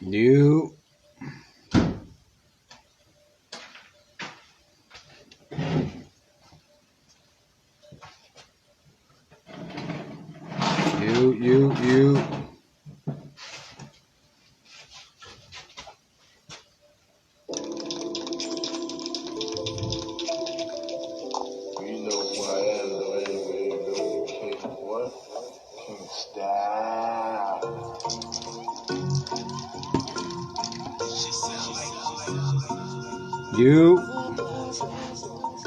You. You. You.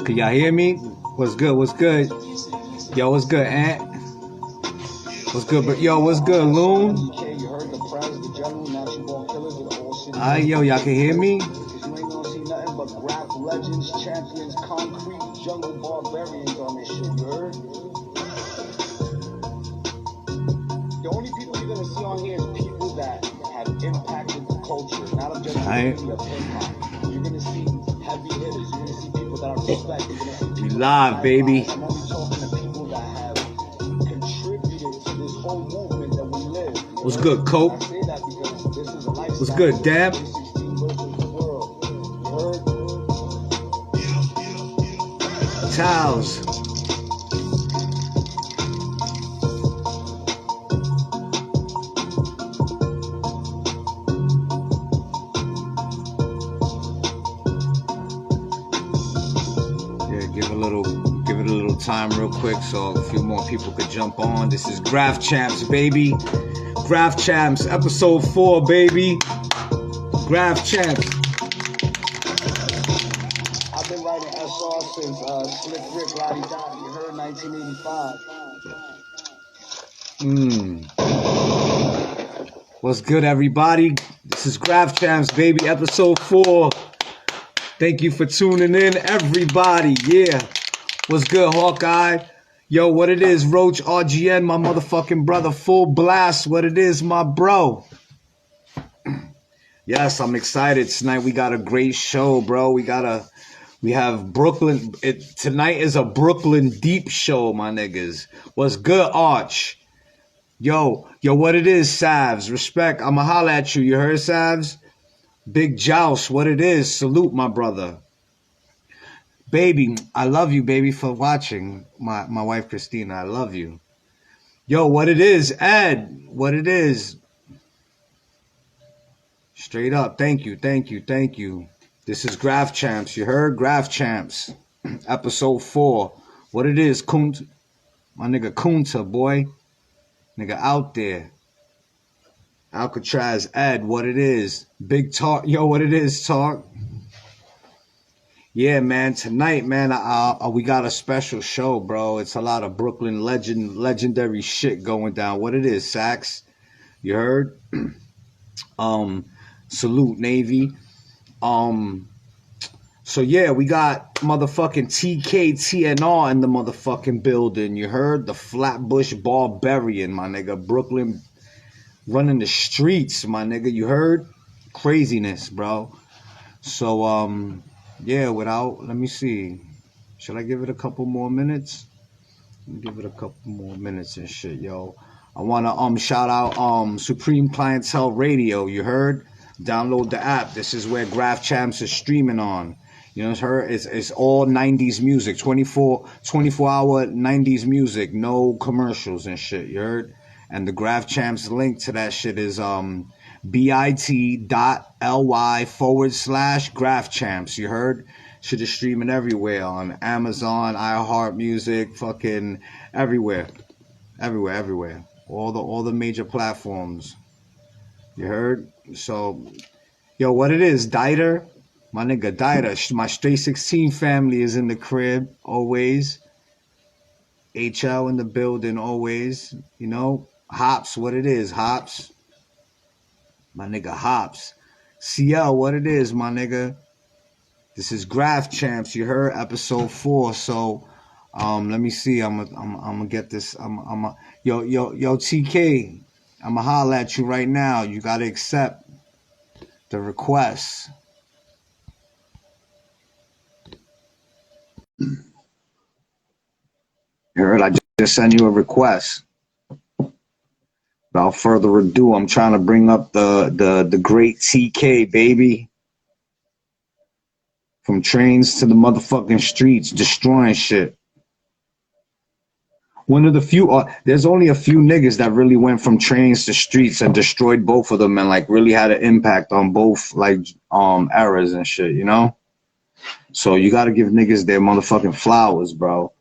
Can y'all hear me? What's good? What's good? Yo, what's good, Ant? What's good, but yo, what's good, Loon? Alright, yo, y'all can hear me? Legends, champions, concrete, jungle barbarians on this shit, you heard? The only people you're gonna see on here is people that have impacted the culture, not objectively of hip-hop. You're gonna see heavy hitters, you're gonna see people that are respected, you're gonna see people. We live, baby. I'm only talking to people that have contributed to this whole movement that we live. What's good, Cope? I say that because this is a lifestyle. What's good, Dab? Towels. Yeah, give it a little time real quick so a few more people could jump on. This is Graph Champs, baby. Graph Champs, episode 4, baby. Graph Champs. I've been writing SR since Slick Rick Lottie Dottie. You heard 1985. What's good, everybody? This is Graph Champs, baby, episode 4. Thank you for tuning in, everybody. Yeah. What's good, Hawkeye? Yo, what it is, Roach, RGN, my motherfucking brother, full blast. What it is, my bro. Yes, I'm excited. Tonight we got a great show, bro. We have Brooklyn. Tonight is a Brooklyn deep show, my niggas. What's good, Arch? Yo, what it is, Savs? Respect. I'ma holla at you. You heard, Savs? Big Joust, what it is? Salute, my brother. Baby, I love you, baby, for watching. My wife, Christina, I love you. Yo, what it is, Ed? What it is? Straight up. Thank you. This is Graph Champs. You heard? Graph Champs. Episode 4. What it is, Kunt? My nigga Kunta, boy. Nigga out there. Alcatraz, Ed, what it is? Big Talk. Yo, what it is, Talk? Yeah, man. Tonight, man, we got a special show, bro. It's a lot of Brooklyn legendary shit going down. What it is, Sax? You heard? Salute, Navy. So yeah, we got motherfucking T.N.R in the motherfucking building. You heard? The Flatbush Barbarian, my nigga. Brooklyn running the streets, my nigga. You heard? Craziness, bro. So, yeah, let me see. Should I give it a couple more minutes? Give it a couple more minutes and shit, yo. I want to shout out Supreme Clientele Radio. You heard? Download the app. This is where Graph Champs is streaming on. You know, it's all 90s music, 24-hour 90s music, no commercials and shit. You heard? And the Graph Champs link to that shit is bit.ly/Graph Champs. You heard? Shit is streaming everywhere on Amazon, iHeart Music, fucking everywhere. All the major platforms. You heard? So, yo, what it is, Dieter? My nigga Dieter. My Straight 16 family is in the crib, always. HL in the building, always. You know? Hops, what it is, Hops? My nigga Hops. CL, what it is, my nigga? This is Graph Champs. You heard? Episode 4. So, let me see. I'm gonna get this. Yo, TK. I'ma holla at you right now. You gotta accept the request. You heard? I just sent you a request. Without further ado, I'm trying to bring up the great TK, baby. From trains to the motherfucking streets, destroying shit. One of the few, there's only a few niggas that really went from trains to streets and destroyed both of them and like really had an impact on both like eras and shit, you know? So you gotta give niggas their motherfucking flowers, bro.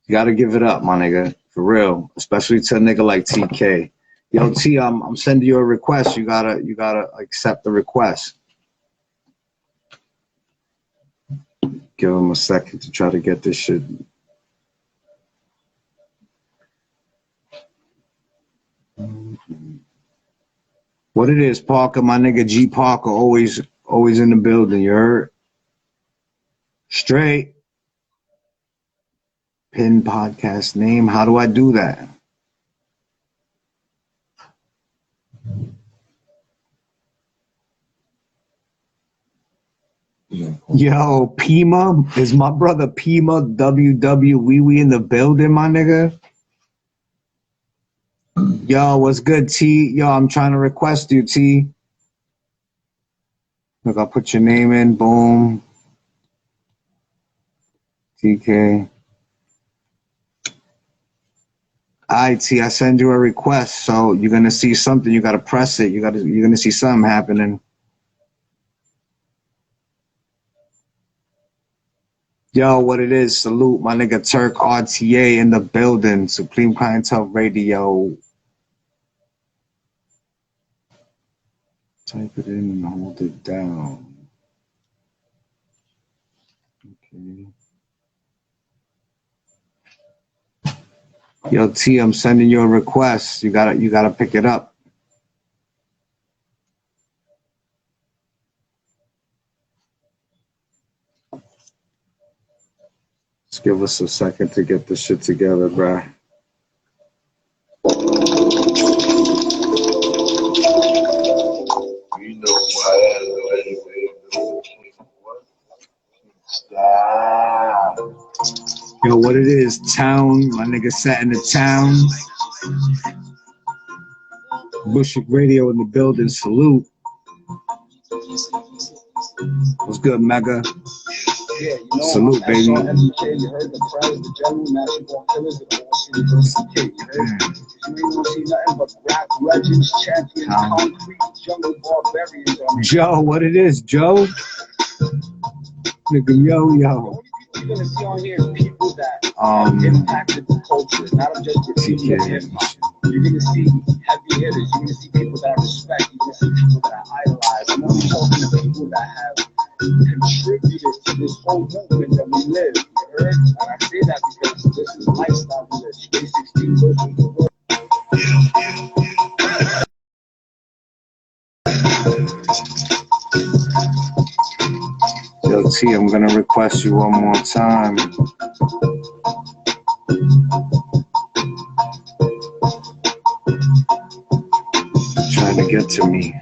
You gotta give it up, my nigga, for real. Especially to a nigga like TK. Yo, T, I'm sending you a request. You gotta accept the request. Give him a second to try to get this shit. What it is, Parker, my nigga G Parker, always in the building, you heard? Straight. Pin podcast name. How do I do that? Yo, Pima, is my brother Pima WW Wee Wee in the building, my nigga? Yo, what's good, T? Yo, I'm trying to request you, T. Look, I'll put your name in, boom. TK. Alright, T, I send you a request, so you're gonna see something, you gotta press it, you're gonna see something happening. Yo, what it is, salute my nigga Turk RTA in the building, Supreme Clientele Radio. Type it in and hold it down. Okay. Yo, T, I'm sending you a request. You gotta pick it up. Just give us a second to get this shit together, bruh. You know why Stop. Yo, what it is, town? My nigga sat in the town. Bushwick Radio in the building. Salute. What's good, Mega? Yeah, you know, salute, baby. You heard the prize, the general national killers of the University. You heard? You ain't gonna see nothing but rap legends, champions, concrete, jungle barbarians. Joe, what it is, Joe? Nigga, yo. The only people you're gonna see on here is people that impacted the culture, not just graffiti and hip hop. You're gonna see heavy hitters. You're gonna see people that I respect. You're gonna see people that I idolize. I'm only talking to people that have contributed to this whole movement that we live. You heard? And I say that because this is the lifestyle we live. Space 16 versus the world. Yo, T, I'm gonna request you one more time. Trying to get to me.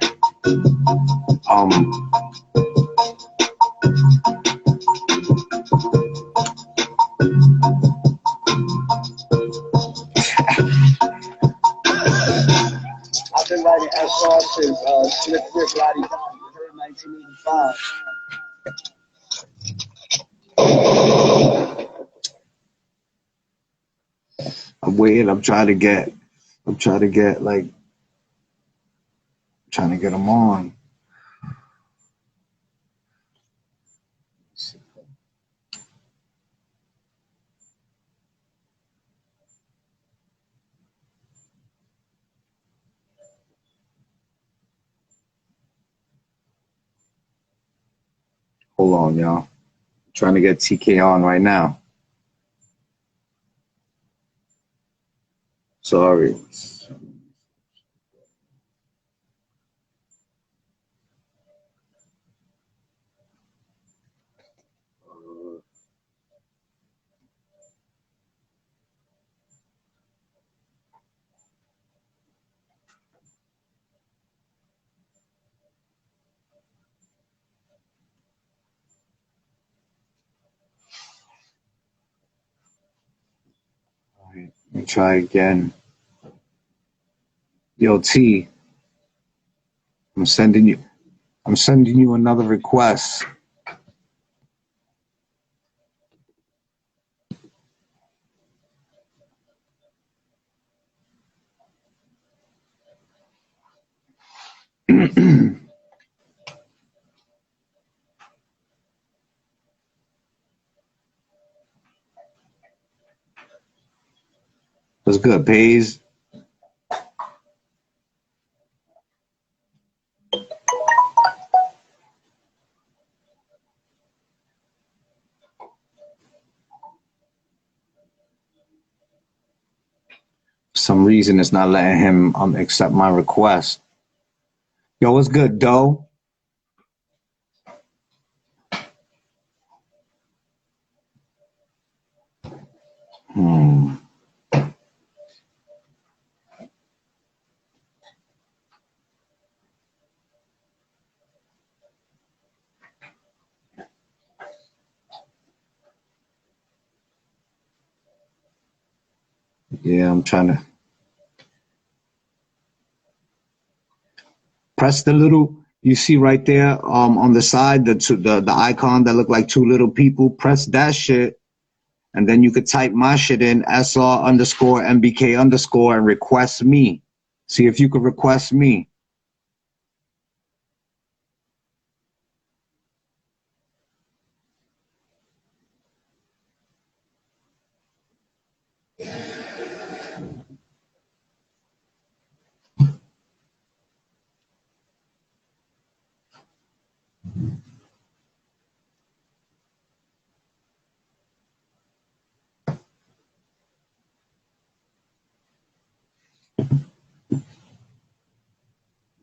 I've been writing F.Y.L since Slip Rip Lottie died. You heard 1985. I'm waiting. I'm trying to get them on. Hold on, y'all. I'm trying to get TK on right now. Sorry. All right, let me try again. Yo, T, I'm sending you another request. What's good, Pays? For some reason, it's not letting him accept my request. Yo, what's good, Doe? Hmm. Yeah, I'm trying to press the little you see right there on the side, the icon that look like two little people. Press that shit, and then you could type my shit in SR underscore MBK underscore and request me. See if you could request me.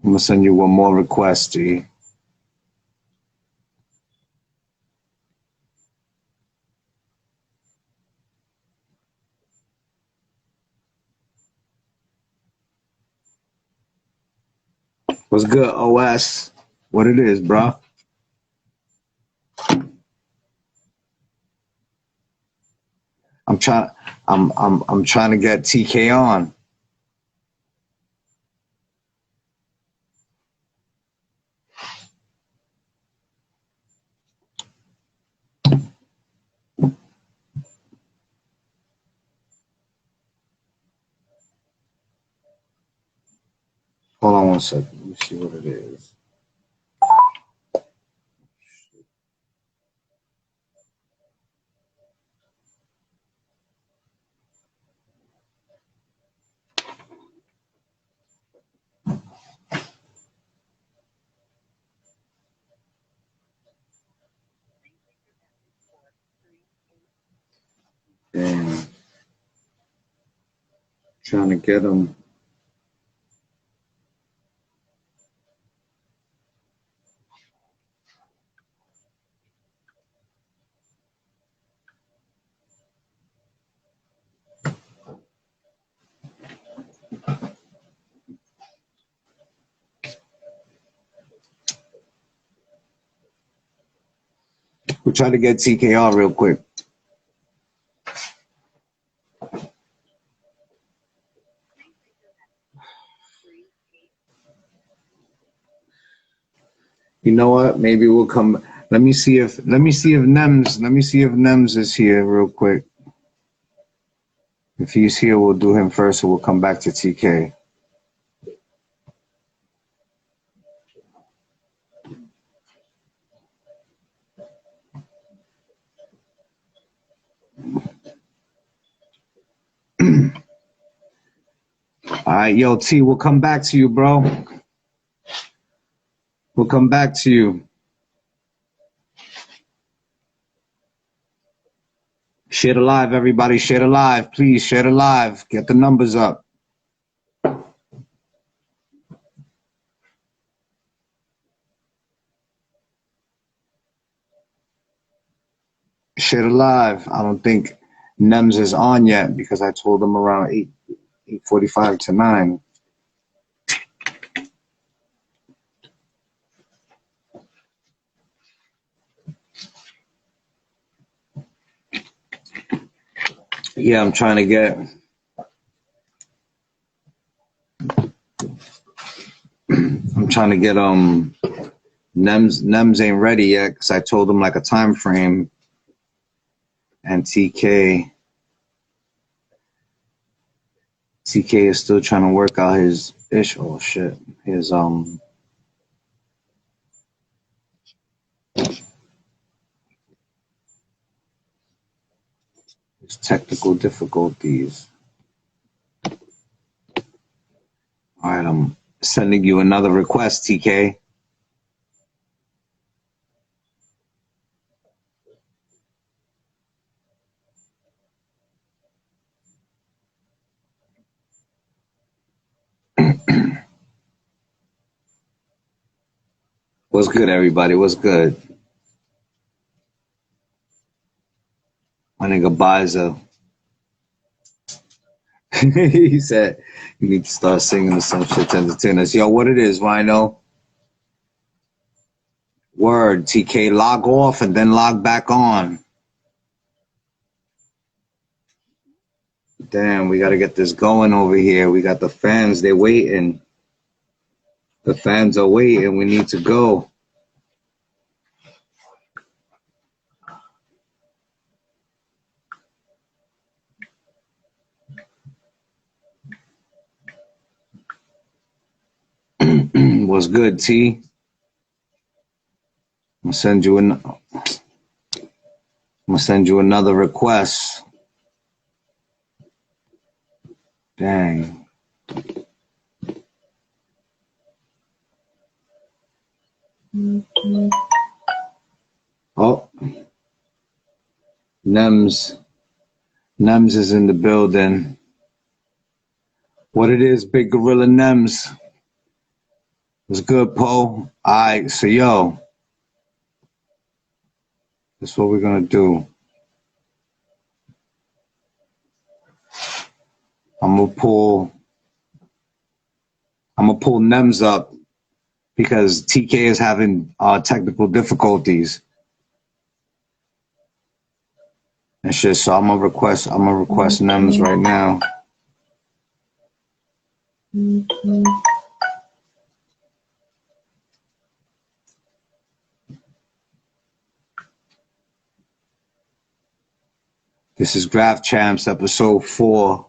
I'm gonna send you one more request, G. What's good, OS? What it is, bro? I'm trying. I'm trying to get TK on. Hold on one second. Let me see what it is. Damn. Trying to get him. We'll try to get TKR real quick. You know what? Maybe we'll come. Let me see if NEMS is here real quick. If he's here, we'll do him first, and we'll come back to TK. All right, yo, T, we'll come back to you, bro. We'll come back to you. Share the live, everybody. Share the live. Please share the live. Get the numbers up. Share the live. I don't think NEMS is on yet because I told him around 8:45 to 9. Yeah, I'm trying to get. I'm trying to get NEMS ain't ready yet because I told him like a time frame. And TK is still trying to work out his his technical difficulties. All right, I'm sending you another request, TK. What's good, everybody? What's good? My nigga Biza. He said you need to start singing or some shit to entertain us. Yo, what it is, Rhino? Word, TK, log off and then log back on. Damn, we gotta get this going over here. We got the fans, they waiting. The fans are waiting. We need to go. What's good, T? I'm gonna send you another request. Dang. Oh, NEMS is in the building. What it is, Big Gorilla NEMS? What's good, Poe? Alright, so yo, that's what we're gonna do. I'm gonna pull NEMS up because TK is having technical difficulties and shit. So I'm gonna request NEMS right now. This is Graph Champs episode 4.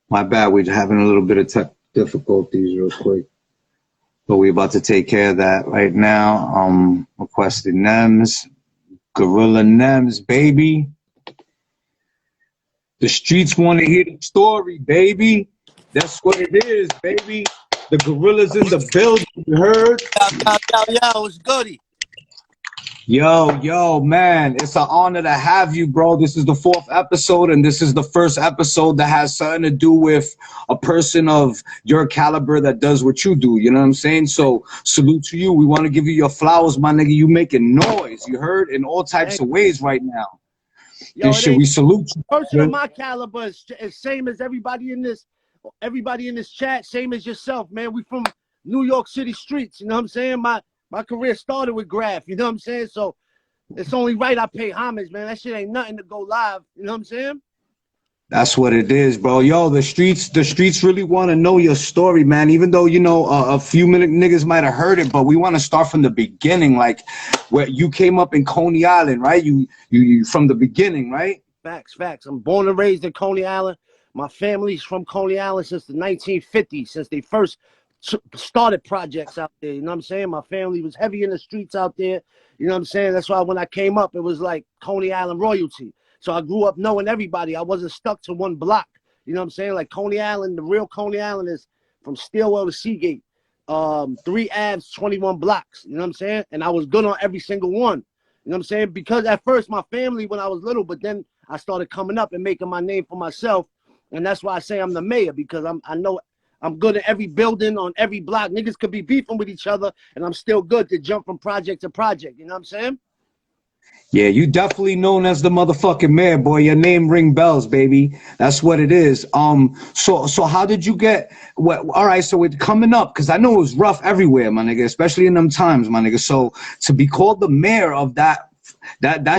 My bad, we're having a little bit of tech difficulties real quick. But we're about to take care of that right now. Requested NEMS. Gorilla NEMS, baby. The streets want to hear the story, baby. That's what it is, baby. The gorillas in the building, you heard? Yo, what's goody? Yo, man, it's an honor to have you, bro. This is the 4th episode, and this is the first episode that has something to do with a person of your caliber that does what you do. You know what I'm saying? So, salute to you. We want to give you your flowers, my nigga. You making noise, you heard? In all types of ways right now. Yo, shit, we salute you. Person of my caliber is same as everybody in this chat, same as yourself, man. We from New York City streets, you know what I'm saying? My career started with Graph, you know what I'm saying? So it's only right I pay homage, man. That shit ain't nothing to go live, you know what I'm saying? That's what it is, bro. Yo, the streets really want to know your story, man. Even though, you know, a few niggas might have heard it, but we want to start from the beginning, like where you came up in Coney Island, right? You from the beginning, right? Facts. I'm born and raised in Coney Island. My family's from Coney Island since the 1950s, since they first started projects out there, you know what I'm saying? My family was heavy in the streets out there, you know what I'm saying? That's why when I came up, it was like Coney Island royalty. So I grew up knowing everybody. I wasn't stuck to one block, you know what I'm saying? Like Coney Island, the real Coney Island is from Stillwell to Seagate, 3 Aves, 21 blocks, you know what I'm saying? And I was good on every single one, you know what I'm saying? Because at first my family when I was little, but then I started coming up and making my name for myself. And that's why I say I'm the mayor, because I know I'm good at every building, on every block. Niggas could be beefing with each other, and I'm still good to jump from project to project. You know what I'm saying? Yeah, you definitely known as the motherfucking mayor, boy. Your name ring bells, baby. That's what it is. So how did you get? All right, so it's coming up because I know it was rough everywhere, my nigga, especially in them times, my nigga. So to be called the mayor of that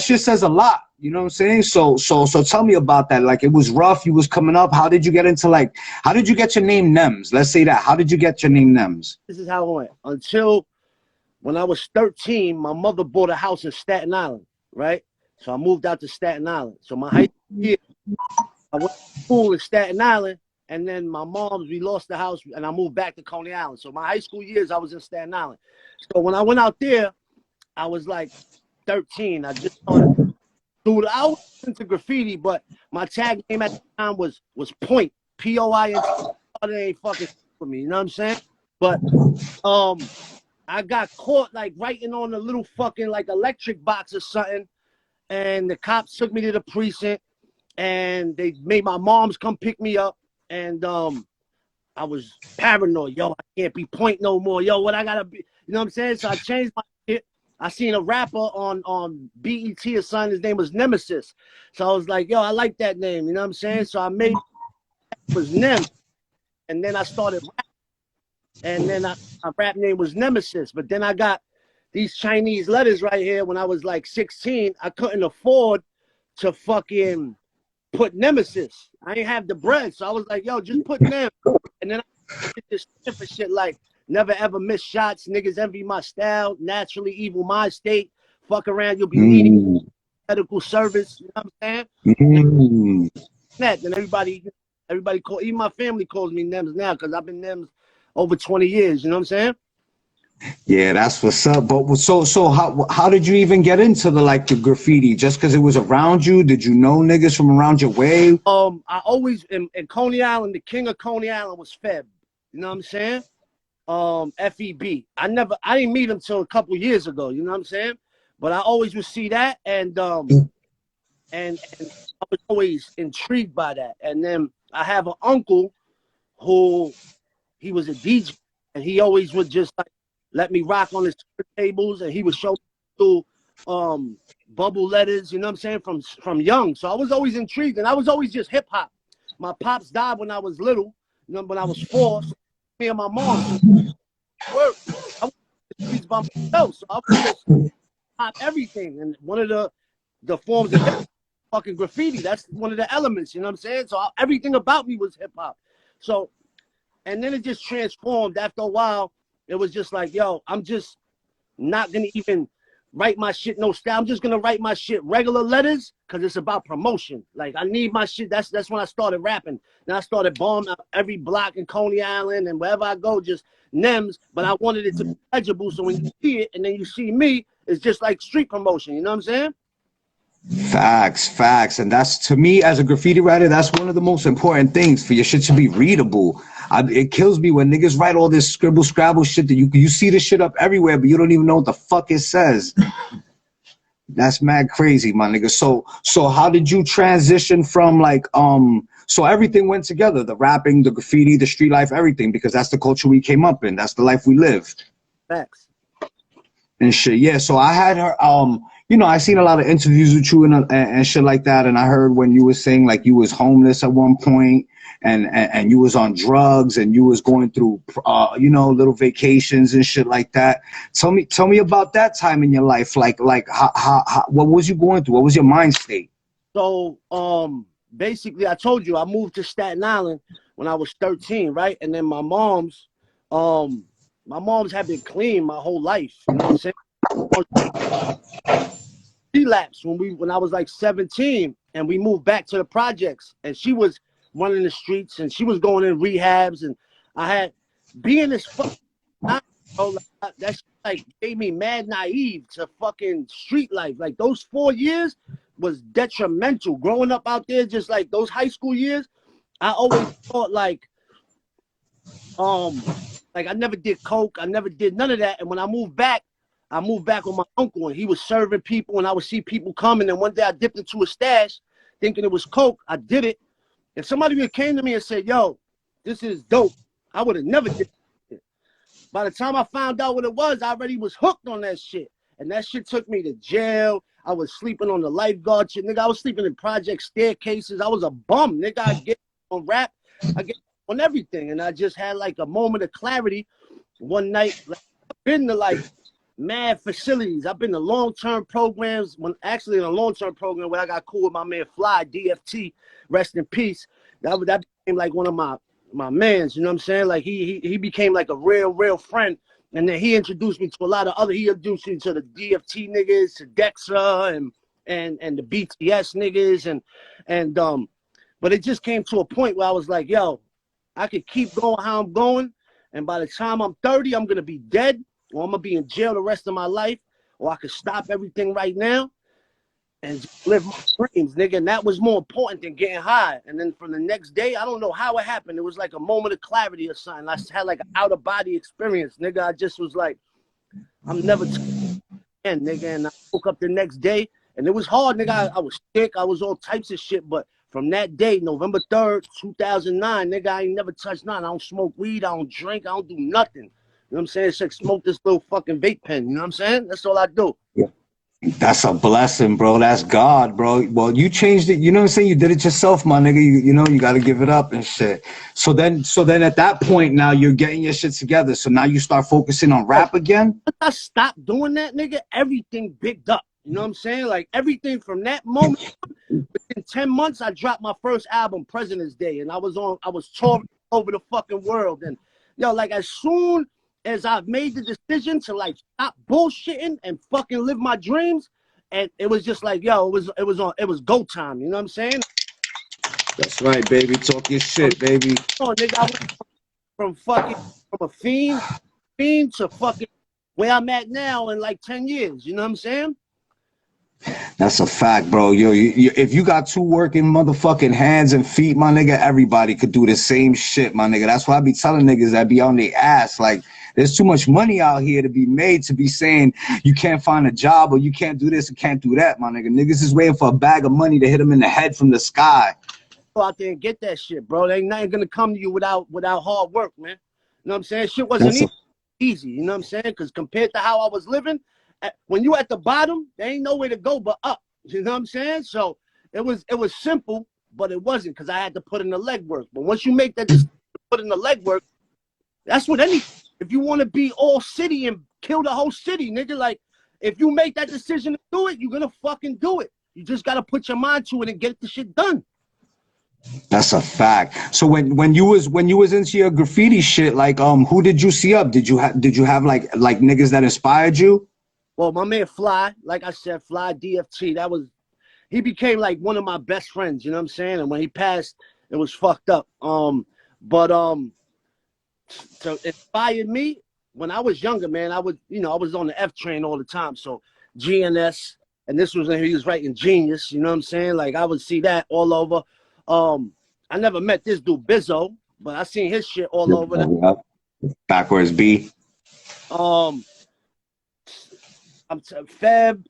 shit says a lot. You know what I'm saying? So tell me about that. Like, it was rough. You was coming up. How did you get into, like, how did you get your name NEMS? Let's say that. How did you get your name NEMS? This is how it went. Until when I was 13, my mother bought a house in Staten Island, right? So I moved out to Staten Island. So my high school year, I went to school in Staten Island, and then my mom's, we lost the house, and I moved back to Coney Island. So my high school years, I was in Staten Island. So when I went out there, I was like 13. I just started. Dude, I was into graffiti, but my tag name at the time was Point, P-O-I-N-T. It ain't fucking for me, you know what I'm saying? But I got caught like writing on a little fucking like electric box or something, and the cops took me to the precinct, and they made my moms come pick me up, and I was paranoid. Yo, I can't be Point no more. Yo, what I gotta be? You know what I'm saying? So I changed my shit. I seen a rapper on BET or something. His name was Nemesis. So I was like, yo, I like that name. You know what I'm saying? So I made it was NEMS, and then I started rapping. And then my rap name was Nemesis. But then I got these Chinese letters right here when I was like 16. I couldn't afford to fucking put Nemesis. I ain't have the bread. So I was like, yo, just put NEMS. And then I did this for shit like never ever miss shots. Niggas envy my style. Naturally evil my state. Fuck around, you'll be needing medical service. You know what I'm saying? Then everybody call, even my family calls me NEMS now because I've been NEMS over 20 years. You know what I'm saying? Yeah, that's what's up. But so how did you even get into the graffiti? Just because it was around you? Did you know niggas from around your way? I always in Coney Island, the king of Coney Island was F.Y.L. You know what I'm saying? F.E.B. I didn't meet him till a couple years ago. You know what I'm saying? But I always would see that, and I was always intrigued by that. And then I have an uncle who he was a DJ, and he always would just like let me rock on his tables, and he would show me through bubble letters. You know what I'm saying? From young, so I was always intrigued, and I was always just hip hop. My pops died when I was little. You know, when I was 4. So me and my mom work. I was in the streets by myself, so I was just pop everything. And one of the forms of fucking graffiti, that's one of the elements. You know what I'm saying? So everything about me was hip hop. So, and then it just transformed. After a while, it was just like, yo, I'm just not gonna even write my shit no style. I'm just gonna write my shit regular letters because it's about promotion. Like I need my shit. That's when I started rapping. Then I started bombing out every block in Coney Island and wherever I go, just NEMS. But I wanted it to be legible, so when you see it and then you see me, it's just like street promotion. You know what I'm saying? Facts. And that's, to me, as a graffiti writer, that's one of the most important things, for your shit to be readable. It kills me when niggas write all this scribble scrabble shit that you see this shit up everywhere, but you don't even know what the fuck it says. That's mad crazy, my nigga. So how did you transition from so everything went together, the rapping, the graffiti, the street life, everything, because that's the culture we came up in. That's the life we live. Facts. And shit. Yeah, so I had her you know, I seen a lot of interviews with you and shit like that, and I heard when you were saying like you was homeless at one point, and you was on drugs, and you was going through you know, little vacations and shit like that. Tell me about that time in your life. Like how what was you going through? What was your mind state? So basically, I told you I moved to Staten Island when I was 13, right? And then my mom's had been clean my whole life. You know what I'm saying? Relapsed when I was like 17, and we moved back to the projects, and she was running the streets, and she was going in rehabs, and I had being this fucking that like made me mad naive to fucking street life. Like those 4 years was detrimental. Growing up out there, just like those high school years, I always thought like I never did coke, I never did none of that. And when I moved back with my uncle, and he was serving people, and I would see people coming. And one day I dipped into a stash thinking it was coke. I did it. If somebody would have came to me and said, yo, this is dope, I would have never did it. By the time I found out what it was, I already was hooked on that shit. And that shit took me to jail. I was sleeping on the lifeguard shit. Nigga, I was sleeping in project staircases. I was a bum. Nigga, I get on rap. I get on everything. And I just had like a moment of clarity one night. Like, I've been to like mad facilities. I've been to long-term programs, actually in a long-term program where I got cool with my man F.Y.L, DFT, rest in peace. That became like one of my mans, you know what I'm saying? Like he became like a real friend. And then he introduced me to a lot of other, he introduced me to the DFT niggas, to Dexa and the BTS niggas but it just came to a point where I was like, yo, I could keep going how I'm going, and by the time I'm 30, I'm gonna be dead, or I'm gonna be in jail the rest of my life, or I could stop everything right now and just live my dreams, nigga. And that was more important than getting high. And then from the next day, I don't know how it happened. It was like a moment of clarity or something. I had like an out of body experience, nigga. I just was like, I'm never again, nigga. And I woke up the next day, and it was hard, nigga. I was sick. I was all types of shit. But from that day, November 3rd, 2009, nigga, I ain't never touched nothing. I don't smoke weed. I don't drink. I don't do nothing. You know what I'm saying? It's like smoke this little fucking vape pen. You know what I'm saying? That's all I do. Yeah. That's a blessing, bro. That's God, bro. Well, you changed it. You know what I'm saying? You did it yourself, my nigga. You know, you got to give it up and shit. So then at that point, now you're getting your shit together. So now you start focusing on rap again? Once I stopped doing that, nigga, everything bigged up. You know what I'm saying? Like everything from that moment, within 10 months, I dropped my first album, President's Day. And I was touring over the fucking world. And yo, like as soon as I've made the decision to like stop bullshitting and fucking live my dreams, and it was just like, yo, it was go time. You know what I'm saying? That's right, baby. Talk your shit, baby. Oh, nigga, I went from a fiend to fucking where I'm at now in like 10 years. You know what I'm saying? That's a fact, bro. Yo, if you got two working motherfucking hands and feet, my nigga, everybody could do the same shit, my nigga. That's why I be telling niggas that be on their ass. Like, there's too much money out here to be made to be saying you can't find a job or you can't do this and can't do that, my nigga. Niggas is waiting for a bag of money to hit them in the head from the sky. Go out there and get that shit, bro. There ain't nothing gonna come to you without hard work, man. You know what I'm saying? Shit wasn't easy. You know what I'm saying? Because compared to how I was living, when you at the bottom, there ain't nowhere to go but up. You know what I'm saying? So it was simple, but it wasn't because I had to put in the legwork. But once you make that decision to put in the legwork, that's what if you want to be all city and kill the whole city, nigga, like if you make that decision to do it, you're gonna fucking do it. You just gotta put your mind to it and get the shit done. That's a fact. So when you was into your graffiti shit, like who did you see up? Did you have like niggas that inspired you? Well, my man Fly, like I said, Fly DFT, he became like one of my best friends, you know what I'm saying? And when he passed, it was fucked up. To inspire me, when I was younger, man, I was on the F train all the time. So GNS, and this was when he was writing Genius, you know what I'm saying? Like I would see that all over. I never met this dude Bizzo, but I seen his shit all over. Backwards B. I'm Feb,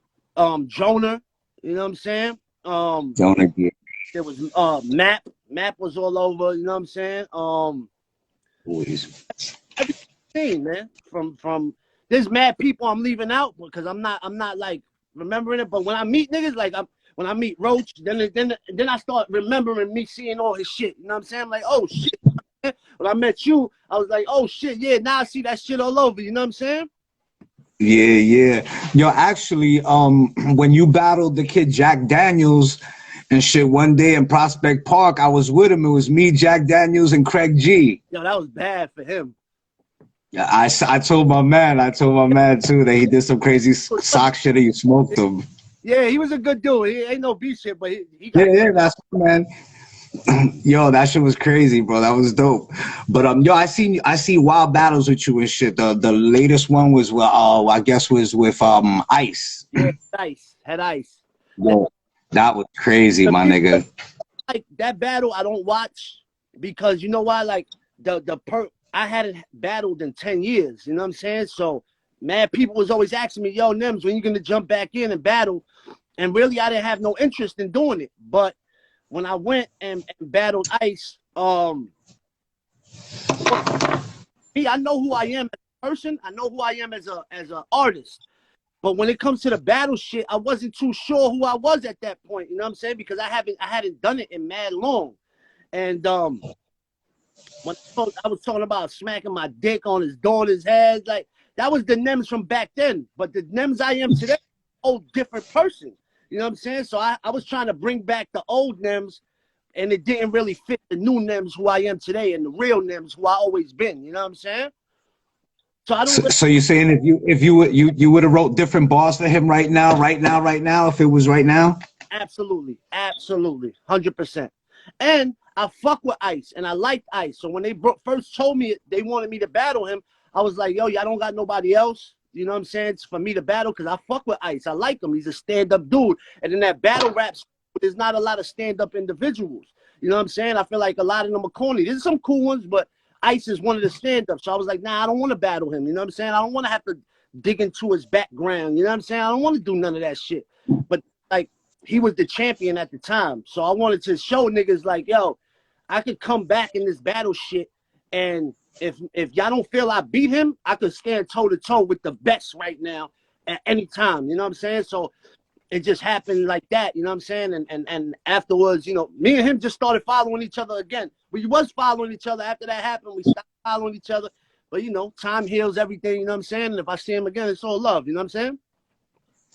Jonah, you know what I'm saying? Jonah, yeah. There was Map was all over, you know what I'm saying? Everything, man. From there's mad people I'm leaving out because I'm not like remembering it, but when I meet niggas, like when I meet Roach, then I start remembering me seeing all his shit. You know what I'm saying? I'm like, oh shit. When I met you, I was like, oh shit, yeah, now I see that shit all over, you know what I'm saying? Yeah. Yo, actually, when you battled the kid Jack Daniels and shit one day in Prospect Park, I was with him. It was me, Jack Daniels, and Craig G. Yo, that was bad for him. Yeah, I told my man too that he did some crazy sock shit and he smoked him. Yeah, he was a good dude. He ain't no beef shit, but he got that's man. Yo, that shit was crazy, bro. That was dope. But yo, I see wild battles with you and shit. The latest one was I guess was with Ice. Yeah, had Ice. Yo, that was crazy, my nigga. Like that battle, I don't watch because you know why? Like I hadn't battled in 10 years. You know what I'm saying? So mad people was always asking me, yo, NEMS, when you gonna jump back in and battle? And really, I didn't have no interest in doing it, but when I went and battled Ice, I know who I am as a person. I know who I am as an artist. But when it comes to the battle shit, I wasn't too sure who I was at that point. You know what I'm saying? Because I hadn't done it in mad long. And when I was talking about smacking my dick on his daughter's head, like that was the NEMS from back then. But the NEMS I am today, whole different person. You know what I'm saying? So I was trying to bring back the old NEMS, and it didn't really fit the new NEMS who I am today and the real NEMS who I always been. You know what I'm saying? So I don't. So you're saying if you would have wrote different bars for him right now, if it was right now? Absolutely, absolutely, 100%. And I fuck with Ice, and I liked Ice. So when they first told me they wanted me to battle him, I was like, yo, y'all don't got nobody else. You know what I'm saying? It's for me to battle because I fuck with Ice. I like him. He's a stand-up dude. And in that battle rap, there's not a lot of stand-up individuals. You know what I'm saying? I feel like a lot of them are corny. There's some cool ones, but Ice is one of the stand-ups. So I was like, nah, I don't want to battle him. You know what I'm saying? I don't want to have to dig into his background. You know what I'm saying? I don't want to do none of that shit. But like, he was the champion at the time. So I wanted to show niggas like, yo, I could come back in this battle shit, and if y'all don't feel I beat him, I could stand toe-to-toe with the best right now at any time. You know what I'm saying? So it just happened like that, you know what I'm saying? And afterwards, you know, me and him just started following each other again. We was following each other. After that happened, we stopped following each other. But, you know, time heals everything, you know what I'm saying? And if I see him again, it's all love, you know what I'm saying?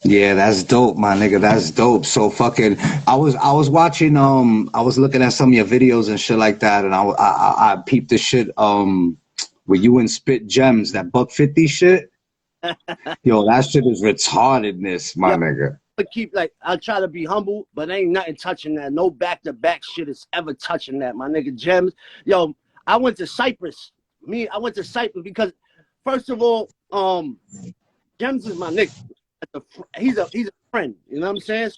Yeah, that's dope, my nigga. That's dope. So fucking, I was watching, I was looking at some of your videos and shit like that, and I peeped the shit, where you and Spit Gems, that $150 shit. Yo, that shit is retardedness, my nigga. But I'll try to be humble, but ain't nothing touching that. No back-to-back shit is ever touching that, my nigga. Gems. Yo, I went to Cyprus. I went to Cyprus because, first of all, Gems is my nigga. He's a friend, you know what I'm saying?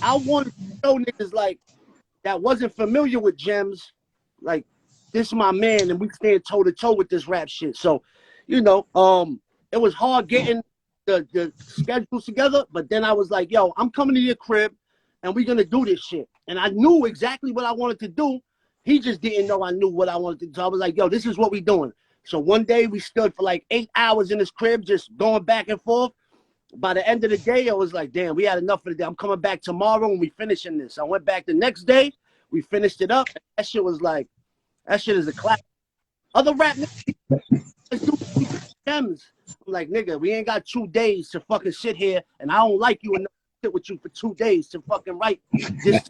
I wanted to show niggas like that wasn't familiar with Gems, like this is my man, and we stand toe to toe with this rap shit. So, you know, it was hard getting the schedules together, but then I was like, yo, I'm coming to your crib, and we're gonna do this shit. And I knew exactly what I wanted to do. He just didn't know I knew what I wanted to do. So I was like, yo, this is what we doing. So one day we stood for like 8 hours in his crib, just going back and forth. By the end of the day, I was like, damn, we had enough for the day. I'm coming back tomorrow and we finishing this. I went back the next day. We finished it up. And that shit was like, that shit is a classic. Other rap niggas, Gems. I'm like, nigga, we ain't got 2 days to fucking sit here, and I don't like you enough to sit with you for 2 days to fucking write this.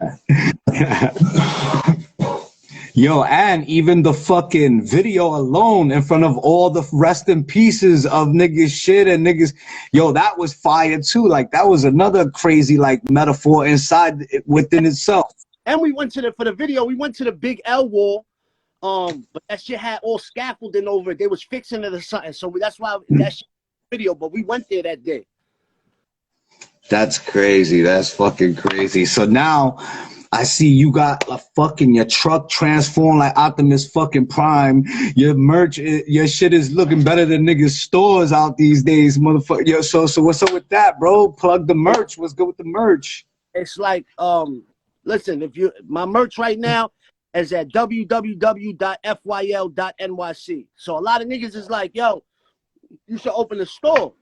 Yo, and even the fucking video alone in front of all the rest in pieces of niggas shit and niggas, yo, that was fire too. Like that was another crazy like metaphor inside within itself. And we went for the video, we went to the Big L wall, but that shit had all scaffolding over it. They was fixing it or something, so that's why that shit video. But we went there that day. That's crazy. That's fucking crazy. So now I see you got a fucking your truck transformed like Optimus fucking Prime. Your merch, your shit is looking better than niggas' stores out these days, motherfucker. Yo, so what's up with that, bro? Plug the merch. What's good with the merch? It's like, listen, my merch right now is at www.fyl.nyc. So a lot of niggas is like, yo, you should open a store.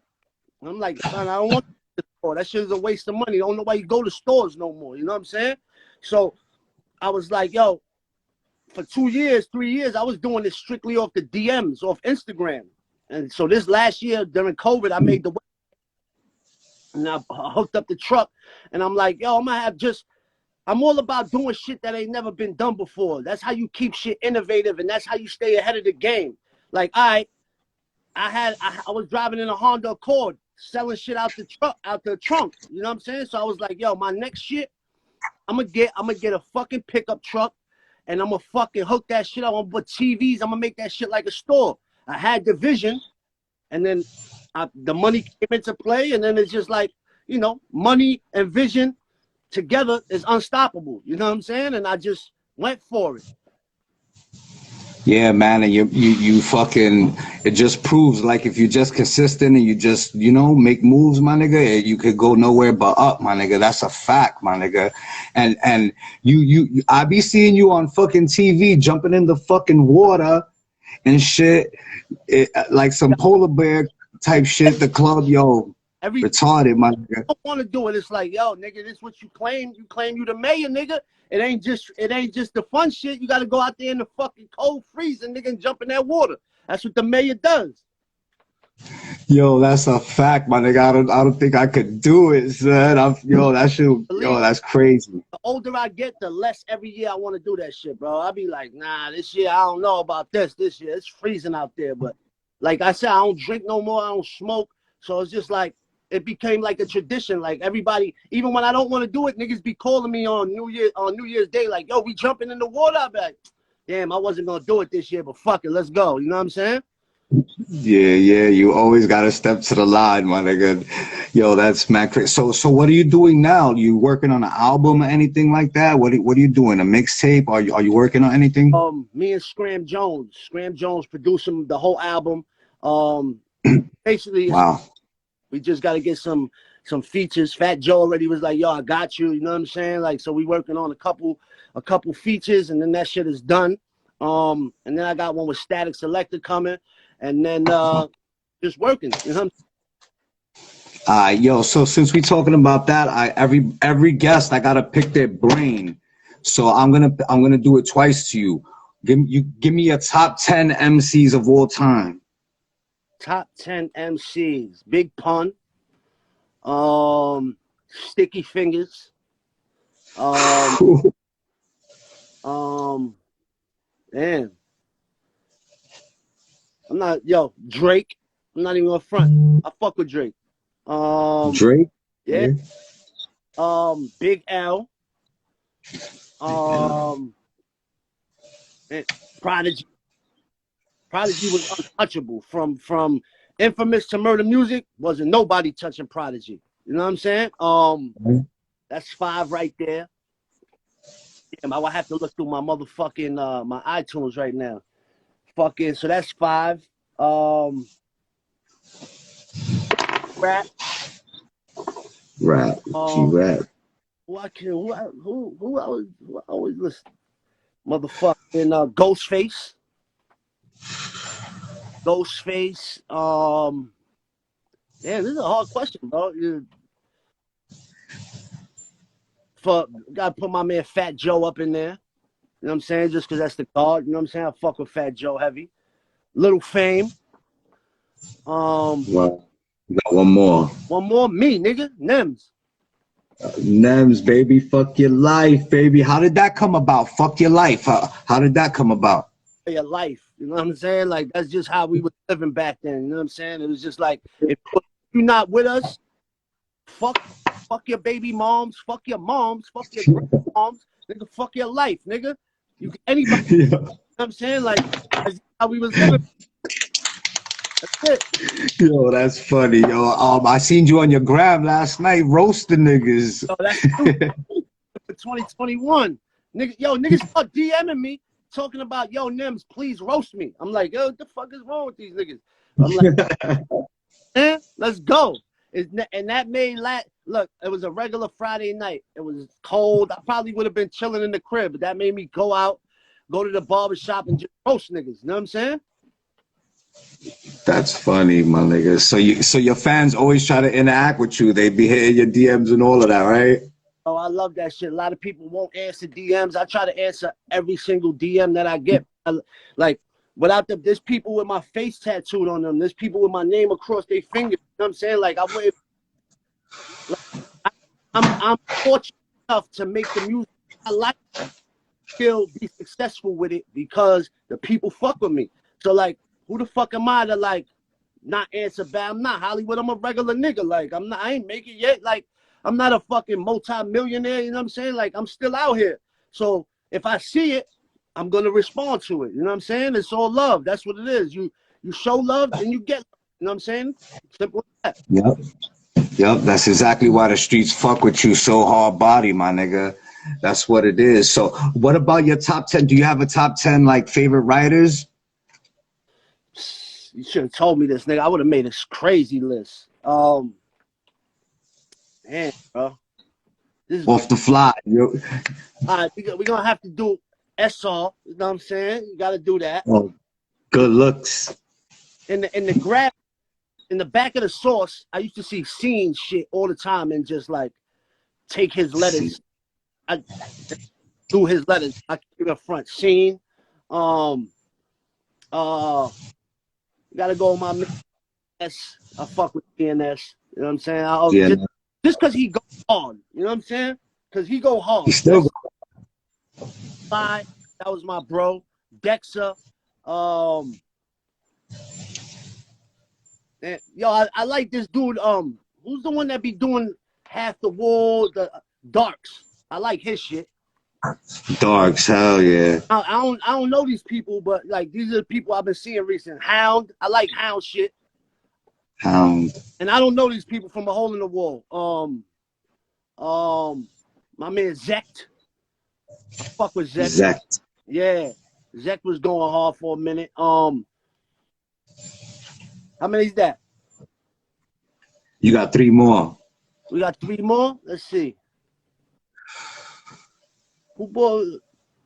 And I'm like, son, I don't want the store. That shit is a waste of money. I don't know why you go to stores no more. You know what I'm saying? So I was like, yo, for 2 years, 3 years, I was doing this strictly off the DMs, off Instagram. And so this last year during COVID, I made the website and I hooked up the truck. And I'm like, yo, I'm all about doing shit that ain't never been done before. That's how you keep shit innovative, and that's how you stay ahead of the game. Like, I was driving in a Honda Accord, selling shit out the trunk. You know what I'm saying? So I was like, yo, my next shit, I'm gonna get a fucking pickup truck, and I'm gonna fucking hook that shit up. I'm gonna put TVs. I'm gonna make that shit like a store. I had the vision, and then the money came into play, and then it's just like, you know, money and vision together is unstoppable. You know what I'm saying? And I just went for it. Yeah, man, and you fucking, it just proves like if you're just consistent and you just, you know, make moves, my nigga, you could go nowhere but up, my nigga. That's a fact, my nigga. And you I be seeing you on fucking TV jumping in the fucking water and shit, like some polar bear type shit. The club, yo, retarded, my nigga. I don't want to do it. It's like, yo, nigga, this what you claim. You claim you the mayor, nigga. It ain't just the fun shit. You got to go out there in the fucking cold freezing, nigga, and jump in that water. That's what the mayor does. Yo, that's a fact, my nigga. I don't think I could do it, son. Yo, that shit, Believe yo, that's crazy. the older I get, the less every year I want to do that shit, bro. I be like, nah, this year I don't know about this. This year it's freezing out there, but like I said, I don't drink no more. I don't smoke, so it's just like it became like a tradition. Like everybody, even when I don't want to do it, niggas be calling me on New Year's Day, like, yo, we jumping in the water. I be like, damn, I wasn't gonna do it this year, but fuck it, let's go. You know what I'm saying? Yeah, yeah, you always gotta step to the line, my nigga. Yo, that's mad crazy. So what are you doing now? You working on an album or anything like that? What are you doing? A mixtape? Are you working on anything? Me and Scram Jones producing the whole album. Um, basically, it's Wow. we just got to get some features. Fat Joe already was like, "Yo, I got you." You know what I'm saying? Like, so we working on a couple features, and then that shit is done. And then I got one with Static Selector coming, and then just working. You know what Yo, so since we talking about that, every guest I gotta pick their brain. So I'm gonna do it twice to you. Give me your top 10 MCs of all time. Top 10 MCs: Big Pun, um, Sticky Fingers, um, um, damn. I'm not Drake. I'm not even gonna front. I fuck with Drake. Um, Drake. yeah. Yeah. Big L. Um, and Prodigy. Prodigy was untouchable from Infamous to Murder Music. Wasn't nobody touching Prodigy. You know what I'm saying? That's 5 right there. Damn, I would have to look through my motherfucking my iTunes right now. Fucking, so that's 5. Um, Rap. Rap. G Um, rap. who I always listen. Motherfucking Ghostface. Ghostface. Damn, this is a hard question, bro. Gotta put my man Fat Joe up in there. You know what I'm saying? Just because that's the guard. You know what I'm saying? I fuck with Fat Joe heavy. Little Fame. Um, Wow. Got one more. one more, me, nigga. NEMS. NEMS, baby. Fuck your life, baby. How did that come about? Fuck your life. How did that come about? Your life. You know what I'm saying? Like that's just how we were living back then. You know what I'm saying? It was just like if you're not with us, fuck your baby moms, fuck your moms, fuck your grandmoms, nigga, fuck your life, nigga. You can anybody. Yeah. You know what I'm saying? Like that's how we was living. That's it. Yo, that's funny. Yo, I seen you on your gram last night roasting niggas. So that's new for 2021. Niggas start DMing me talking about NEMS, please roast me. I'm like, yo, what the fuck is wrong with these niggas? I'm like, let's go. And that made look, it was a regular Friday night. It was cold. I probably would have been chilling in the crib, but that made me go out, go to the barber shop and just roast niggas. You know what I'm saying? That's funny, my nigga. So your fans always try to interact with you. They be hitting your DMs and all of that, right? Oh, I love that shit. A lot of people won't answer DMs. I try to answer every single DM that I get. Like, there's people with my face tattooed on them. There's people with my name across their fingers. You know what I'm saying? Like, like, I'm fortunate enough to make the music I like, still be successful with it because the people fuck with me. So, like, who the fuck am I to, like, not answer back? I'm not Hollywood. I'm a regular nigga. Like, I ain't make it yet. Like, I'm not a fucking multi-millionaire. You know what I'm saying? Like, I'm still out here. So if I see it, I'm gonna respond to it. You know what I'm saying? It's all love. That's what it is. You show love, then you get love. You know what I'm saying? Simple as that. Yep. Yep. That's exactly why the streets fuck with you so hard body, my nigga. That's what it is. So what about your top 10? Do you have a top 10 like favorite writers? You should have told me this, nigga. I would have made a crazy list. Man, bro. This is Off the fly. Yo. all right. We're gonna have to do SR. You know what I'm saying? You gotta do that. Oh, good looks. In the graph in the back of the source, I used to see scene shit all the time and just like take his letters. I do his letters. I keep it up front. Scene. Um. You gotta go on my T.N.S. I fuck with T.N.S. You know what I'm saying? I'll Yeah, just cause he go hard. You know what I'm saying? Cause he go hard. he's still. That was my bro. Dexa. And, yo, I like this dude. Who's the one that be doing half the wall, the darks? I like his shit. Darks, hell yeah. I don't know these people, but like these are the people I've been seeing recent. Hound, I like Hound shit. Hound. And I don't know these people from a hole in the wall. My man Zect. I fuck with Zect. Zect. Yeah. Zect was going hard for a minute. How many is that? You got 3 more. We got 3 more? Let's see. Who boy?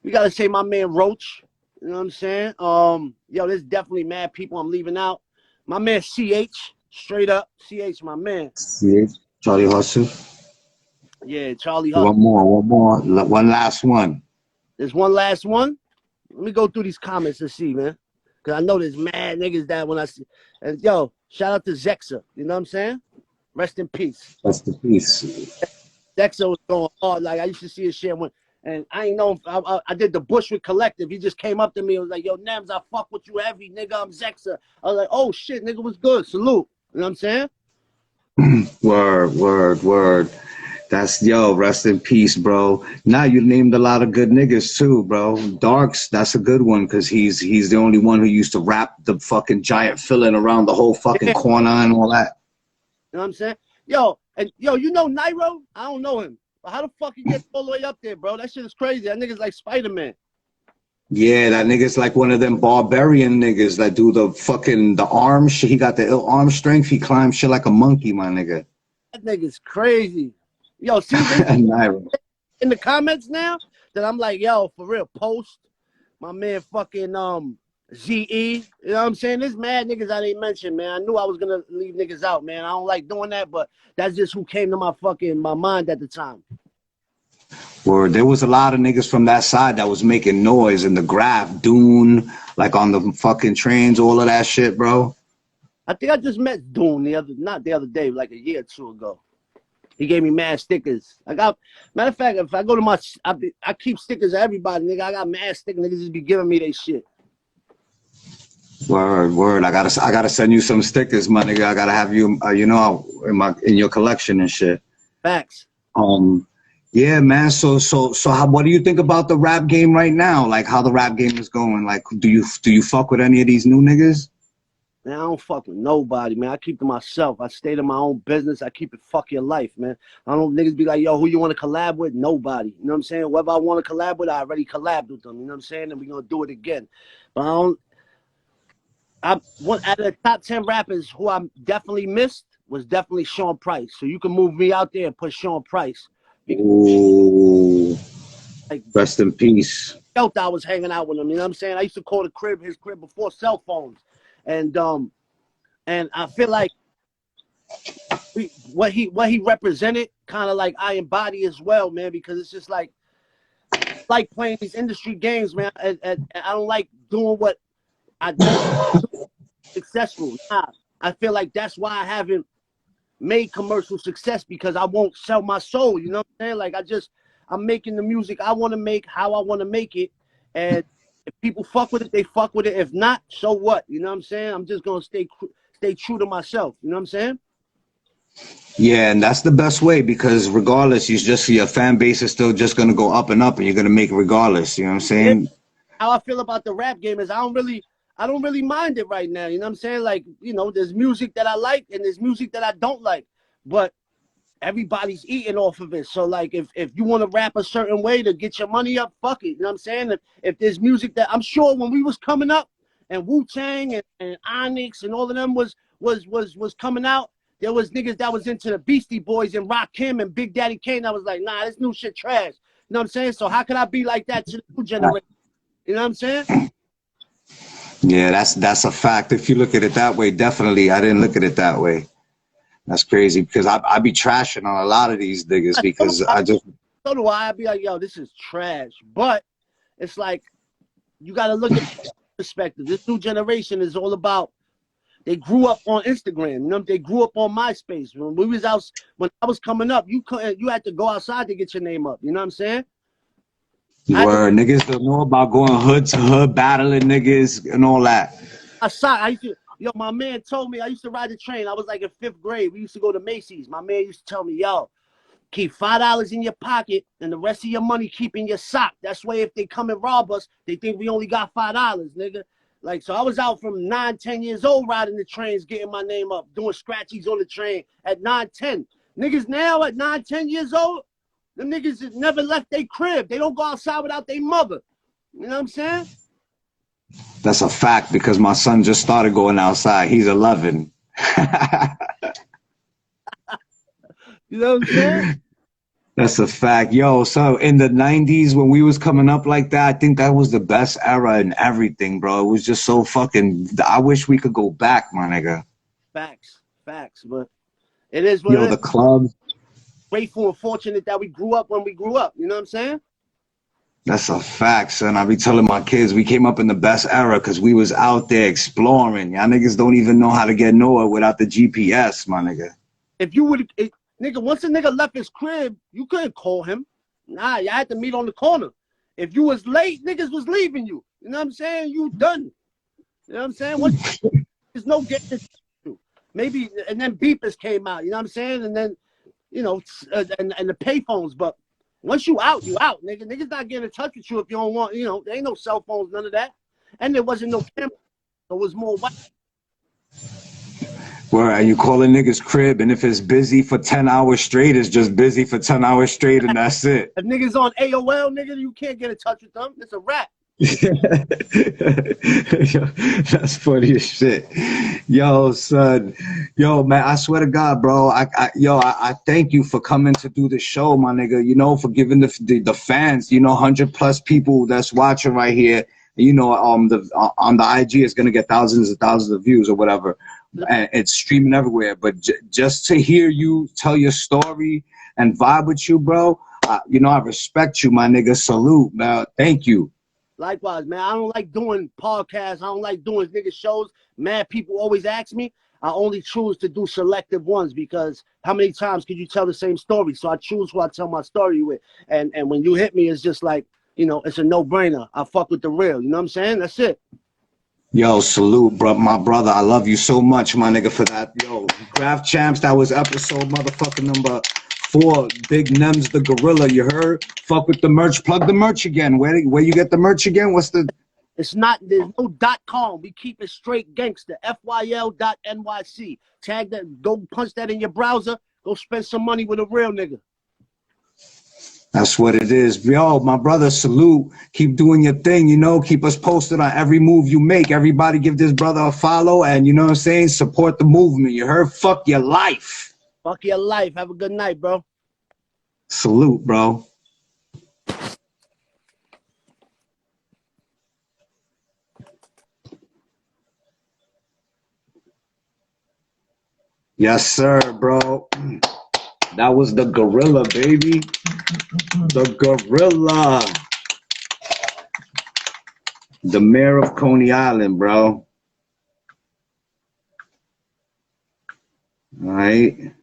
We gotta say my man Roach. You know what I'm saying? Yo, there's definitely mad people I'm leaving out. My man CH, straight up. CH, my man. See, Charlie Hustle. Yeah, Charlie Huck. One more. One last one. There's one last one. Let me go through these comments and see, man. Cause I know there's mad niggas that when I see, and yo, shout out to Zexa. You know what I'm saying? Rest in peace. Rest in peace. Zexa was going hard. Like I used to see his shit when, and I ain't know. I did the Bushwick Collective. He just came up to me and was like, "Yo, NEMS, I fuck with you heavy, nigga. I'm Zexa." I was like, "Oh shit, nigga, was good. Salute." You know what I'm saying? Word. That's, yo, rest in peace, bro. Now you named a lot of good niggas too, bro. Darks, that's a good one because he's the only one who used to wrap the fucking giant filling around the whole fucking Yeah. corner and all that. You know what I'm saying? Yo, you know Nairo? I don't know him. But how the fuck he get all the way up there, bro? That shit is crazy. That nigga's like Spider-Man. Yeah, that nigga's like one of them barbarian niggas that do the arm shit. He got the ill arm strength. He climbs shit like a monkey, my nigga. That nigga's crazy. Yo, see this in the comments now that I'm like, yo, for real, post my man fucking ZE. You know what I'm saying? There's mad niggas I didn't mention, man. I knew I was gonna leave niggas out, man. I don't like doing that, but that's just who came to my mind at the time. Word, there was a lot of niggas from that side that was making noise in the graph, Dune, like on the fucking trains, all of that shit, bro. I think I just met Dune not the other day, like a year or two ago. He gave me mad stickers. Matter of fact, if I go to I keep stickers of everybody, nigga. I got mad stickers. Niggas just be giving me they shit. Word. I gotta send you some stickers, my nigga. I gotta have you, in your collection and shit. Facts. Yeah, man. So what do you think about the rap game right now? Like how the rap game is going? Like, do you fuck with any of these new niggas? Man, I don't fuck with nobody, man. I keep to myself. I stay to my own business. I keep it fuck your life, man. I don't niggas be like, yo, who you want to collab with? Nobody. You know what I'm saying? Whoever I want to collab with, I already collabed with them. You know what I'm saying? And we're going to do it again. But one out of the top 10 rappers who I definitely missed was definitely Sean Price. So you can move me out there and put Sean Price. Ooh. Like, rest in peace. Felt I was hanging out with him. You know what I'm saying? I used to call his crib before cell phones. And I feel like what he represented kind of like I embody as well, man, because it's just like playing these industry games, man. And I don't like doing what I do successful. Nah, I feel like that's why I haven't made commercial success because I won't sell my soul. You know what I'm saying? Like I'm making the music I want to make, how I want to make it, and if people fuck with it, they fuck with it. If not, so what? You know what I'm saying? I'm just gonna stay true to myself. You know what I'm saying? Yeah, and that's the best way because regardless, your fan base is still just gonna go up and up, and you're gonna make it regardless. You know what I'm saying? Yeah. How I feel about the rap game is I don't really mind it right now. You know what I'm saying? Like, you know, there's music that I like and there's music that I don't like, but everybody's eating off of it. So like if you want to rap a certain way to get your money up, fuck it. You know what I'm saying? If there's music that I'm sure when we was coming up and Wu-Tang and Onyx and all of them was coming out, there was niggas that was into the Beastie Boys and Rakim and Big Daddy Kane. I was like, nah, this new shit trash. You know what I'm saying? So how could I be like that to the new generation? You know what I'm saying? Yeah, that's a fact. If you look at it that way, definitely. I didn't look at it that way. That's crazy because I be trashing on a lot of these niggas because I just. So do I. I'd be like, yo, this is trash. But it's like you got to look at perspective. This new generation is all about They grew up on Instagram. You know, they grew up on MySpace. When we was out, when I was coming up, you had to go outside to get your name up. You know what I'm saying? Where niggas don't know about going hood to hood, battling niggas and all that. I used to, yo, my man told me I used to ride the train. I was like in 5th grade. We used to go to Macy's. My man used to tell me, yo, keep $5 in your pocket and the rest of your money keep in your sock. That's why if they come and rob us, they think we only got $5, nigga. Like, so I was out from 9, 10 years old riding the trains, getting my name up, doing scratchies on the train at 9, 10. Niggas now at 9, 10 years old, them niggas never left their crib. They don't go outside without their mother. You know what I'm saying? That's a fact because my son just started going outside. He's 11. You know what I'm saying? That's a fact. Yo, so in the 90s when we was coming up like that, I think that was the best era in everything, bro. It was just so fucking, I wish we could go back, my nigga. Facts. But it is what Yo, it is. the clubs. Grateful and fortunate that we grew up when we grew up. You know what I'm saying? That's a fact, son. I be telling my kids we came up in the best era because we was out there exploring. Y'all niggas don't even know how to get nowhere without the GPS, my nigga. If you would, nigga, once a nigga left his crib, you couldn't call him. Nah, you had to meet on the corner. If you was late, niggas was leaving you. You know what I'm saying? You done. You know what I'm saying? There's no getting to. Maybe, and then beepers came out. You know what I'm saying? And then, you know, and the payphones. But once you out, nigga. Niggas not getting in touch with you if you don't want, you know, there ain't no cell phones, none of that. And there wasn't no camera. It was more white. Where are you calling niggas crib, and if it's busy for 10 hours straight, it's just busy for 10 hours straight, and that's it. If niggas on AOL, nigga, you can't get in touch with them. It's a wrap. That's funny as shit. Yo, son. Yo, man, I swear to God, bro. I thank you for coming to do the show, my nigga. You know, for giving the fans, you know, 100+ people that's watching right here. You know, on the IG, it's gonna get thousands and thousands of views or whatever, and it's streaming everywhere. But just to hear you tell your story and vibe with you, bro. You know, I respect you, my nigga. Salute, man. Thank you. Likewise, man. I don't like doing podcasts. I don't like doing nigga shows. Mad people always ask me. I only choose to do selective ones because how many times could you tell the same story? So I choose who I tell my story with. And when you hit me, it's just like, you know, it's a no-brainer. I fuck with the real. You know what I'm saying? That's it. Yo, salute, bro, my brother. I love you so much, my nigga, for that. Yo, Graph Champs, that was episode motherfucking number 4. Big NEMS the Gorilla, you heard? Fuck with the merch. Plug the merch again. Where you get the merch again? What's the... It's not, there's no .com. We keep it straight gangster. F.Y.L.NYC. Tag that, go punch that in your browser. Go spend some money with a real nigga. That's what it is. Yo, my brother, salute. Keep doing your thing, you know. Keep us posted on every move you make. Everybody give this brother a follow, and you know what I'm saying? Support the movement. You heard? Fuck your life. Fuck your life. Have a good night, bro. Salute, bro. Yes, sir, bro. That was the Gorilla, baby. The Gorilla. The mayor of Coney Island, bro. All right.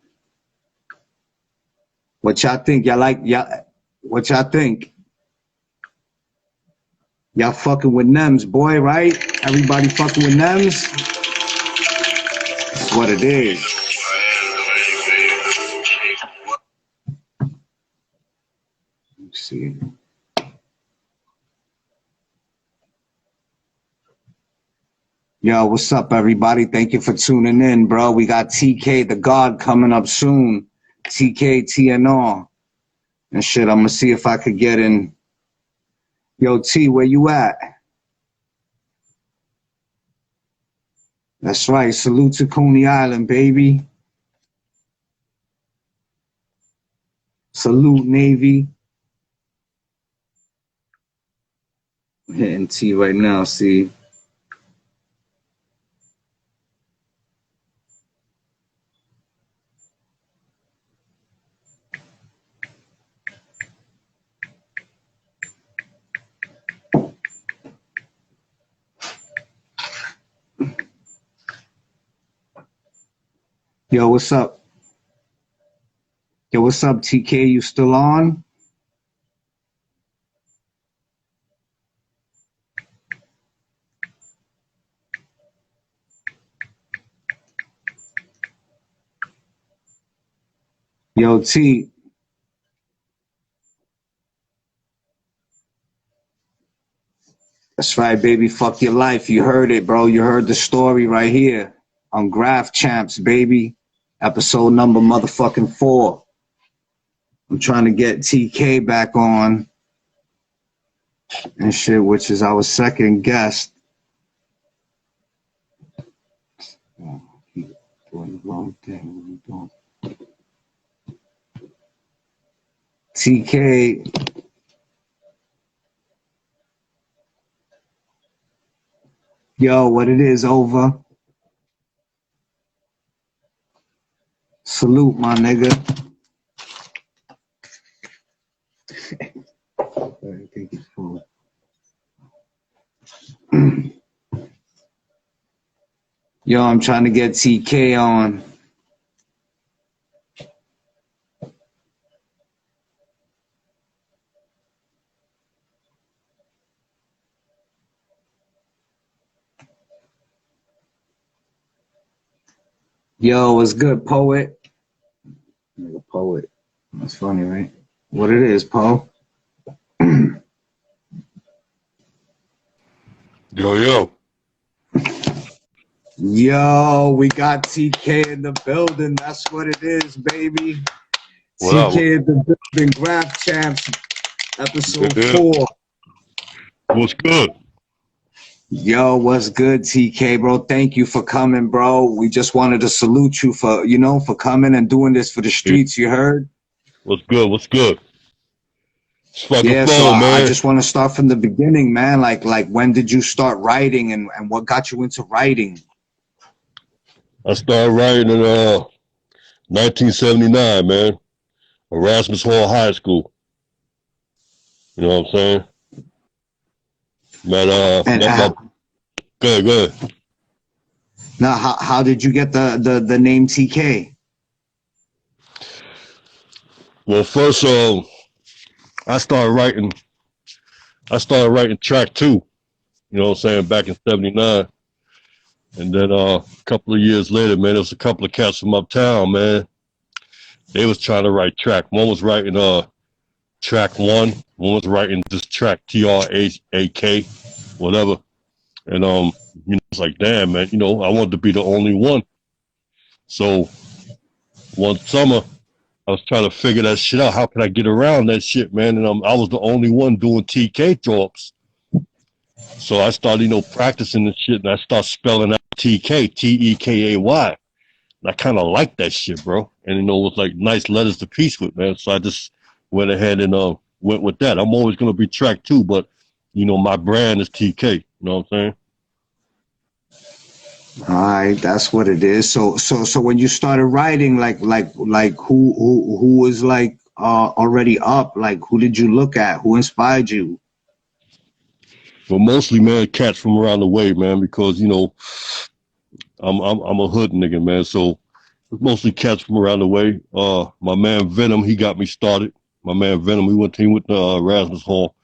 What y'all think? What y'all think? Y'all fucking with NEMS, boy, right? Everybody fucking with NEMS? That's what it is. Let's see. Yo, what's up, everybody? Thank you for tuning in, bro. We got TK the God coming up soon. TK T.N.R. And shit, I'm gonna see if I could get in. Yo, T, where you at? That's right. Salute to Coney Island, baby. Salute, Navy. I'm hitting T right now, see. Yo, what's up? Yo, what's up, TK? You still on? Yo, T. That's right, baby. Fuck your life. You heard it, bro. You heard the story right here on Graph Champs, baby. Episode number motherfucking 4. I'm trying to get TK back on and shit, which is our second guest. Oh, keep doing the wrong thing. What are you doing? TK. Yo, what it is, over. Salute, my nigga. I think it's full. Yo, I'm trying to get TK on. Yo, what's good, poet? Nigga, poet. That's funny, right? What it is, Poe? Yo, yo. Yo, we got TK in the building. That's what it is, baby. What up? TK in the building. Graph Champs, episode Yeah. 4. What's good? Yo, what's good, TK, bro? Thank you for coming, bro. We just wanted to salute you for, for coming and doing this for the streets, you heard? What's good? What's good? It's fucking Yeah, so F.Y.L, I man. just want to start from the beginning, man. Like when did you start writing and what got you into writing? I started writing in 1979, man. Erasmus Hall High School. You know what I'm saying? Man, And met my good, good. now, how did you get the name TK? Well, first, I started writing. I started writing track 2. You know what I'm saying? Back in '79, and then a couple of years later, man, there was a couple of cats from uptown, man. They was trying to write track. One was writing track 1. One was writing this track TRAK, whatever. And it's like, damn, man, I wanted to be the only one. So one summer, I was trying to figure that shit out. How can I get around that shit, man? And I was the only one doing TK drops. So I started, practicing the shit, and I started spelling out TK, TEKAY. And I kind of liked that shit, bro. And it was like nice letters to piece with, man. So I just went ahead and went with that. I'm always gonna be track 2, but my brand is TK. You know what I'm saying? All right, that's what it is. So when you started writing, like who was like already up? Like who did you look at? Who inspired you? But mostly, man, cats from around the way, man, because I'm a hood nigga, man. So it's mostly cats from around the way. My man Venom, he got me started. My man Venom, he went to Erasmus Hall.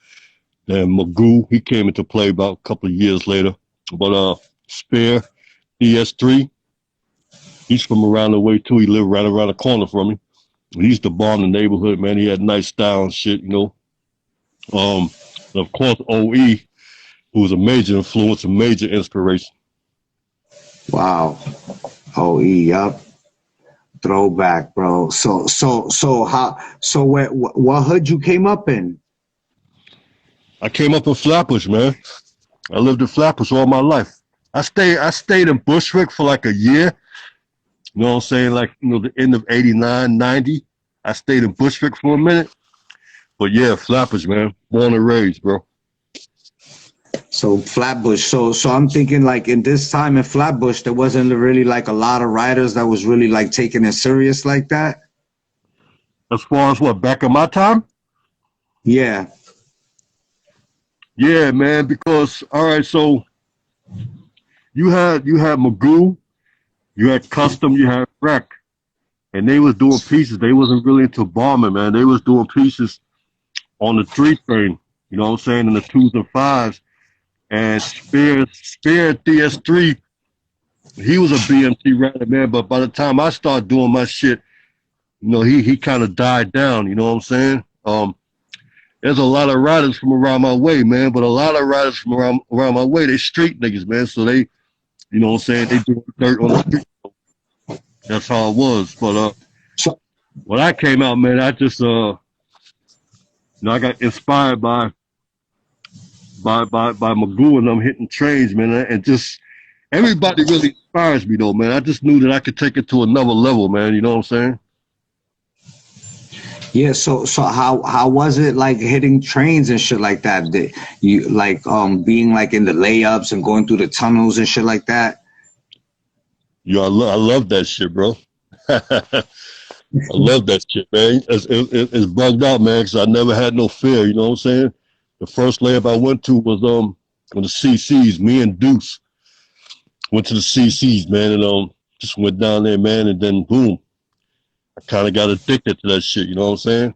Then Magoo, he came into play about a couple of years later. But Spear, ES3, he's from around the way too. He lived right around the corner from me. He used to bomb the neighborhood, man. He had nice style and shit. Um, and of course, OE, who was a major influence, a major inspiration. Wow. Oh, yup. Throwback, bro. So what hood you came up in? I came up in Flatbush, man. I lived in Flatbush all my life. I stayed in Bushwick for like a year. You know what I'm saying? Like, the end of 89, 90. I stayed in Bushwick for a minute. But yeah, Flatbush, man. Born and raised, bro. So Flatbush. So I'm thinking like in this time in Flatbush, there wasn't really like a lot of writers that was really like taking it serious like that. As far as what, back in my time? Yeah. Yeah, man, because all right, so you had Magoo, You had custom, you had wreck, and they was doing pieces. They wasn't really into bombing, man. They was doing pieces on the 3 train. You know what I'm saying? In the 2s and 5s. And Spear DS3, he was a BMT rider, man. But by the time I started doing my shit, you know, he kind of died down. You know what I'm saying? There's a lot of riders from around my way, man. But a lot of riders from around my way, they street niggas, man. So they, you know what I'm saying? They do dirt on the street. That's how it was. But So when I came out, man, I just you know, I got inspired by Magoo and them hitting trains, man, and just everybody really inspires me though, man. I just knew that I could take it to another level, man. You know what I'm saying? yeah, so how was it like hitting trains and shit like that? Did you like being like in the layups and going through the tunnels and shit like that? Yo, I love that shit, bro. I love that shit, man. It's bugged out, man, because I never had no fear. You know what I'm saying? The first layup I went to was on the CCs. Me and Deuce went to the CCs, man, and just went down there, man, and then boom, I kind of got addicted to that shit. You know what I'm saying?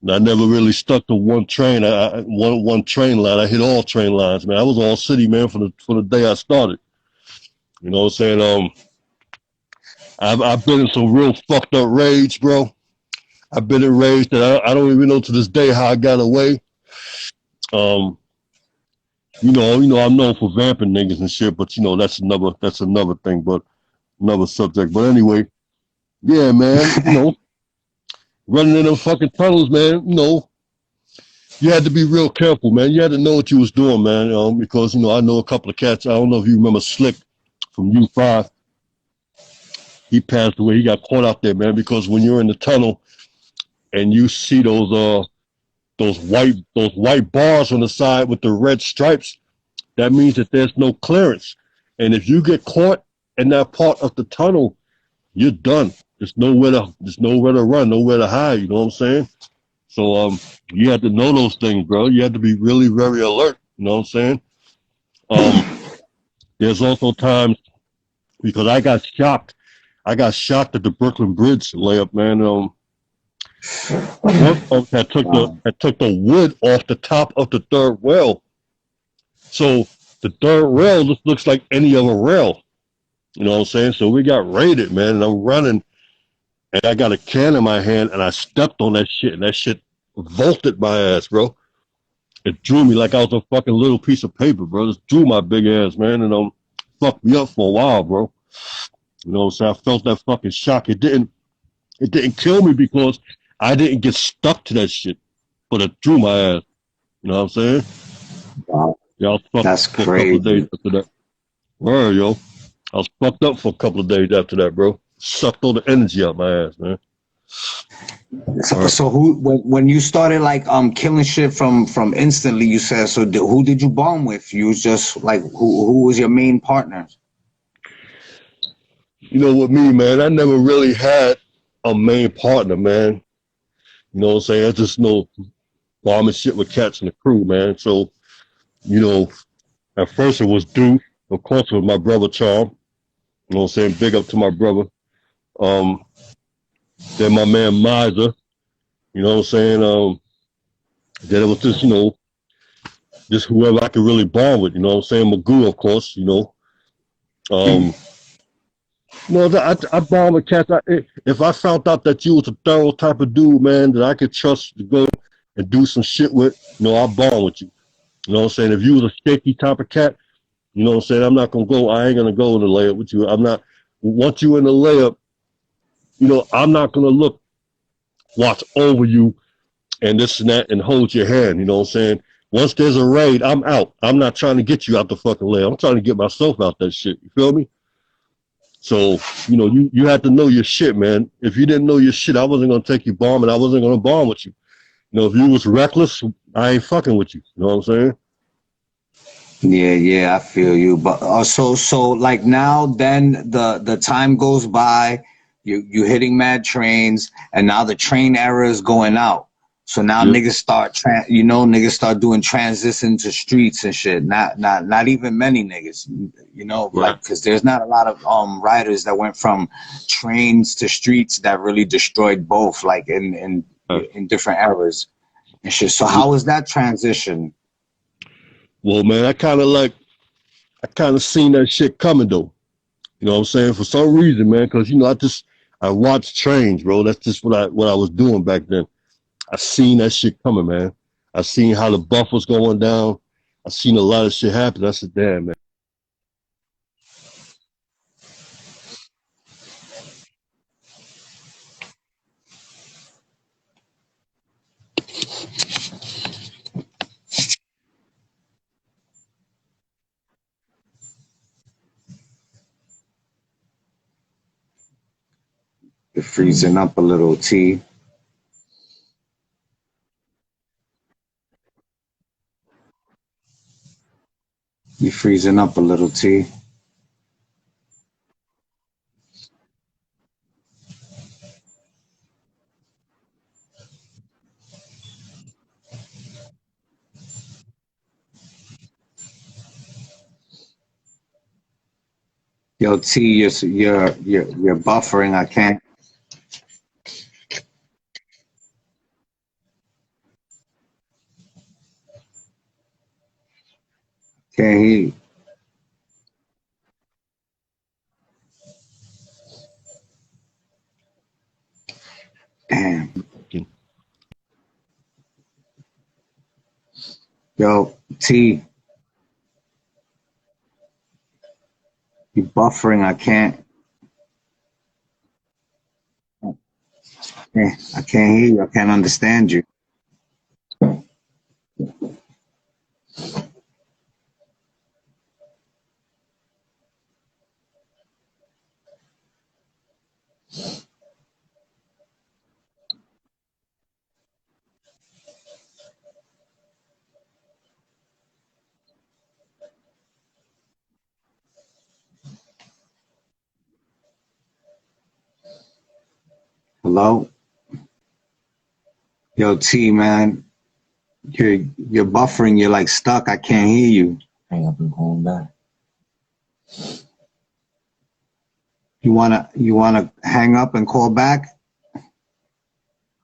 And I never really stuck to one train. One train line. I hit all train lines, man. I was all city, man, for the day I started. You know what I'm saying? I've been in some real fucked up rage, bro. I've been in rage that I don't even know to this day how I got away. Um, you know, I'm known for vamping niggas and shit, but you know, that's another thing, but another subject. But anyway, yeah, man, you know, running in them fucking tunnels, man, you know, you had to be real careful, man. You had to know what you was doing, man, because, you know, I know a couple of cats. I don't know if you remember Slick from U5. He passed away. He got caught out there, man, because when you're in the tunnel and you see those white bars on the side with the red stripes, that means that there's no clearance. And if you get caught in that part of the tunnel, you're done. There's nowhere to run, nowhere to hide, you know what I'm saying? So you had to know those things, bro. You had to be really very alert, you know what I'm saying? There's also times because I got shocked at the Brooklyn Bridge layup, man. One folks had took the wood off the top of the third rail. So the third rail just looks like any other rail. You know what I'm saying? So we got raided, man, and I'm running and I got a can in my hand and I stepped on that shit and that shit vaulted my ass, bro. It drew me like I was a fucking little piece of paper, bro. It drew my big ass, man, and fucked me up for a while, bro. You know what I'm saying? I felt that fucking shock. It didn't kill me because I didn't get stuck to that shit, but it drew my ass. You know what I'm saying? Wow, Yeah, I was fucked that's for a couple of days crazy. after that. Word, yo. I was fucked up for a couple of days after that, bro. Sucked all the energy out my ass, man. So when you started like killing shit from instantly, you said, so who did you bond with? You was just like who was your main partners? You know, with me, man, I never really had a main partner, man. You know what I'm saying? I just know bombing shit with cats in the crew, man. So, you know, at first it was Duke. Of course, it was my brother Charm. You know what I'm saying? Big up to my brother. Um, then my man Miser. You know what I'm saying? Then it was just, you know, just whoever I could really bond with. You know what I'm saying? Magoo, of course, you know. Um, No, I bomb a cat. If I found out that you was a thorough type of dude, man, that I could trust to go and do some shit with, you know, I'll bond with you. You know what I'm saying? If you was a shaky type of cat, you know what I'm saying? I'm not gonna go. I ain't gonna go in the layup with you. I'm not. Once you in the layup, you know, I'm not gonna watch over you and this and that and hold your hand. You know what I'm saying? Once there's a raid, I'm out. I'm not trying to get you out the fucking layup. I'm trying to get myself out that shit. You feel me? So, you know, you had to know your shit, man. If you didn't know your shit, I wasn't gonna take you bombing. I wasn't gonna bomb with you. You know, if you was reckless, I ain't fucking with you. You know what I'm saying? Yeah, I feel you. But so like now, then the time goes by, you hitting mad trains, and now the train era is going out. So now Yep. niggas start doing transition to streets and shit. Not even many niggas, Right. like, cause there's not a lot of riders that went from trains to streets that really destroyed both, like in different eras and shit. So how was that transition? Well, man, I kind of seen that shit coming though. You know what I'm saying? For some reason, man, because I watched trains, bro. That's just what I was doing back then. I seen that shit coming, man. I seen how the buff was going down. I seen a lot of shit happen. I said, damn, man. You're freezing up a little, T. You freezing up a little, T. Yo, T, you're buffering. I can't hear you. Damn. Yo, T, you buffering. I can't. I can't hear you. I can't understand you. Hello? Yo, T, man, you're buffering. You're like stuck. I can't hear you. Hang up and call him back. You wanna hang up and call back?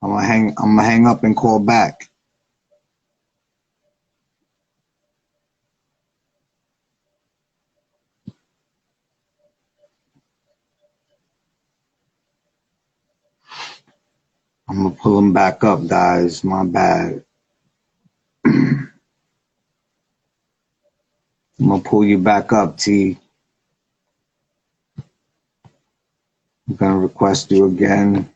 I'm gonna hang up and call back. I'm gonna pull him back up, guys. My bad. I'm gonna pull you back up, T. I'm gonna request you again.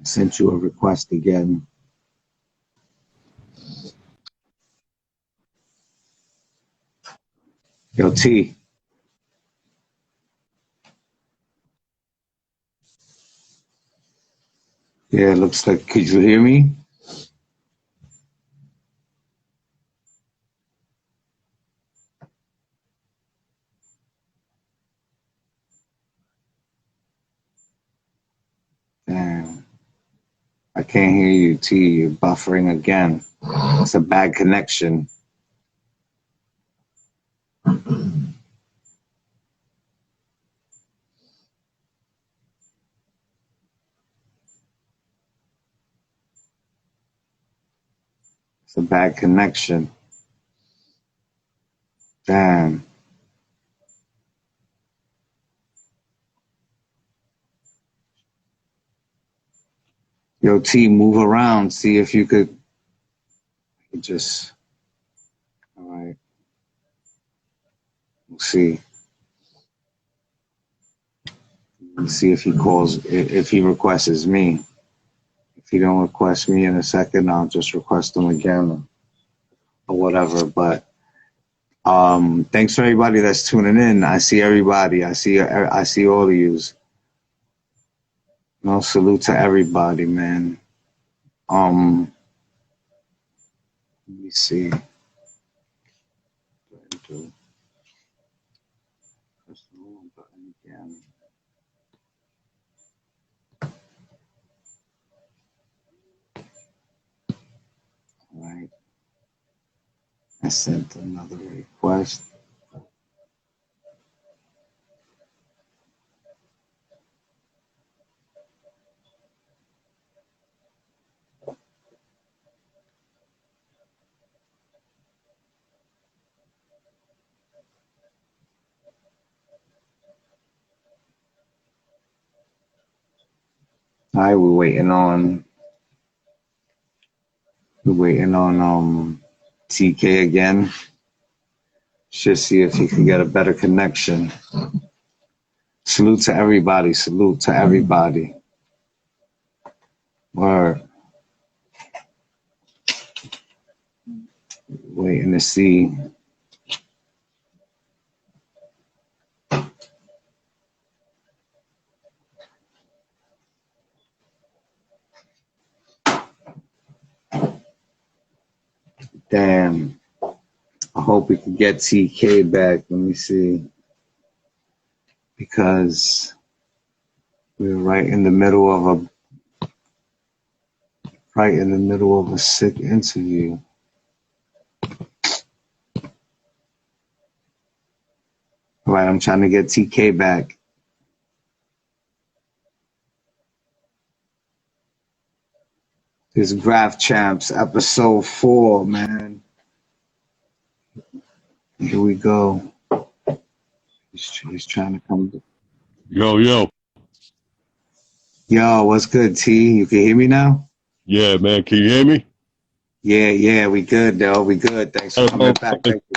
Sent you a request again. Yo, T. Yeah, it looks like. Could you hear me? Damn. I can't hear you, T. You're buffering again. It's a bad connection. It's a bad connection. Damn. Yo, T, move around. See if you could just. All right. We'll see. We'll see if he calls, if he requests me. If he don't request me in a second, I'll just request him again or whatever. But thanks for everybody that's tuning in. I see everybody. I see all of yous. No, salute to everybody, man. Let me see. Press the wrong button again. All right. I sent another request. All right, we're waiting on TK again. Should see if he can get a better connection. Salute to everybody. Salute to everybody. Word. Waiting to see. Damn. I hope we can get TK back. Let me see. Because we're right in the middle of a sick interview. All right, I'm trying to get TK back. This Graph Champs episode 4, man. Here we go. He's trying to come. Yo. Yo, what's good, T? You can hear me now? Yeah, man. Can you hear me? Yeah, we good, though. We good. Thanks for coming back. Thank you.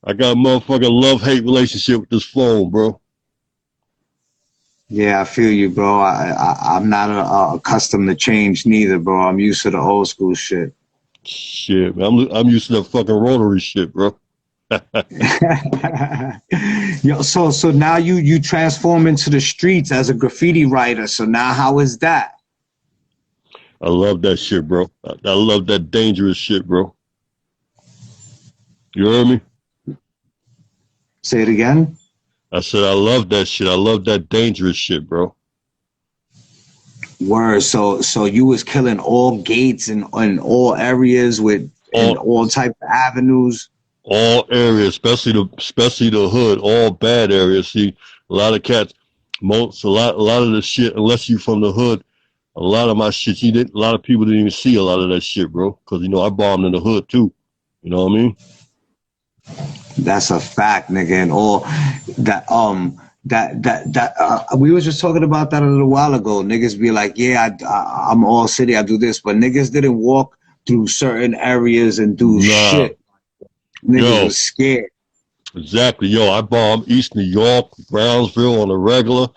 I got a motherfucking love-hate relationship with this phone, bro. Yeah, I feel you, bro. I'm not accustomed to change neither, bro. I'm used to the old school shit. Shit, man. I'm used to that fucking rotary shit, bro. Yo, so now you transform into the streets as a graffiti writer. So now how is that? I love that shit, bro. I love that dangerous shit, bro. You heard me? Say it again. I said I love that shit. I love that dangerous shit, bro. Word. So you was killing all gates in all areas in all type of avenues. All areas, especially the hood, all bad areas. See, a lot of cats, a lot of the shit. Unless you from the hood, a lot of my shit. A lot of people didn't even see a lot of that shit, bro. Because I bombed in the hood too. You know what I mean? That's a fact, nigga. And all that we was just talking about that a little while ago. Niggas be like, yeah, I'm all city, I do this, but niggas didn't walk through certain areas and do shit. Niggas was scared. Exactly. Yo, I bombed East New York, Brownsville on the regular.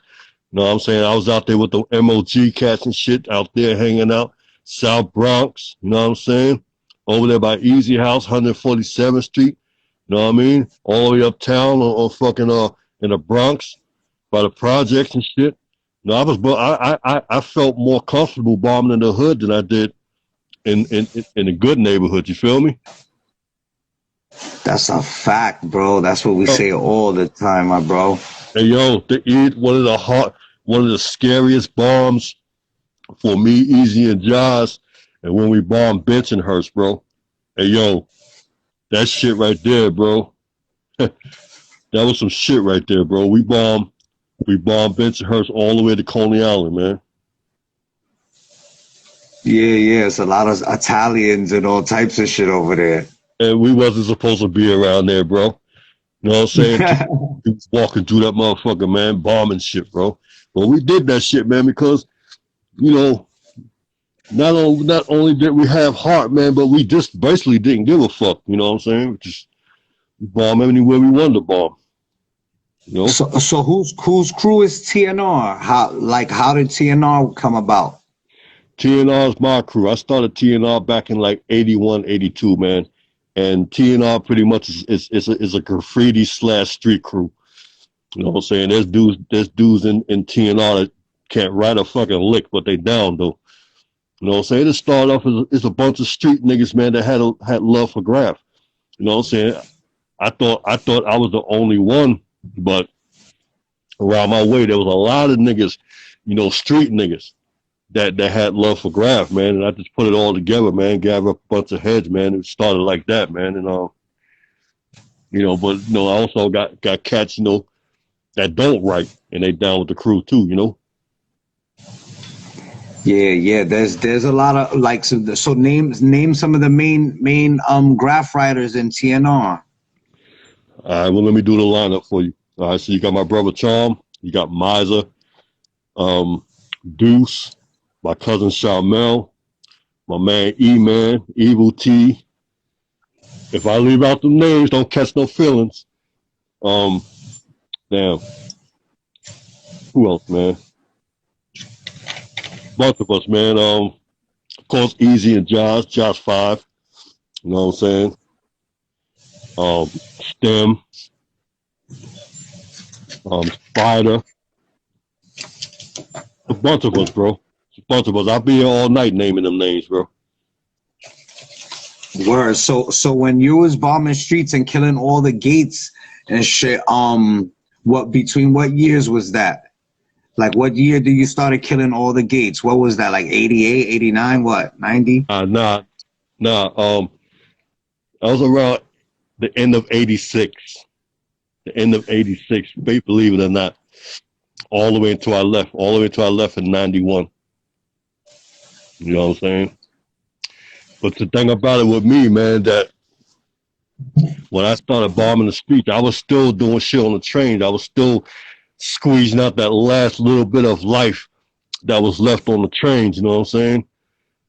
You know what I'm saying? I was out there with the MOG cats and shit out there hanging out. South Bronx, you know what I'm saying? Over there by Easy House, 147th Street. You know what I mean? All the way uptown on fucking in the Bronx by the projects and shit. No, I felt more comfortable bombing in the hood than I did in a good neighborhood. You feel me? That's a fact, bro. That's what we say all the time, my bro. Hey yo, one of the scariest bombs for me, Easy and Jaws, and when we bombed Bensonhurst, bro. Hey yo, that shit right there, bro. That was some shit right there, bro. We bombed Bensonhurst all the way to Coney Island, man. Yeah. It's a lot of Italians and all types of shit over there. And we wasn't supposed to be around there, bro. You know what I'm saying? Walking through that motherfucker, man, bombing shit, bro. But we did that shit, man, because, not only did we have heart, man, but we just basically didn't give a fuck. You know what I'm saying? We just bomb anywhere we wanted to bomb. You know? So whose crew is T.N.R? How did T.N.R come about? T.N.R is my crew. I started T.N.R back in like 81, 82, man. And T.N.R pretty much is a graffiti / street crew. You know what I'm saying? There's dudes in T.N.R that can't write a fucking lick, but they down though. You know what I'm saying? It started off as a bunch of street niggas, man, that had love for graph. You know what I'm saying? I thought I was the only one, but around my way there was a lot of niggas, you know, street niggas that had love for graph, man. And I just put it all together, man, gathered up a bunch of heads, man. It started like that, man. And you know, but you know, I also got cats, you know, that don't write and they down with the crew too, you know. Yeah. There's a lot of like so name some of the main graph writers in TNR. All right, well, let me do the lineup for you. All right, so you got my brother Charm, you got Miser, Deuce, my cousin Sharmel, my man E-Man, Evil T. If I leave out the names, don't catch no feelings. Damn. Who else, man? Bunch of us, man. Of course, Easy and Josh 5. You know what I'm saying? STEM, Spider. A bunch of us, bro. A bunch of us. I'll be here all night naming them names, bro. Word. So when you was bombing streets and killing all the gates and shit, what years was that? Like what year did you started killing all the gates? What was that? Like 88, 89, what? 90? Nah. I was around the end of '86. The end of '86, believe it or not. All the way until I left in '91. You know what I'm saying? But the thing about it with me, man, that when I started bombing the streets, I was still doing shit on the trains. I was still squeezing out that last little bit of life that was left on the trains. You know what I'm saying?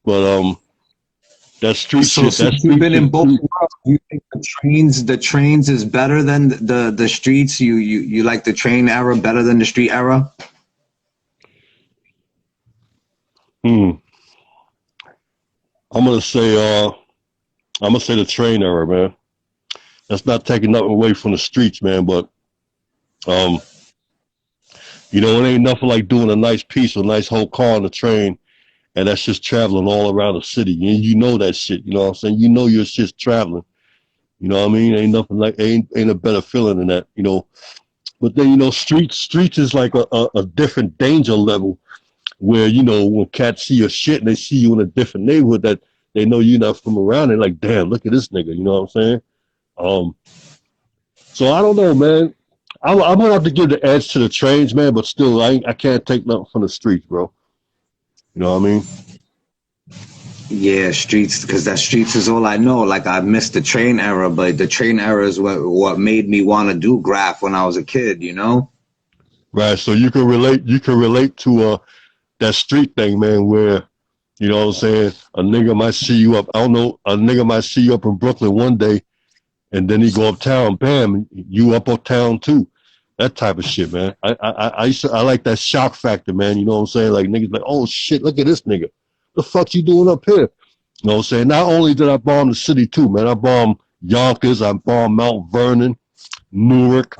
But that street So shit. since you've been in both worlds, do you think the trains is better than the streets? You like the train era better than the street era? I'm gonna say the train era, man. That's not taking nothing away from the streets, man. But you know, it ain't nothing like doing a nice piece, a nice whole car on the train, and that's just traveling all around the city. And you know that shit. You know what I'm saying? You know your shit's traveling. You know what I mean? Ain't nothing like ain't a better feeling than that. You know. But then you know, streets is like a different danger level where you know when cats see your shit and they see you in a different neighborhood that they know you're not from around. They're like, damn, look at this nigga. You know what I'm saying? So I don't know, man. I'm gonna have to give the edge to the trains, man. But still, I can't take nothing from the streets, bro. You know what I mean? Yeah, streets, because that streets is all I know. Like I missed the train era, but the train era is what made me want to do graph when I was a kid. You know? Right. So you can relate. You can relate to that street thing, man. Where you know what I'm saying? A nigga might see you up. I don't know. A nigga might see you up in Brooklyn one day, and then he go uptown. Bam, you up uptown too. That type of shit, man. I like that shock factor, man. You know what I'm saying? Like niggas like, oh shit, look at this nigga. The fuck you doing up here? You know what I'm saying? Not only did I bomb the city too, man. I bombed Yonkers, I bombed Mount Vernon, Newark,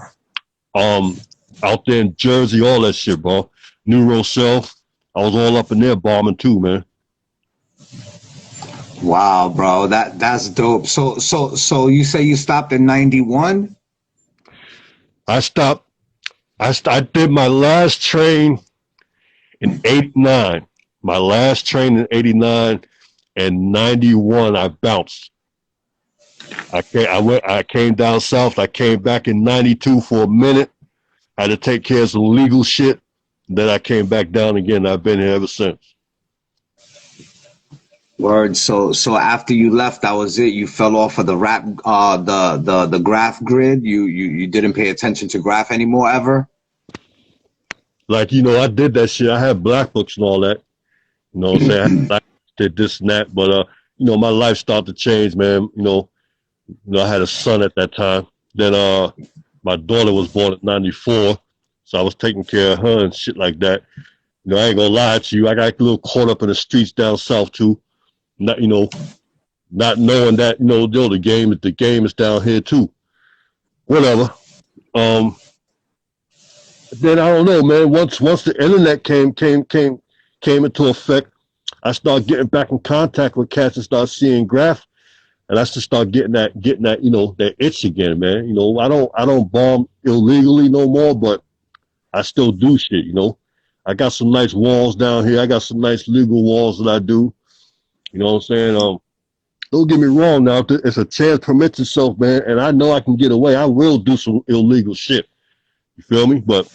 out there in Jersey, all that shit, bro. New Rochelle. I was all up in there bombing too, man. Wow, bro, that's dope. So you say you stopped in 91? I stopped. I did my last train in '89. My last train in '89 and '91. I bounced. I came down south. I came back in '92 for a minute. I had to take care of some legal shit. Then I came back down again. I've been here ever since. Word. So after you left, that was it. You fell off of the rap, the graph grid. You didn't pay attention to graph anymore ever. Like you know, I did that shit. I had black books and all that. You know what I'm saying? I did this and that, but you know, my life started to change, man. You know, I had a son at that time. Then my daughter was born at '94, so I was taking care of her and shit like that. You know, I ain't gonna lie to you. I got a little caught up in the streets down south too. Not you know, not knowing that you know, the game is down here too. Whatever. then I don't know, man. Once the internet came into effect, I started getting back in contact with cats and started seeing graph, and I just started getting that that itch again, man. I don't bomb illegally no more, but I still do shit. I got some nice walls down here. I got some nice legal walls that I do. You know what I'm saying? Don't get me wrong. Now, if a chance permits itself, man, and I know I can get away, I will do some illegal shit. You feel me? But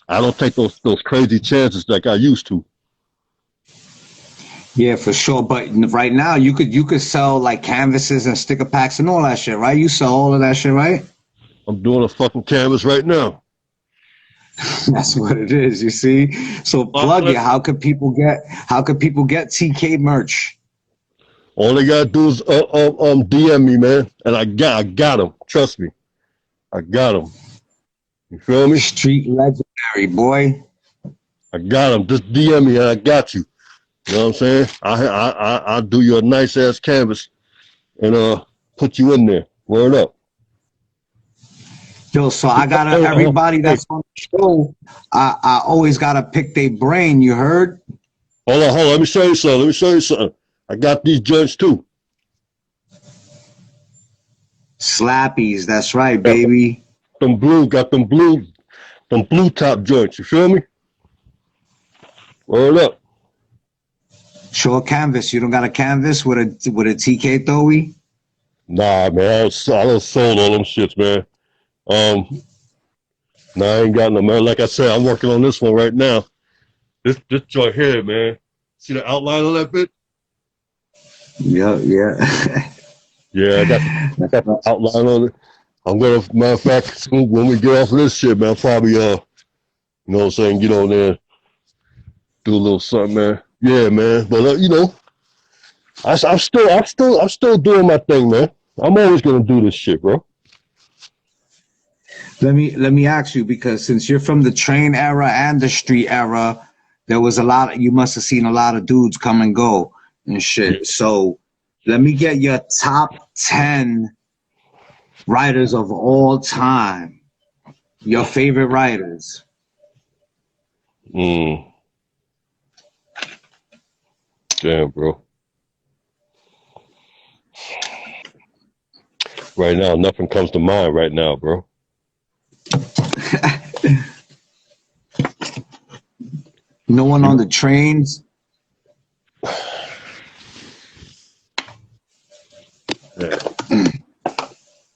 I don't take those crazy chances like I used to. Yeah, for sure. But right now, you could sell like canvases and sticker packs and all that shit, right? You sell all of that shit, right? I'm doing a fucking canvas right now. That's what it is. You see. So plug it. How could people get TK merch? All they gotta do is DM me, man, and I got them. Trust me, I got them. You feel me? Street legendary, boy. I got them. Just DM me, and I got you. You know what I'm saying? I'll do you a nice ass canvas and put you in there. Word up. Yo, so I gotta everybody Hey, that's on the show. I always gotta pick their brain. You heard? hold on. Let me show you something. I got these joints too. Slappies. That's right, Got baby. them blue top joints. You feel me? Word up. Show a canvas. You don't got a canvas with a TK Thoey? Nah, man, I don't sold all them shits, man. Nah, I ain't got no, man. Like I said, I'm working on this one right now. This joint here, man. See the outline on that bit? Yeah, yeah. Yeah, I got the outline on it. I'm gonna, matter of fact, soon when we get off of this shit, man, I'll probably you know what I'm saying, get on there, do a little something, man. Yeah, man. But I'm still doing my thing, man. I'm always gonna do this shit, bro. Let me ask you, because since you're from the train era and the street era, there was a lot. You must have seen a lot of dudes come and go and Yeah. shit. So let me get your top 10 writers of all time. Your favorite writers. Mm, damn, bro. Right now, nothing comes to mind right now, bro. No one You on know, the trains. yeah.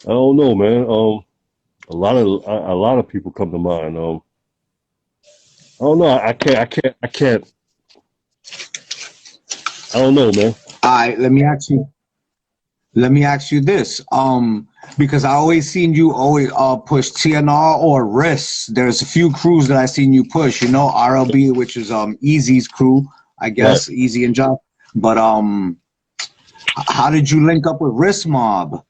I don't know, man. A lot of people come to mind. I don't know. I can't. I don't know, man. All right, let me ask you this. Because I always seen you always push T.N.R or RIS. There's a few crews that I seen you push. RLB, which is Easy's crew, I Right. guess, Easy and John. But how did you link up with RIS Mob?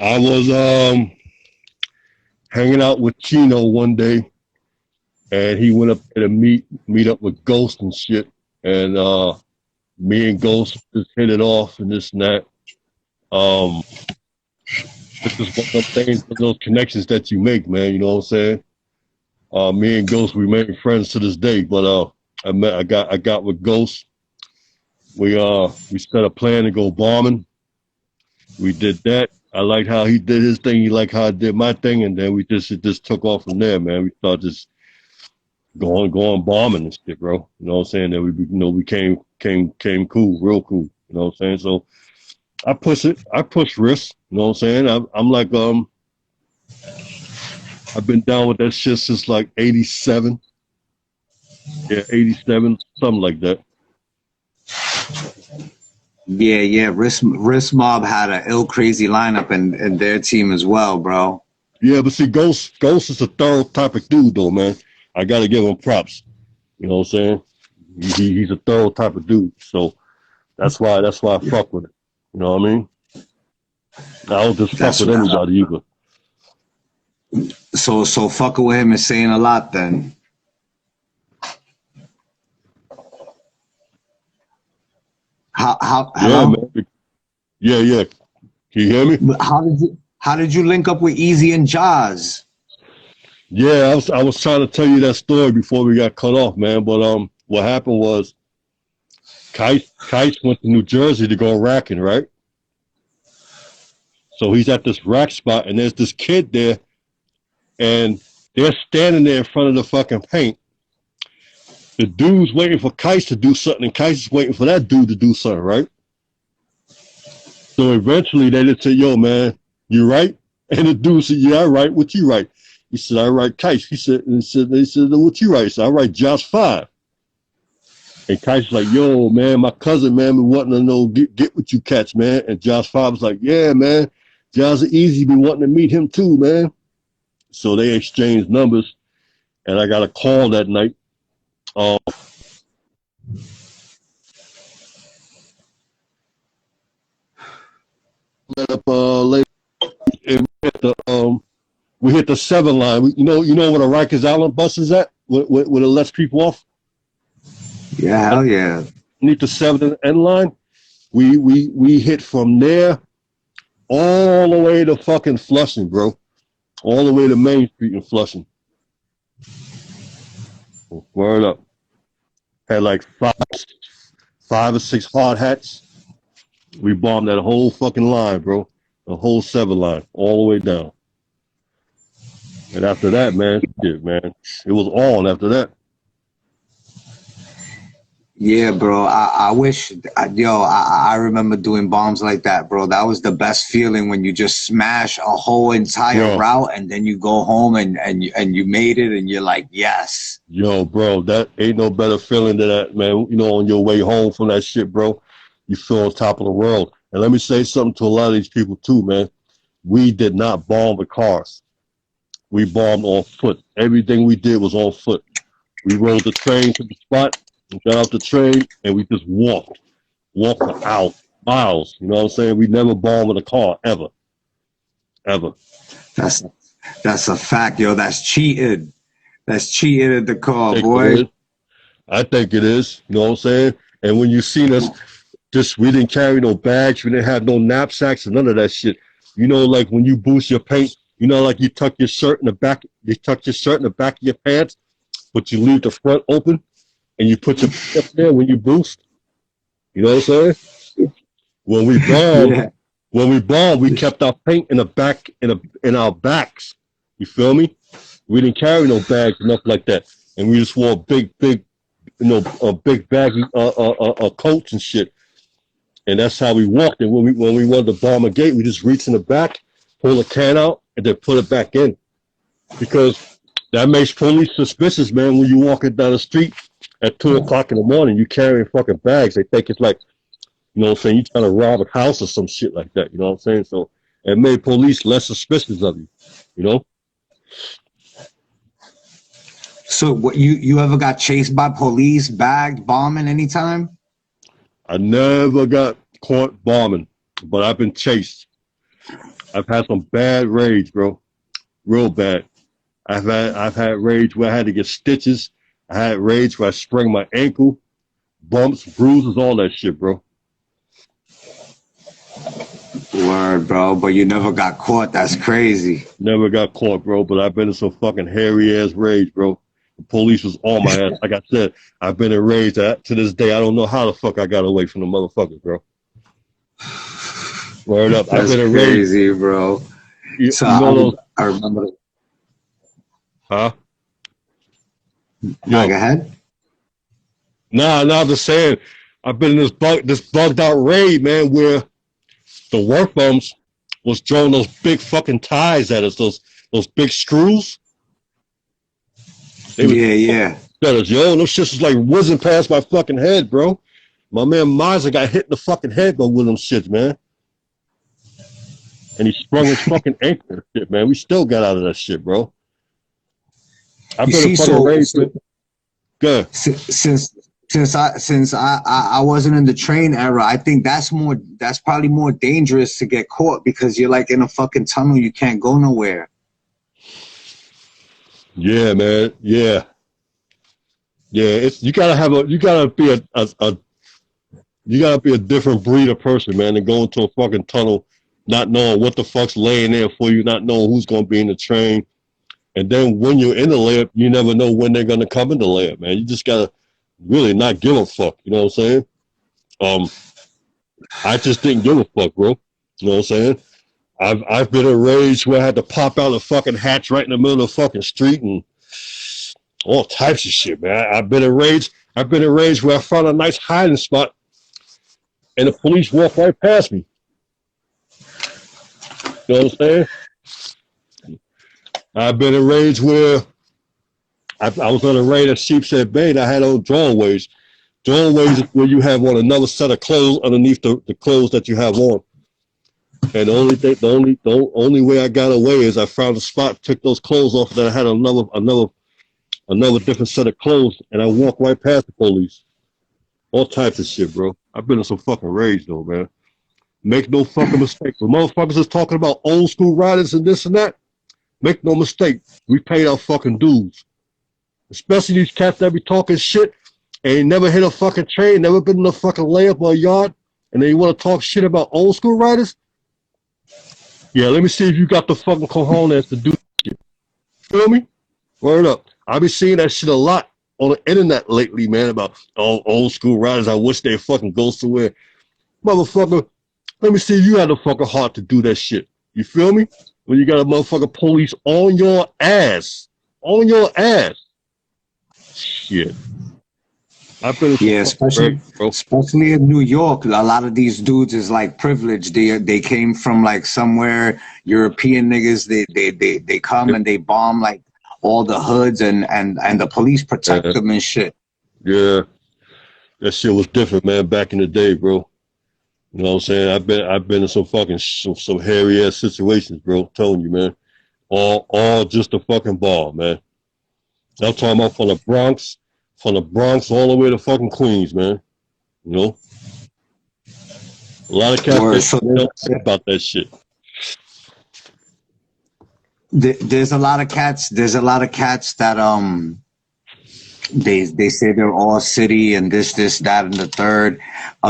I was hanging out with Chino one day, and he went up there to meet up with Ghost and shit, and me and Ghost just hit it off and this and that. Um, this is one of those things, one of those connections that you make, man. You know what I'm saying? Me and Ghost remain friends to this day, but I got with Ghost. We set a plan to go bombing. We did that. I liked how he did his thing. He liked how I did my thing, and then it just took off from there, man. We started just going bombing and shit, bro. You know what I'm saying? Then we came cool, real cool. You know what I'm saying? So I push it. I push risk. You know what I'm saying? I'm like I've been down with that shit since like '87. Yeah, '87, something like that. Yeah, yeah. RIS Mob had a ill crazy lineup and their team as well, bro. Yeah, but see, Ghost is a thorough type of dude, though, man. I gotta give him props. You know what I'm saying? He's a thorough type of dude. So that's why I fuck with it. You know what I mean? I don't just fuck That's with what. anybody either. So fucking with him is saying a lot then. Yeah, Hello? man. Yeah, yeah. Can you hear me? How did you link up with Easy and Jaws? Yeah, I was trying to tell you that story before we got cut off, man. But what happened was Kite went to New Jersey to go racking, right? So he's at this rack spot, and there's this kid there, and they're standing there in front of the fucking paint. The dude's waiting for Kite to do something, and Kite's waiting for that dude to do something, right? So eventually they just said, "Yo, man, you right?" And the dude said, "Yeah, I right. What you right?" He said, "I write Kite." They said, "What you write?" He said, "I write Josh 5." And Kite's like, "Yo, man, my cousin, man, been wanting to know, get what you catch, man." And Josh 5 was like, "Yeah, man, Josh Easy been wanting to meet him too, man." So they exchanged numbers, and I got a call that night. Uh, later, and we hit the 7 line. You know where the Rikers Island bus is at, where it lets people off. Yeah, hell yeah. Underneath the 7 and N line. We hit from there all the way to fucking Flushing, bro. All the way to Main Street in Flushing. Word up. Had like five or six hard hats. We bombed that whole fucking line, bro. The whole 7 line, all the way down. And after that, man, shit, man, it was on after that. Yeah, bro. I wish, I remember doing bombs like that, bro. That was the best feeling when you just smash a whole entire Bro, route and then you go home and you made it and you're like, yes. yo, bro, that ain't no better feeling than that, man. You know, on your way home from that shit, bro, you feel on top of the world. And let me say something to a lot of these people too, man. We did not bomb the cars. We bombed on foot. Everything we did was on foot. We rode the train to the spot, we got off the train, and we just walked for hours, miles. You know what I'm saying? We never bombed with a car, ever. Ever. That's that's a fact, yo. That's cheated. That's cheated at the I car, think it boy. is. I think it is. You know what I'm saying? And when you seen us, just we didn't carry no bags, we didn't have no knapsacks and none of that shit. You know, like when you boost your paint, you know, like you tuck your shirt in the back, you tuck your shirt in the back of your pants, but you leave the front open and you put your paint up there when you boost. You know what I'm saying? When we bombed, Yeah. we kept our paint in the back in our backs. You feel me? We didn't carry no bags, nothing like that, and we just wore big, big baggy coats and shit. And that's how we walked. And when we wanted to bomb a gate, we just reach in the back, pull a can out, and then put it back in. Because that makes police suspicious, man. When you walking down the street at 2 o'clock in the morning, you carrying fucking bags. They think it's like, you know what I'm saying, you trying to rob a house or some shit like that. You know what I'm saying? So it made police less suspicious of you. You know? So what you ever got chased by police, bagged, bombing anytime? I never got caught bombing, but I've been chased. I've had some bad raids, bro. Real bad. I've had raids where I had to get stitches. I had raids where I sprained my ankle, bumps, bruises, all that shit, bro. Word, bro. But you never got caught. That's crazy. Never got caught, bro, but I've been in some fucking hairy ass raids, bro. The police was on my ass. Like I said, I've been in raids that to this day. I don't know how the fuck I got away from the motherfuckers, bro. Word up. I've That's been in raids. crazy, bro. You, So you know those, I remember. huh? Nah, Yo, go ahead. nah, I'm just saying, I've been in this bugged out raid, man, where the work bums was throwing those big fucking ties at us, those big screws. They was Yeah, yeah. at us, yo. Those shits was like whizzing past my fucking head, bro. My man Mazza got hit in the fucking head though with them shits, man. And he sprung his fucking ankle and shit, man. We still got out of that shit, bro. I've You been in see, fucking raids, man. Good. since I wasn't in the train era, I think that's probably more dangerous to get caught because you're like in a fucking tunnel, you can't go nowhere. Yeah, man. Yeah. Yeah. It's you gotta be a different breed of person, man, than go into a fucking tunnel, not knowing what the fuck's laying there for you, not knowing who's gonna be in the train. And then when you're in the layup, you never know when they're gonna come in the layup, man. You just gotta really not give a fuck. You know what I'm saying? I just didn't give a fuck, bro. You know what I'm saying? I've been enraged where I had to pop out a fucking hatch right in the middle of the fucking street and all types of shit, man. I've been enraged. I've been enraged where I found a nice hiding spot and the police walked right past me. You know what I'm saying? I've been enraged where I was on a raid at Sheepshead Bay and I had on drawaways. Drawaways is where you have on another set of clothes underneath the clothes that you have on. And the only way I got away is I found a spot, took those clothes off, that I had another different set of clothes, and I walked right past the police. All types of shit, bro. I've been in some fucking rage though, man. Make no fucking mistake. When motherfuckers is talking about old school riders and this and that, make no mistake. We paid our fucking dues. Especially these cats that be talking shit, ain't never hit a fucking train, never been in a fucking layup or a yard, and they want to talk shit about old school riders. Yeah, let me see if you got the fucking cojones to do shit. Feel me? Word up. I be seeing that shit a lot on the internet lately, man, about old school riders. I wish they fucking go somewhere. Motherfucker, let me see if you had the fucking heart to do that shit. You feel me? When you got a motherfucking police on your ass. On your ass. Shit. Yeah, especially in New York, a lot of these dudes is like privileged. They came from like somewhere, European niggas. They come and they bomb like all the hoods and the police protect them and shit. Yeah, that shit was different, man. Back in the day, bro. You know what I'm saying? I've been in some fucking some hairy ass situations, bro. I'm telling you, man. All just a fucking ball, man. I'm talking about from the Bronx all the way to fucking Queens, man. You know, a lot of cats don't think about that shit. There's a lot of cats. There's a lot of cats that they say they're all city and this, that, and the third.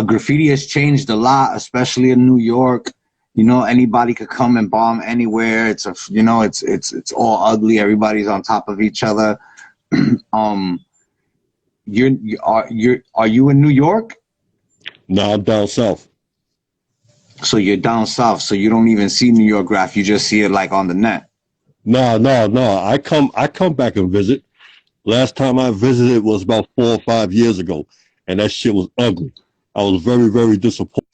Graffiti has changed a lot, especially in New York. You know, anybody could come and bomb anywhere. It's all ugly. Everybody's on top of each other. Are you in New York? No, I'm down south. So you're down south, so you don't even see New York graph. You just see it like on the net. No. I come back and visit. Last time I visited was about 4 or 5 years ago, and that shit was ugly. I was very, very disappointed.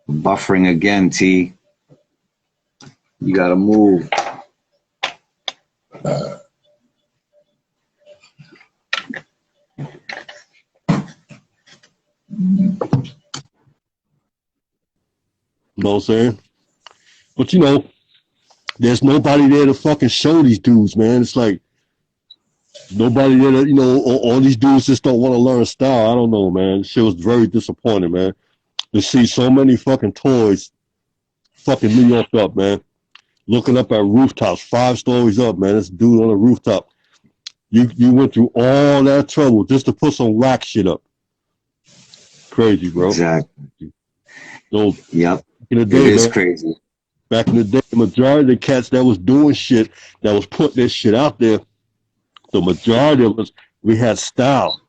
Buffering again, T. You gotta move. You know what I'm saying? But you know, there's nobody there to fucking show these dudes, man. It's like nobody there to, you know, all these dudes just don't want to learn style. I don't know, man. Shit was very disappointing, man. To see so many fucking toys fucking New York up, man. Looking up at rooftops, 5 stories up, man. This dude on a rooftop. You went through all that trouble just to put some whack shit up. Crazy, bro. Exactly. So, yep. In the day, it is man, crazy. Back in the day, the majority of the cats that was doing shit, that was putting this shit out there, the majority of us, we had style.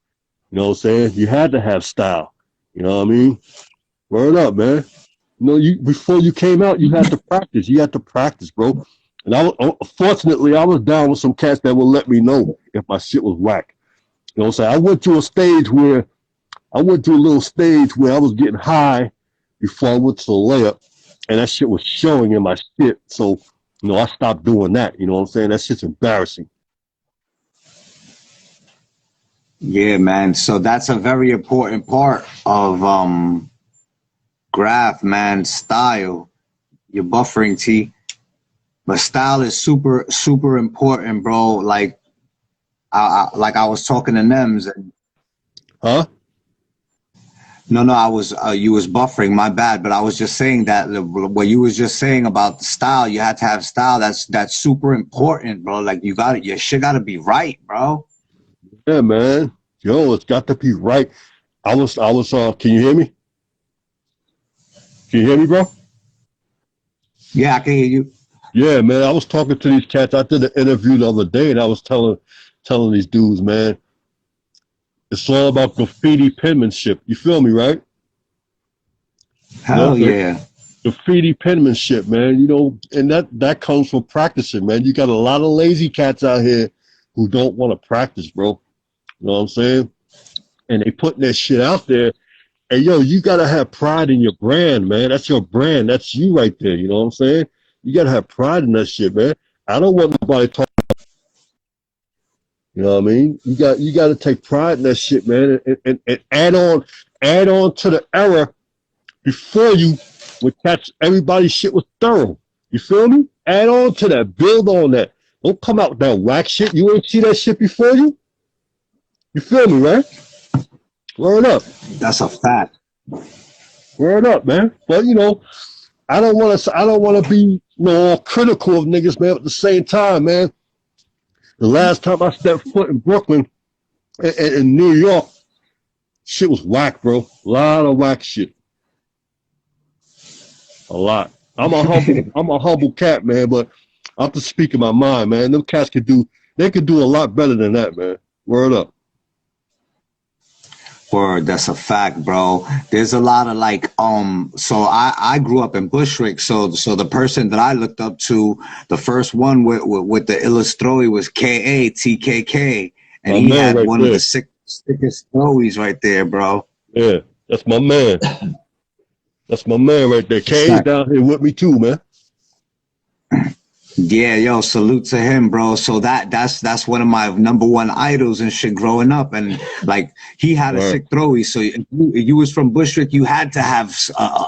You know what I'm saying? You had to have style. You know what I mean? Word up, man. You know, before you came out, you had to practice. You had to practice, bro. And fortunately, I was down with some cats that would let me know if my shit was whack. You know what I'm saying? I went to a little stage where I was getting high before I went to the layup, and that shit was showing in my shit. So, you know, I stopped doing that. You know what I'm saying? That shit's embarrassing. Yeah, man. So that's a very important part of graph, man. Style. You're buffering, T. But style is super, super important, bro. Like I was talking to NEMS. Huh? No, I was you was buffering. My bad, but I was just saying that what you was just saying about the style. You had to have style. That's super important, bro. Like your shit got to be right, bro. Yeah, man. Yo, it's got to be right. Can you hear me? Can you hear me, bro? Yeah, I can hear you. Yeah, man. I was talking to these cats. I did an interview the other day, and I was telling these dudes, man, it's all about graffiti penmanship. You feel me, right? You know, Hell yeah. graffiti penmanship, man. You know, and that comes from practicing, man. You got a lot of lazy cats out here who don't want to practice, bro. You know what I'm saying? And they putting that shit out there. And yo, you gotta have pride in your brand, man. That's your brand. That's you right there. You know what I'm saying? You gotta have pride in that shit, man. I don't want nobody talking. You know what I mean? You got to take pride in that shit, man, and add on to the era before you would catch everybody's shit was thorough. You feel me? Add on to that, build on that. Don't come out with that whack shit. You ain't see that shit before you. You feel me, right? Word up, That's a fact. word up, man. But you know, I don't want to be all critical of niggas, man. But at the same time, man, the last time I stepped foot in Brooklyn, in New York, shit was whack, bro. A lot of whack shit. A lot. I'm a humble cat, man, but I'm just speaking my mind, man. Them cats could do a lot better than that, man. Word up. Word, that's a fact, bro. There's a lot of like, so I grew up in Bushwick, so the person that I looked up to, the first one with the illustroi was K.A. TKK, and My he man had right one of there. the sickest stories right there, bro. Yeah, that's my man. That's my man right there. K's Fact. down here with me too, man. Yeah, yo, salute to him, bro. So that's one of my number one idols and shit growing up, and like he had a Word. sick throwy. So if you was from Bushwick, you had to have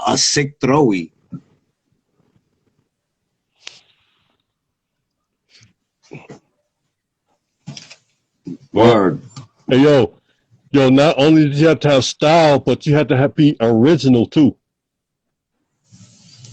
a sick throwy. Word. Word. Hey yo, not only did you have to have style, but you had to be original too.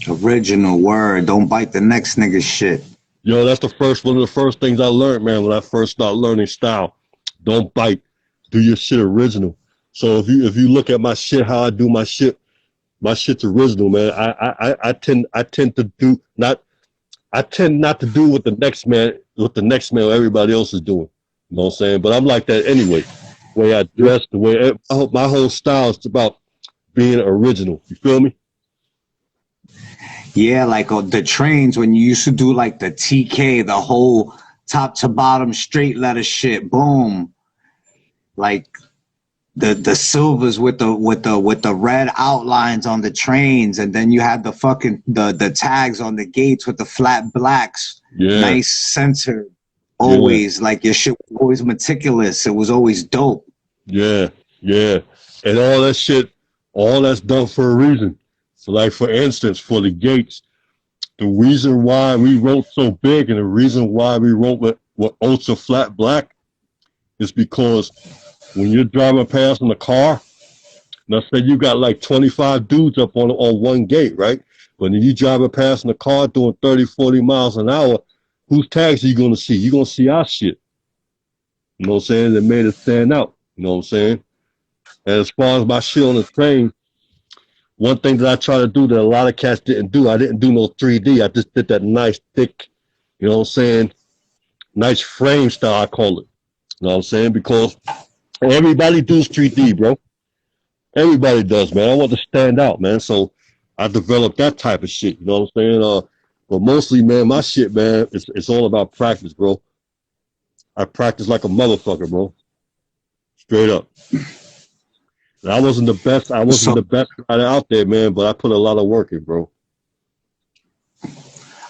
Original word. Don't bite the next nigga shit. Yo, that's one of the first things I learned, man, when I first started learning style. Don't bite. Do your shit original. So if you look at my shit, how I do my shit's original, man. I tend to do not I tend not to do what the next man or everybody else is doing. You know what I'm saying? But I'm like that anyway. The way I dress, the way my whole style is about being original. You feel me? Yeah, like the trains when you used to do like the TK, the whole top to bottom straight letter shit. Boom. Like the silvers with the red outlines on the trains, and then you had the fucking the tags on the gates with the flat blacks, Yeah, nice centered, yeah, always like your shit was always meticulous. It was always dope. yeah, yeah. And all that's done for a reason. So like for instance, for the gates, the reason why we wrote so big and the reason why we wrote with ultra flat black is because when you're driving past in the car, now say you got like 25 dudes up on one gate, right? But then you driving past in the car doing 30, 40 miles an hour, whose tags are you gonna see? You're gonna see our shit. You know what I'm saying? That made it stand out. You know what I'm saying? And as far as my shit on the train, one thing that I try to do that a lot of cats didn't do, I didn't do no 3D. I just did that nice thick, you know what I'm saying? Nice frame style, I call it. You know what I'm saying? Because everybody does 3D, bro. Everybody does, man. I want to stand out, man. So I developed that type of shit. You know what I'm saying? But mostly, man, my shit, man, it's all about practice, bro. I practice like a motherfucker, bro. Straight up. And I wasn't the best. I wasn't So the best rider out there, man. But I put a lot of work in, bro.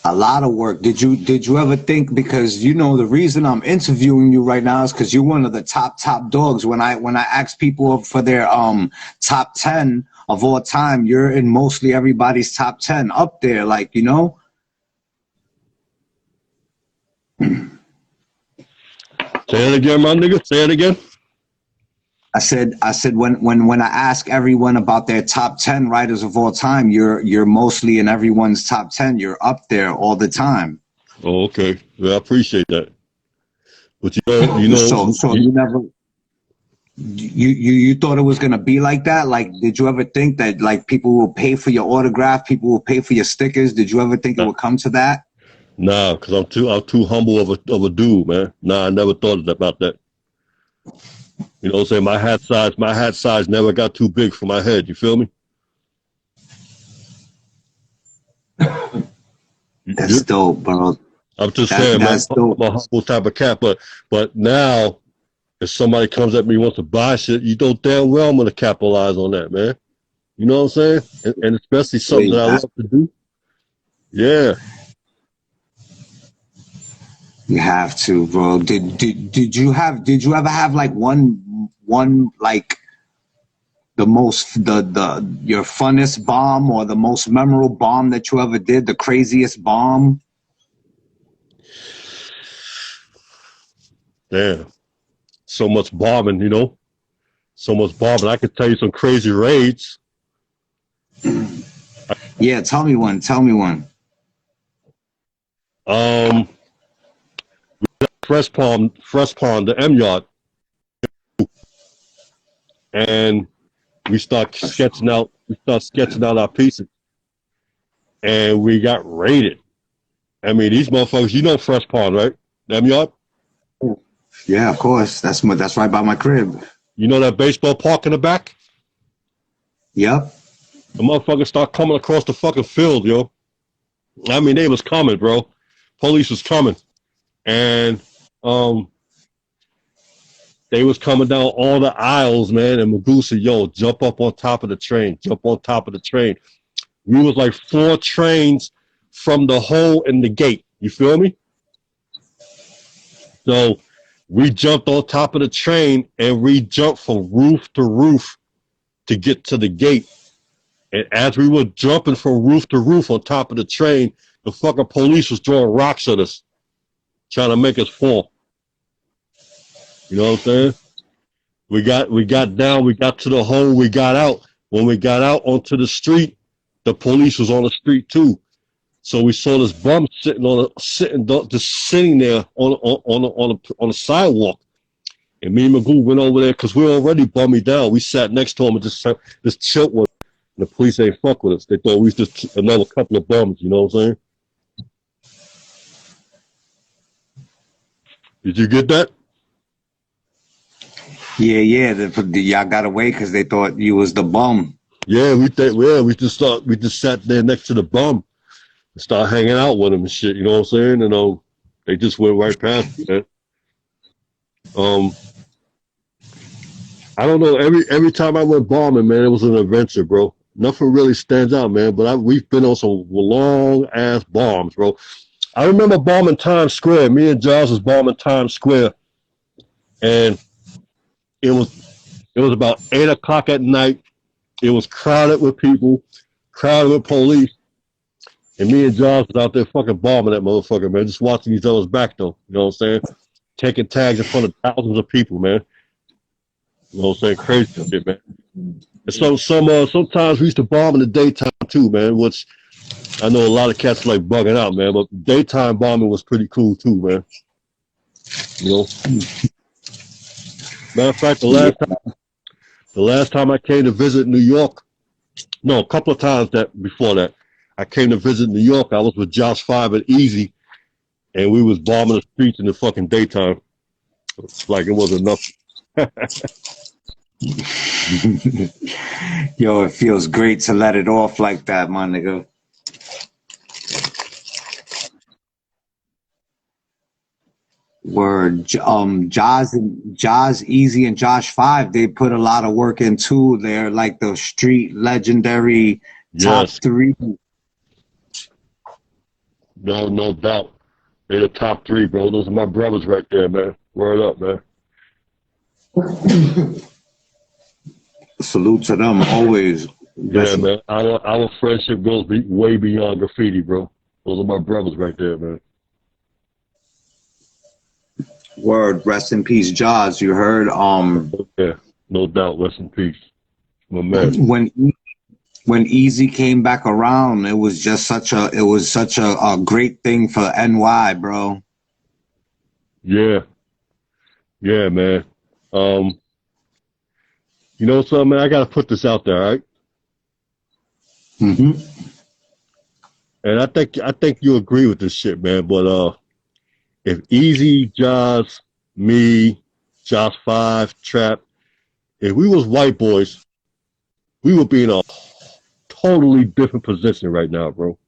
a lot of work. Did you ever think, because you know the reason I'm interviewing you right now is because you're one of the top dogs. When I ask people for their top 10 of all time, you're in mostly everybody's top 10 up there, like, you know. Say it again, my nigga. Say it again. I said when I ask everyone about their top 10 writers of all time, you're mostly in everyone's top 10. You're up there all the time. Oh, okay. Yeah, I appreciate that. But So you never You thought it was gonna be like that? Like, did you ever think that like people will pay for your autograph, people will pay for your stickers? Did you ever think it would come to that? Nah, because I'm too humble of a dude, man. Nah, I never thought about that. You know what I'm saying? My hat size never got too big for my head. You feel me? That's dope, bro. I'm just saying, man. That's dope. I'm a humble type of cat, but now if somebody comes at me and wants to buy shit, you know damn well I'm gonna capitalize on that, man. You know what I'm saying? And especially something that I love to do. Yeah. You have to, bro. Did you ever have like one like the your funnest bomb or the most memorable bomb that you ever did, the craziest bomb? Damn. So much bombing, you know? So much bombing. I could tell you some crazy raids. Yeah, tell me one. Tell me one. Um Fresh Pond, the M Yard. And we start sketching out our pieces. And we got raided. I mean, these motherfuckers, you know Fresh Pond, right? The M Yard? Yeah, of course. That's right by my crib. You know that baseball park in the back? Yep. The motherfuckers start coming across the fucking field, yo. I mean, they was coming, bro. Police was coming. And they was coming down all the aisles, man. And Magoo said, yo, jump up on top of the train. Jump on top of the train. We was like 4 trains from the hole in the gate. You feel me? So we jumped on top of the train and we jumped from roof to roof to get to the gate. And as we were jumping from roof to roof on top of the train, the fucking police was throwing rocks at us, trying to make us fall. You know what I'm saying? We got down, we got to the hole, we got out. When we got out onto the street, the police was on the street too. So we saw this bum sitting there on the sidewalk. And me and Magoo went over there because we were already bummy down. We sat next to him and just chilled with him. And the police ain't fuck with us. They thought we was just another couple of bums, you know what I'm saying? Did you get that? Yeah. Y'all got away because they thought you was the bum. Yeah, we just sat there next to the bum and started hanging out with him and shit, you know what I'm saying? And they just went right past me, man. I don't know, every time I went bombing, man, it was an adventure, bro. Nothing really stands out, man, but we've been on some long ass bombs, bro. I remember bombing Times Square. Me and Giles was bombing Times Square, and it was about 8 o'clock at night. It was crowded with people, crowded with police, and me and Giles was out there fucking bombing that motherfucker, man. Just watching each other's back, though. You know what I'm saying? Taking tags in front of thousands of people, man. You know what I'm saying? Crazy shit, man. And sometimes we used to bomb in the daytime too, man. Which I know a lot of cats like bugging out, man. But daytime bombing was pretty cool too, man. You know. Matter of fact, the last time I came to visit New York, no, a couple of times before that, I came to visit New York. I was with Josh 5 and Easy, and we was bombing the streets in the fucking daytime. Like it wasn't nothing. Yo, it feels great to let it off like that, my nigga. Word. Jaws, Easy, and Josh 5, they put a lot of work into their like the street legendary top Yes, 3. no doubt. They're the top 3, bro. Those are my brothers right there, man. Word up, man. Salute to them always. Yeah, man. Our friendship goes way beyond graffiti, bro. Those are my brothers right there, man. Word. Rest in peace, Jaws. You heard? Yeah, no doubt. Rest in peace, my man. When Easy came back around, it was such a great thing for NY, bro. Yeah, man. You know something, man? I gotta put this out there, all right? Mm-hmm. And I think you agree with this shit, man. But if Easy, Josh, me, Josh 5, Trap, if we was white boys, we would be in a totally different position right now, bro.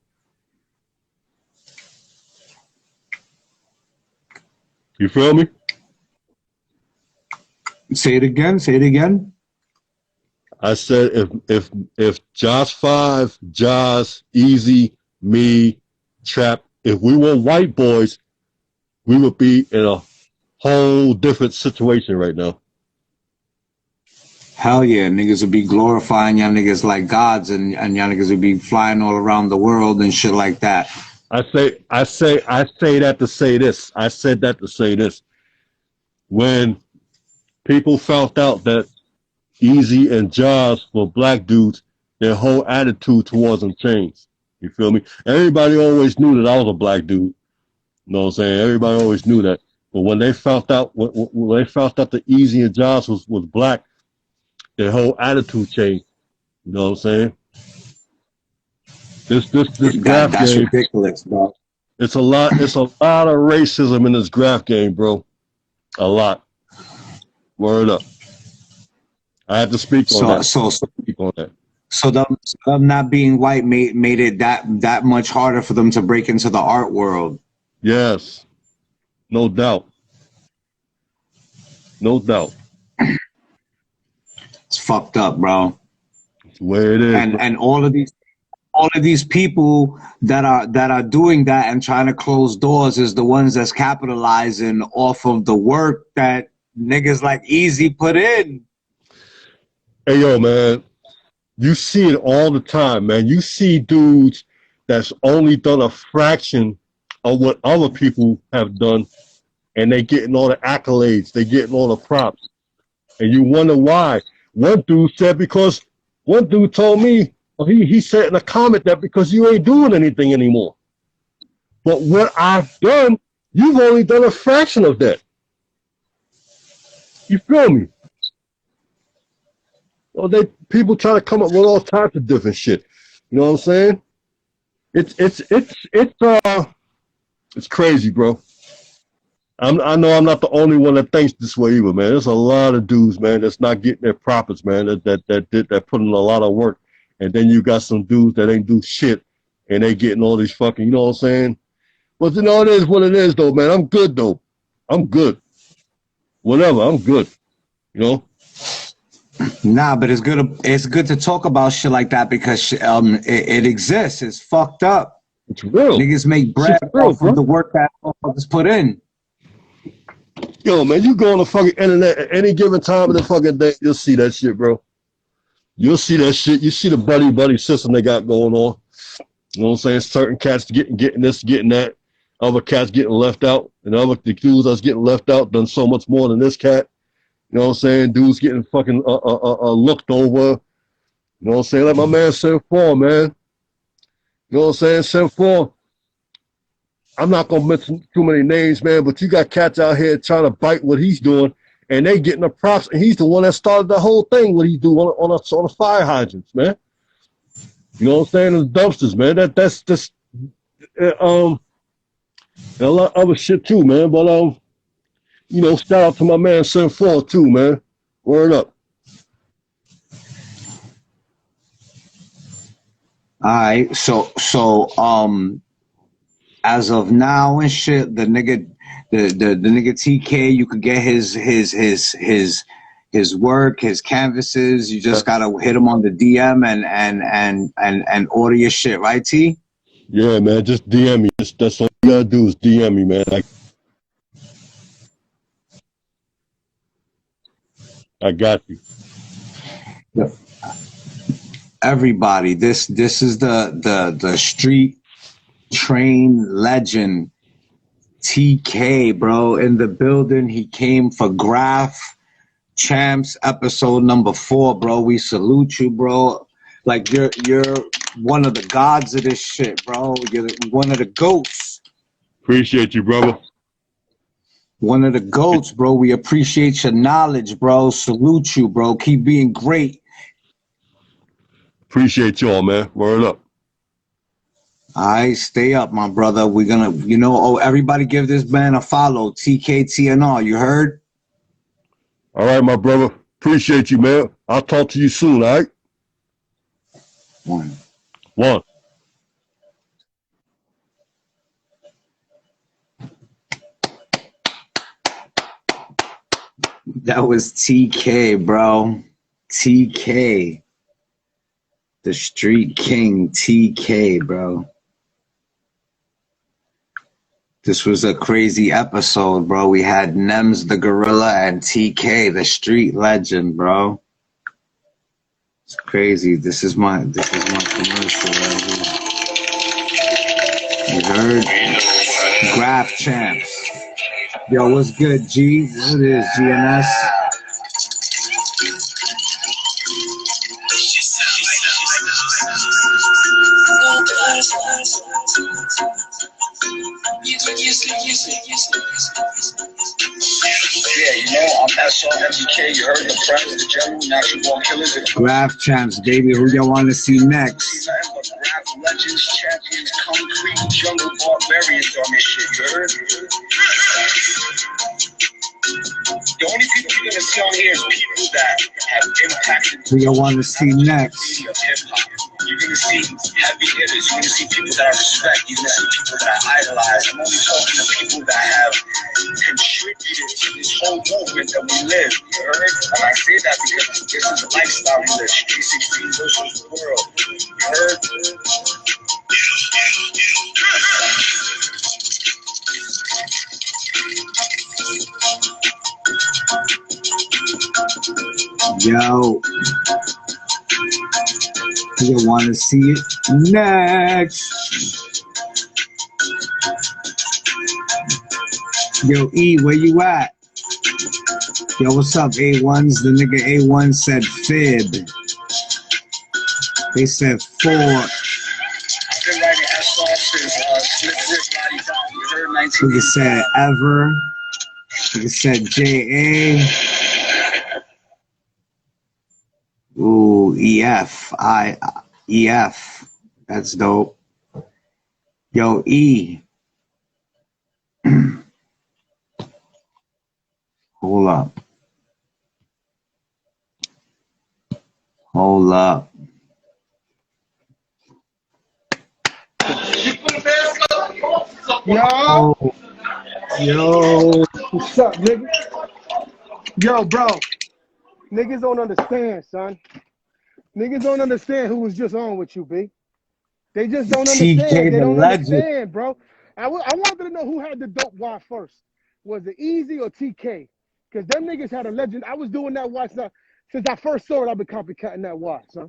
You feel me? Say it again. Say it again. I said if Josh 5, Josh, Easy, me, Trap, if we were white boys, we would be in a whole different situation right now. Hell yeah, niggas would be glorifying y'all niggas like gods, and y'all niggas would be flying all around the world and shit like that. I say that to say this. I said that to say this. When people found out that Easy and Josh were black dudes, their whole attitude towards them changed. You feel me? Everybody always knew that I was a black dude. You know what I'm saying? Everybody always knew that. But when they found out when they found out that Easy and Josh was black, their whole attitude changed. You know what I'm saying? This graph That's game, ridiculous, bro. it's a lot of racism in this graph game, bro. A lot. Word up. I have to speak on So that. so so Speak on that. so them not being white made it that much harder for them to break into the art world. Yes. No doubt. No doubt. It's fucked up, bro. It's the way it is, bro. And all of these people that are doing that and trying to close doors is the ones that's capitalizing off of the work that niggas like Easy put in. Hey, yo, man. You see it all the time, man. You see dudes that's only done a fraction of what other people have done, and they getting all the accolades, they getting all the props, and you wonder why. One dude said because one dude told me, well, he said in a comment that because you ain't doing anything anymore. But what I've done, you've only done a fraction of that. You feel me? Well, people try to come up with all types of different shit. You know what I'm saying? It's crazy, bro. I know I'm not the only one that thinks this way either, man. There's a lot of dudes, man, that's not getting their profits, man. That put in a lot of work, and then you got some dudes that ain't do shit, and they getting all these fucking, you know what I'm saying? But you know it is what it is, though, man. I'm good though. I'm good. Whatever, I'm good. You know. Nah, but it's good to talk about shit like that because it exists. It's fucked up. It's real. Niggas make bread real, off bro. of the work that motherfuckers put in. Yo, man, you go on the fucking internet at any given time of the fucking day, you'll see that shit, bro. You'll see that shit. You see the buddy system they got going on. You know what I'm saying? Certain cats getting this, getting that. Other cats getting left out. And the dudes that's getting left out done so much more than this cat. You know what I'm saying? Dudes getting fucking looked over. You know what I'm saying? Like my man said before, man. You know what I'm saying? Said before. I'm not gonna mention too many names, man, but you got cats out here trying to bite what he's doing, and they getting the props, and he's the one that started the whole thing. What he's doing on the fire hydrants, man. You know what I'm saying? The dumpsters, man. That's just and a lot of other shit too, man. But you know, shout out to my man Sin 4 too, man. Word up. All right, so as of now and shit, the nigga TK, you could get his work, his canvases. You just gotta hit him on the DM and order your shit, right, T? Yeah, man. Just DM me. That's all you gotta do is DM me, man. I got you. Yeah. Everybody, this is the street train legend TK, bro, in the building. He came for Graph Champs episode number 4, bro. We salute you, bro. Like you're one of the gods of this shit, bro. You're one of the goats. Appreciate you, brother. One of the GOATs, bro. We appreciate your knowledge, bro. Salute you, bro. Keep being great. Appreciate y'all, man. Word up. All right, stay up, my brother. We're gonna, everybody give this man a follow. T.K.T.N.R. You heard? All right, my brother. Appreciate you, man. I'll talk to you soon, all right? One. That was TK, bro. TK. The Street King, TK, bro. This was a crazy episode, bro. We had NEMS the Gorilla and TK, the street legend, bro. It's crazy. This is my commercial right here. You heard? Graph Champs. Yo, what's good, G? What it is, GNS? I'm S.O.M.G.K. You heard the press, the general, natural born killers. Graph Champs, baby. Who y'all want to see next? Legends, champions, concrete, jungle barbarians on this shit, you heard? The only people you're gonna see on here is people that have impacted. Who y'all want to see next? You're gonna see heavy hitters. You're gonna see people that I respect. You're gonna see people that I idolize. I'm only talking to people that have contributed to this whole movement that we live. You heard? And I say that because this is a lifestyle we live. 316 versus the world. You heard? Yo. You want to see it next? Yo, E, where you at? Yo, what's up, A1s? The nigga A1 said fib. They said 4. Nigga said ever. Nigga said JA. Ooh, EF. That's dope. Yo, E. Hold up. Hold up. Yo. Yo. What's up, nigga? Yo, bro. Niggas don't understand, son. Niggas don't understand who was just on with you, B. They just don't understand. TK They the don't legend. understand, bro. I wanted to know who had the dope watch first. Was it Easy or TK? Because them niggas had a legend. I was doing that watch now. Since I first saw it, I've been copycatting that watch, son.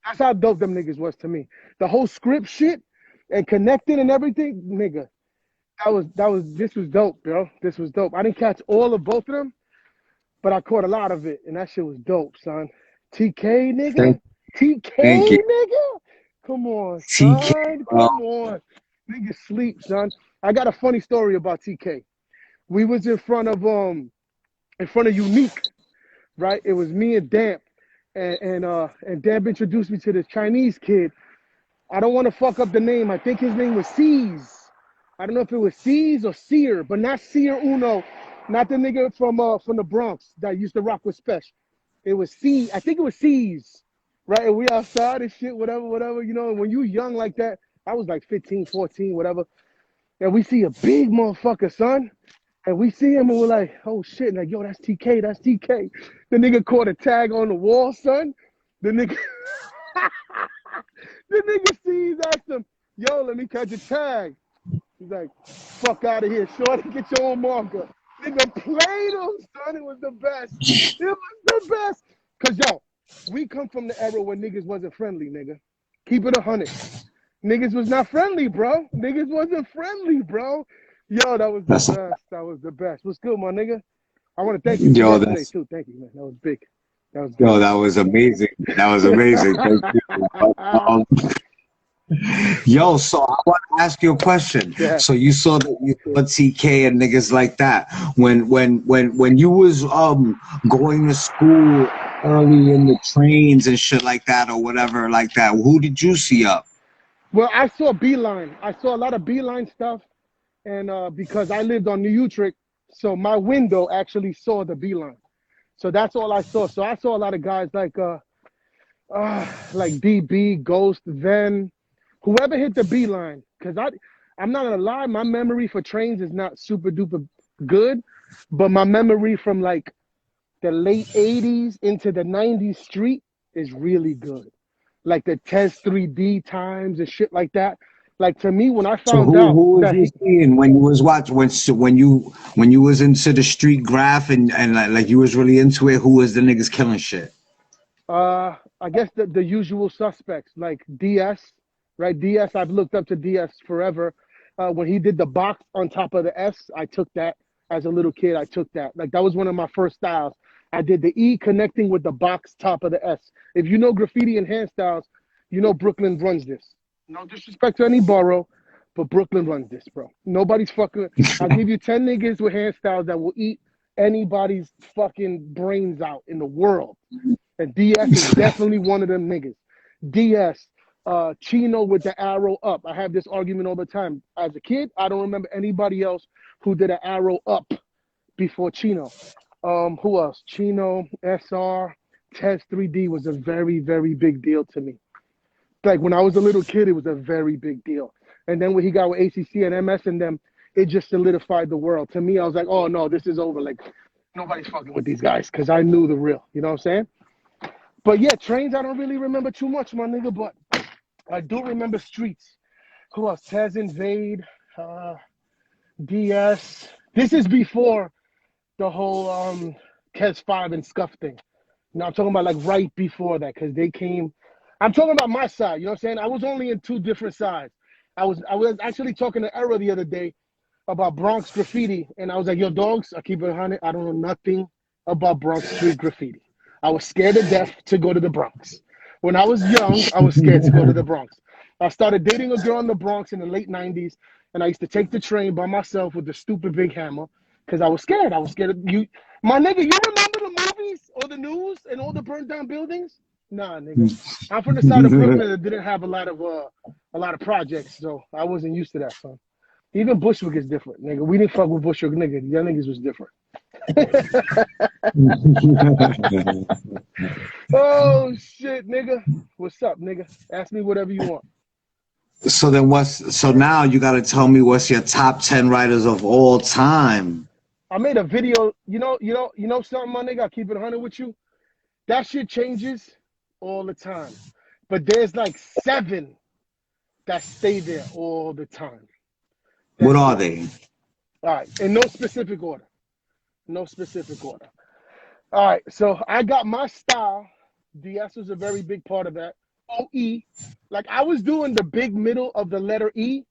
That's how dope them niggas was to me. The whole script shit and connecting and everything, nigga. This was dope, bro. This was dope. I didn't catch all of both of them, but I caught a lot of it, and that shit was dope, son. TK, nigga. Thank you. nigga. Come on, TK, son. bro. Come on. Nigga sleep, son. I got a funny story about TK. We was in front of Unique, right? It was me and Damp, and Damp introduced me to this Chinese kid. I don't want to fuck up the name. I think his name was C's. I don't know if it was C's or Sear, but not Sear Uno, not the nigga from the Bronx that used to rock with Special. It was C. I think it was C's, right? And we outside and shit, whatever. You know, when you young like that, I was like 15, 14, whatever. And we see a big motherfucker, son. And we see him and we're like, oh shit. Like, yo, that's TK, that's TK. The nigga caught a tag on the wall, son. The nigga sees asked him, yo, let me catch a tag. He's like, fuck out of here, shorty, get your own marker. Nigga played him, son. It was the best. It was the best. Cause yo, we come from the era when niggas wasn't friendly, nigga. Keep it 100. Niggas was not friendly, bro. Niggas wasn't friendly, bro. Yo, that was the best. That was the best. What's good, my nigga? I want to thank you for yesterday too. Thank you, man. That was big. That was good. Yo, that was amazing. That was amazing. Thank you. Yo, so I want to ask you a question. Yeah. So you saw TK and niggas like that when you was going to school early in the trains and shit like that or whatever like that. Who did you see up? Well, I saw Beeline. I saw a lot of Beeline stuff, and because I lived on New Utrecht, so my window actually saw the Beeline. So that's all I saw. So I saw a lot of guys like DB, Ghost, Ven, whoever hit the Beeline. Because I'm not gonna lie, my memory for trains is not super duper good, but my memory from like the late 80s into the 90s street is really good. Like the Tez 3D times and shit like that. Like to me, when I So found out who was that you seeing when you was watching when you was into the street graph and like you was really into it? Who was the niggas killing shit? I guess the usual suspects like DS, right? DS, I've looked up to DS forever. When he did the box on top of the S, I took that as a little kid. I took that. Like that was one of my first styles. I did the E connecting with the box top of the S. If you know graffiti and hand styles, you know Brooklyn runs this. No disrespect to any borough, but Brooklyn runs this, bro. Nobody's fucking. I'll give you 10 niggas with hand styles that will eat anybody's fucking brains out in the world. And DS is definitely one of them niggas. DS, Chino with the arrow up. I have this argument all the time. As a kid, I don't remember anybody else who did an arrow up before Chino. Who else? Chino, SR, Test 3D was a very, very big deal to me. Like when I was a little kid, it was a very big deal. And then when he got with ACC and MS and them, it just solidified the world. To me, I was like, oh no, this is over. Like nobody's fucking with these guys because I knew the real. You know what I'm saying? But yeah, trains, I don't really remember too much, my nigga, but I do remember streets. Who else? Tez Invade, DS. This is before the whole F.Y.L and Scuff thing. Now I'm talking about like right before that, because they came. I'm talking about my side, you know what I'm saying? I was only in two different sides. I was actually talking to Era the other day about Bronx graffiti, and I was like, yo, dogs, I keep it 100. I don't know nothing about Bronx street graffiti. I was scared to death to go to the Bronx. When I was young, I was scared to go to the Bronx. I started dating a girl in the Bronx in the late 90s, and I used to take the train by myself with the stupid big hammer because I was scared. I was scared of you. My nigga, you remember the movies or the news and all the burnt down buildings? Nah, nigga. I'm from the side of Brooklyn that didn't have a lot of projects, so I wasn't used to that, son. Even Bushwick is different, nigga. We didn't fuck with Bushwick, nigga. Y'all niggas was different. Oh shit, nigga. What's up, nigga? Ask me whatever you want. So now you got to tell me what's your top 10 writers of all time. I made a video. You know something, my nigga. I keep it 100 with you. That shit changes all the time, but there's like 7 that stay there all the time. What That's are it. they? All right, in no specific order. No specific order. All right, so I got my style. DS was a very big part of that. OE, like I was doing the big middle of the letter E.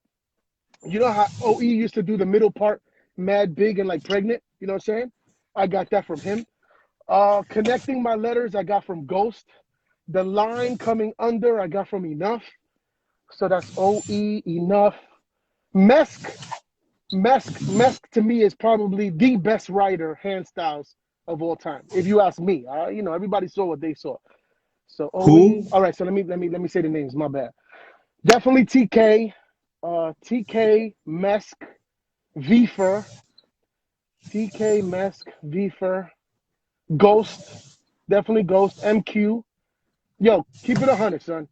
You know how OE used to do the middle part, mad big and like pregnant. You know what I'm saying? I got that from him. Connecting my letters, I got from Ghost. The line coming under, I got from Enough. So that's OE, Enough. Mesk to me is probably the best writer, hand styles of all time. If you ask me, everybody saw what they saw. So OE. Who? All right, so let me say the names. My bad. Definitely TK, TK, Mesk, Vfer, TK, Mesk, Vfer, Ghost, definitely Ghost, MQ. Yo, keep it 100, son.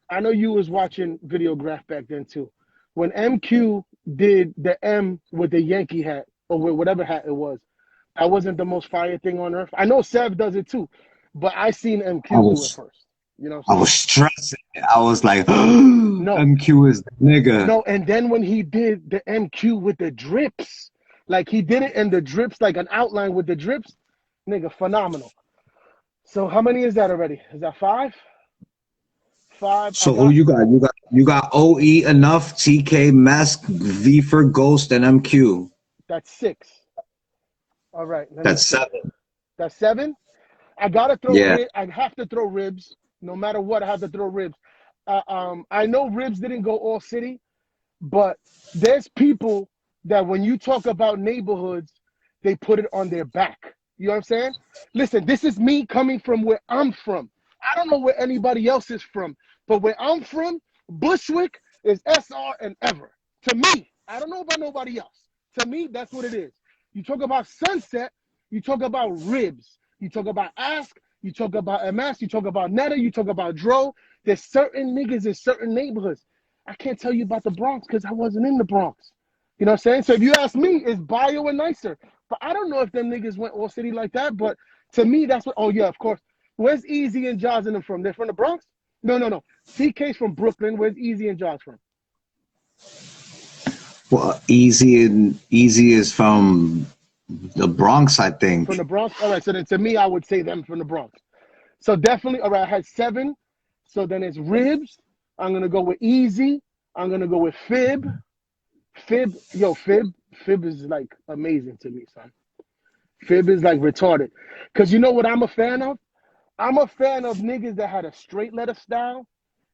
I know you was watching Videograph back then too. When MQ did the M with the Yankee hat or with whatever hat it was, that wasn't the most fire thing on earth. I know Sev does it too, but I seen I MQ do it was first. You know what I I'm was saying? stressing. I was like, No, MQ is the nigga. no, and then when he did the MQ with the drips, like he did it in the drips, like an outline with the drips, nigga, phenomenal. So how many is that already? Is that 5? 5. I So who got you got? You got OE enough, TK, Mask, V for Ghost, and MQ. that's 6. All right, let me That's see. 7. That's 7. I gotta throw Yeah. rib. I have to throw ribs. No matter what, I have to throw ribs. I know Ribs didn't go all city, but there's people that when you talk about neighborhoods, they put it on their back. You know what I'm saying? Listen, this is me coming from where I'm from. I don't know where anybody else is from, but where I'm from, Bushwick is SR and ever. To me, I don't know about nobody else. To me, that's what it is. You talk about Sunset, you talk about Ribs, you talk about Ask, you talk about MS, you talk about Netta, you talk about Dro. There's certain niggas in certain neighborhoods. I can't tell you about the Bronx because I wasn't in the Bronx. You know what I'm saying? So if you ask me, is Bio and nicer? But I don't know if them niggas went all city like that. But to me, that's what. Oh yeah, of course. Where's Easy and Jaws and them from? They're from the Bronx? No. TK's from Brooklyn. Where's Easy and Jaws from? Well, Easy is from the Bronx, I From the think. Bronx. All right. So then to me, I would say them from the Bronx. So definitely. All right. I had 7. So then it's Ribs. I'm gonna go with Easy. I'm gonna go with Fib. Fib is like amazing to me, son. Fib is like retarded. Cause you know what I'm a fan of? I'm a fan of niggas that had a straight letter style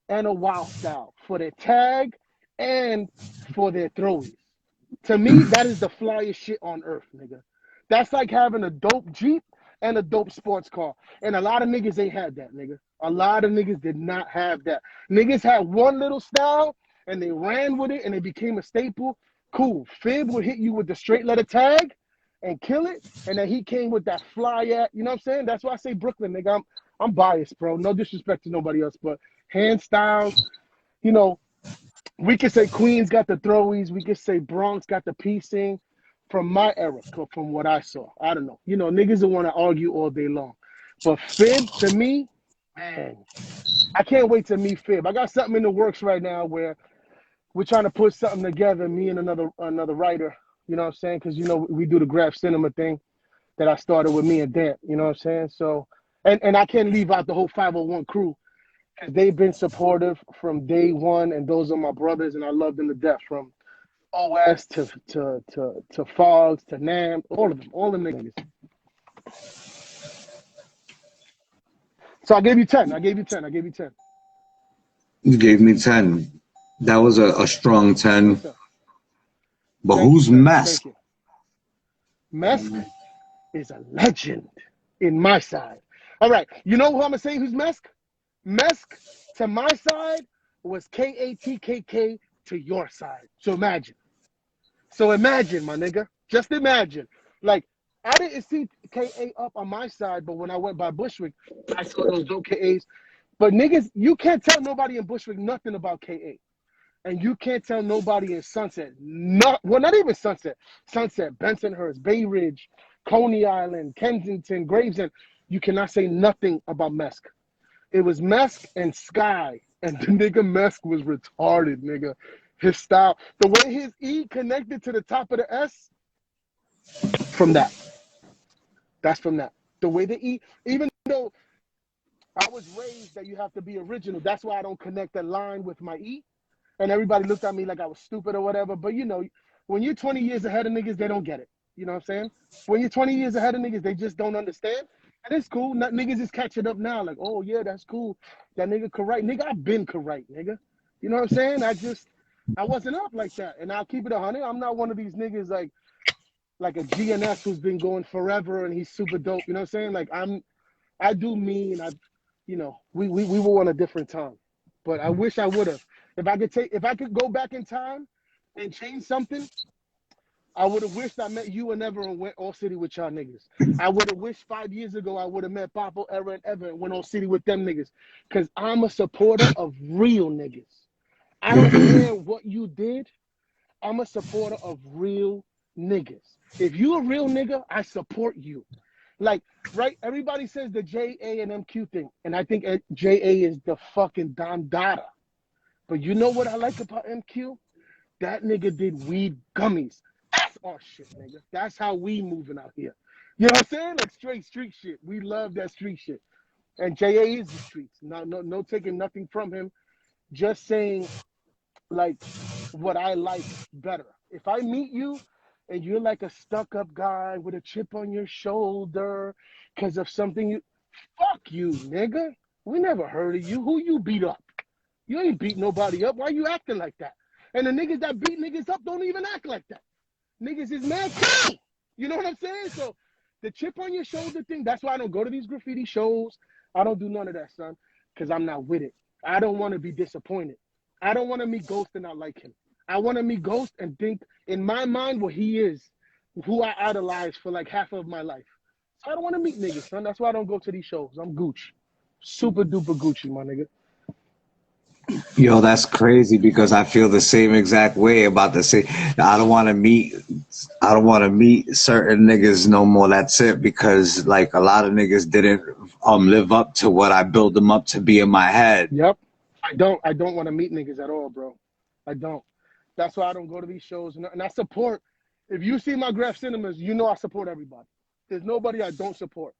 and a wild style for their tag and for their throwies. To me, that is the flyest shit on earth, nigga. That's like having a dope Jeep and a dope sports car. And a lot of niggas ain't had that, nigga. A lot of niggas did not have that. Niggas had one little style and they ran with it and it became a staple. Cool. Fib would hit you with the straight letter tag and kill it. And then he came with that fly at, you know what I'm saying? That's why I say Brooklyn, nigga. I'm biased, bro. No disrespect to nobody else, but hand styles, you know, we could say Queens got the throwies. We could say Bronx got the piecing. From my era, from what I saw, I don't know. You know, niggas don't want to argue all day long, but Fib to me, man, I can't wait to meet Fib. I got something in the works right now where we're trying to put something together. Me and another writer. You know what I'm saying? Because you know we do the graph cinema thing that I started with me and Dan. You know what I'm saying? So, and I can't leave out the whole 501 crew. They've been supportive from day one, and those are my brothers, and I love them to death. From OS to Fogs to NAM, all of them, all the niggas. So I gave you 10. I gave you 10. I gave you 10. You gave me 10. That was a strong Yes, 10. sir. But Thank you, who's sir. Mess? Thank you. Mesk is a legend in my side. All right. You know who I'm gonna say who's Mesk? Mesk to my side was KATKK to your side. So imagine. So imagine, my nigga. Just imagine. Like, I didn't see KA up on my side, but when I went by Bushwick, I saw those dope KAs. But niggas, you can't tell nobody in Bushwick nothing about KA. And you can't tell nobody in Sunset, not even Sunset, Bensonhurst, Bay Ridge, Coney Island, Kensington, Gravesend. You cannot say nothing about Mesk. It was Mesk and Sky, and the nigga Mesk was retarded, nigga. His style, the way his E connected to the top of the S, from that. That's from that. The way the E, even though I was raised that you have to be original, that's why I don't connect the line with my E. And everybody looked at me like I was stupid or whatever. But you know, when you're 20 years ahead of niggas, they don't get it. You know what I'm saying? When you're 20 years ahead of niggas, they just don't understand. And it's cool. Not, niggas is catching up now. Like, oh yeah, that's cool. That nigga correct. Nigga, I've been correct, nigga. You know what I'm saying? I wasn't up like that. And I'll keep it 100. I'm not one of these niggas like a GNS who's been going forever and he's super dope. You know what I'm saying? Like I do me and we were on a different time. But I wish I would have. If I could go back in time and change something, I would have wished I met you and Ever and went all city with y'all niggas. I would have wished 5 years ago I would have met Papo, Era, and Ever and went all city with them niggas. Cause I'm a supporter of real niggas. I don't care what you did. I'm a supporter of real niggas. If you a real nigga, I support you. Like, right? Everybody says the JA and MQ thing. And I think JA is the fucking Don Dada. But you know what I like about MQ? That nigga did weed gummies. That's our shit, nigga. That's how we moving out here. You know what I'm saying? Like straight street shit. We love that street shit. And JA is the streets. No taking nothing from him. Just saying like what I like better. If I meet you and you're like a stuck-up guy with a chip on your shoulder because of something fuck you, nigga. We never heard of you. Who you beat up? You ain't beat nobody up. Why you acting like that? And the niggas that beat niggas up don't even act like that. Niggas is mad cool. You know what I'm saying? So the chip on your shoulder thing, that's why I don't go to these graffiti shows. I don't do none of that, son, because I'm not with it. I don't want to be disappointed. I don't want to meet Ghost and not like him. I want to meet Ghost and think in my mind what he is, who I idolized for like half of my life. So I don't want to meet niggas, son. That's why I don't go to these shows. I'm Gucci. Super duper Gucci, my nigga. Yo, that's crazy because I feel the same exact way about the same. I don't want to meet certain niggas no more. That's it, because like a lot of niggas didn't live up to what I built them up to be in my head. Yep. I don't want to meet niggas at all, bro. I don't. That's why I don't go to these shows. And I support, if you see my Graph Cinemas, you know I support everybody. There's nobody I don't support.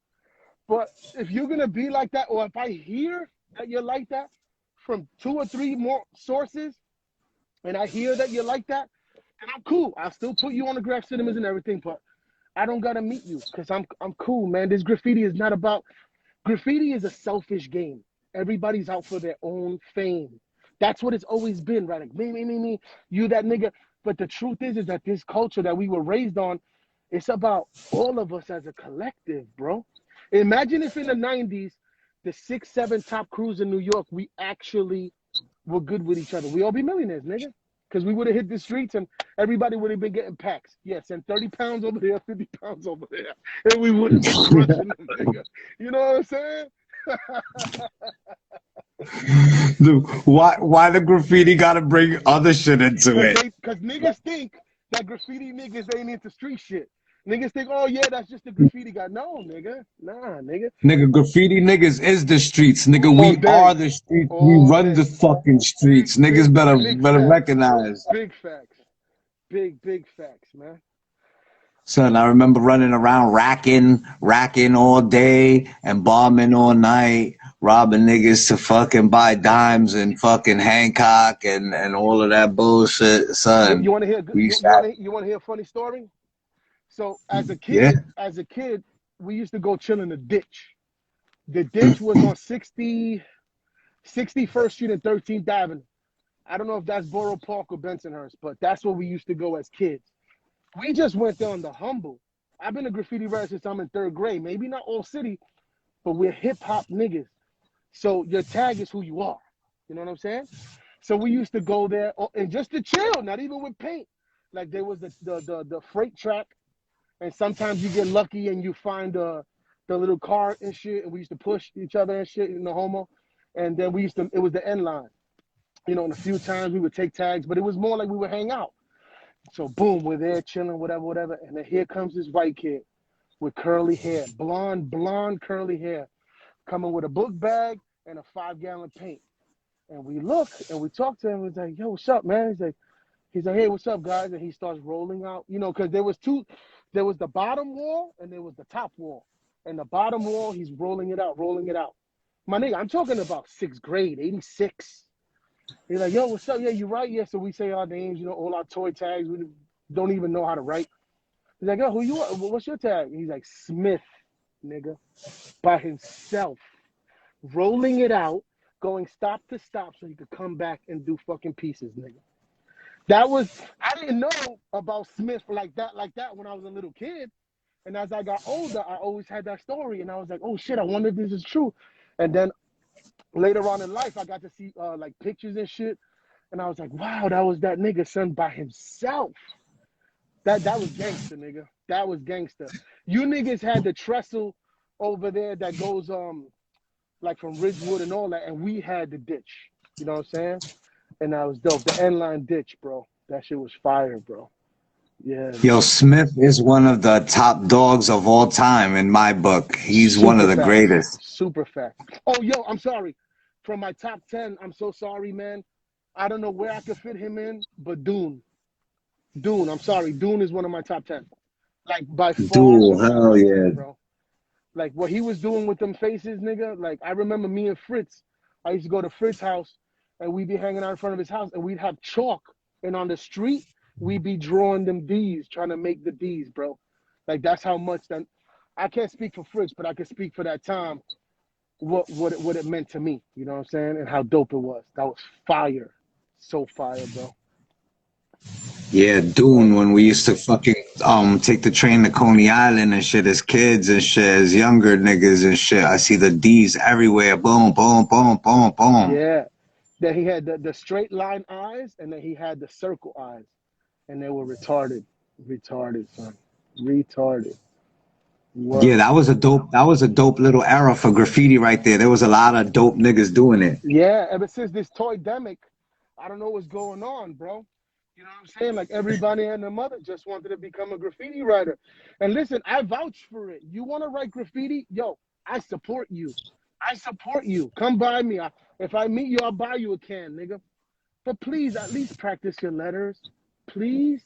But if you're going to be like that, or if I hear that you're like that from 2 or 3 more sources, and I hear that you're like that, and I'm cool. I'll still put you on the Graph Cinemas and everything, but I don't got to meet you because I'm cool, man. This graffiti is not about, graffiti is a selfish game. Everybody's out for their own fame. That's what it's always been, right? Like, me, you that nigga. But the truth is that this culture that we were raised on, it's about all of us as a collective, bro. Imagine if in the 90s, the 6, 7 top crews in New York, we actually were good with each other. We all be millionaires, nigga. Because we would have hit the streets and everybody would have been getting packs. Yes, and 30 pounds over there, 50 pounds over there. And we wouldn't be crushing them, nigga. You know what I'm saying? Dude, why the graffiti gotta bring other shit into it? Because niggas think that graffiti niggas ain't into street shit. Niggas think, oh yeah, that's just the graffiti guy. No, nigga. Nah, nigga. Nigga, graffiti niggas is the streets. Nigga, All we are day. the streets. We All run the day. fucking streets. Niggas Big better facts. recognize. Big facts. Big facts, man. Son, I remember running around racking all day and bombing all night, robbing niggas to fucking buy dimes and fucking Hancock and all of that bullshit, son. You want to hear We you want to hear a funny story? So yeah. as a kid, we used to go chill in the ditch. The ditch was on 61st Street and 13th Avenue. I don't know if that's Borough Park or Bensonhurst, but that's where we used to go as kids. We just went there on the humble. I've been a graffiti writer since I'm in 3rd grade. Maybe not all city, but we're hip hop niggas. So your tag is who you are. You know what I'm saying? So we used to go there and just to chill, not even with paint. Like there was the freight track, and sometimes you get lucky and you find the little car and shit, and we used to push each other and shit in the homo. And then it was the end line. You know, and a few times we would take tags, but it was more like we would hang out. So boom, we're there chilling, whatever. And then here comes this white kid with curly hair, blonde curly hair, coming with a book bag and a 5-gallon paint. And we look and we talk to him. He's like, yo, what's up, man? He's like, hey, what's up, guys? And he starts rolling out, you know, because there was the bottom wall and there was the top wall. And the bottom wall, he's rolling it out. My nigga, I'm talking about 6th grade, 86. He's like, yo, what's up? Yeah, you right? Yeah, so we say our names, you know, all our toy tags. We don't even know how to write. He's like, yo, who you are? What's your tag? He's like, Smith, nigga, by himself, rolling it out, going stop to stop so he could come back and do fucking pieces, nigga. I didn't know about Smith like that when I was a little kid. And as I got older, I always had that story. And I was like, oh shit, I wonder if this is true. And then later on in life, I got to see like pictures and shit. And I was like, wow, that was that nigga, son, by himself. That was gangster, nigga. That was gangster. You niggas had the trestle over there that goes like from Ridgewood and all that, and we had the ditch. You know what I'm saying? And that was dope. The end line ditch, bro. That shit was fire, bro. Yeah. Yo, Smith is one of the top dogs of all time in my book. He's one of the greatest. Super fact. Oh, yo, I'm sorry. From my top 10, I'm so sorry, man. I don't know where I could fit him in, but Dune, I'm sorry. Dune is one of my top 10. Like, by far. Dude, hell yeah. Bro. Like, what he was doing with them faces, nigga. Like, I remember me and Fritz. I used to go to Fritz's house, and we'd be hanging out in front of his house, and we'd have chalk. And on the street, we'd be drawing them D's, trying to make the D's, bro. Like, that's how much that... I can't speak for Fritz, but I can speak for that time. what it meant to me. You know what I'm saying? And how dope it was. That was fire. So fire, bro. Yeah, Dune, when we used to fucking take the train to Coney Island and shit as kids and shit, as younger niggas and shit. I see the D's everywhere. Boom, boom, boom, boom, boom. Yeah. That he had the straight line eyes, and then he had the circle eyes. And they were retarded. Retarded, son. Retarded. Yeah, Word. that was a dope little era for graffiti right there. There was a lot of dope niggas doing it. Yeah, ever since this toy-demic, I don't know what's going on, bro. You know what I'm saying? Like everybody and their mother just wanted to become a graffiti writer. And listen, I vouch for it. You want to write graffiti? Yo, I support you. I support you. Come by me. If I meet you, I'll buy you a can, nigga. But please, at least practice your letters. Please.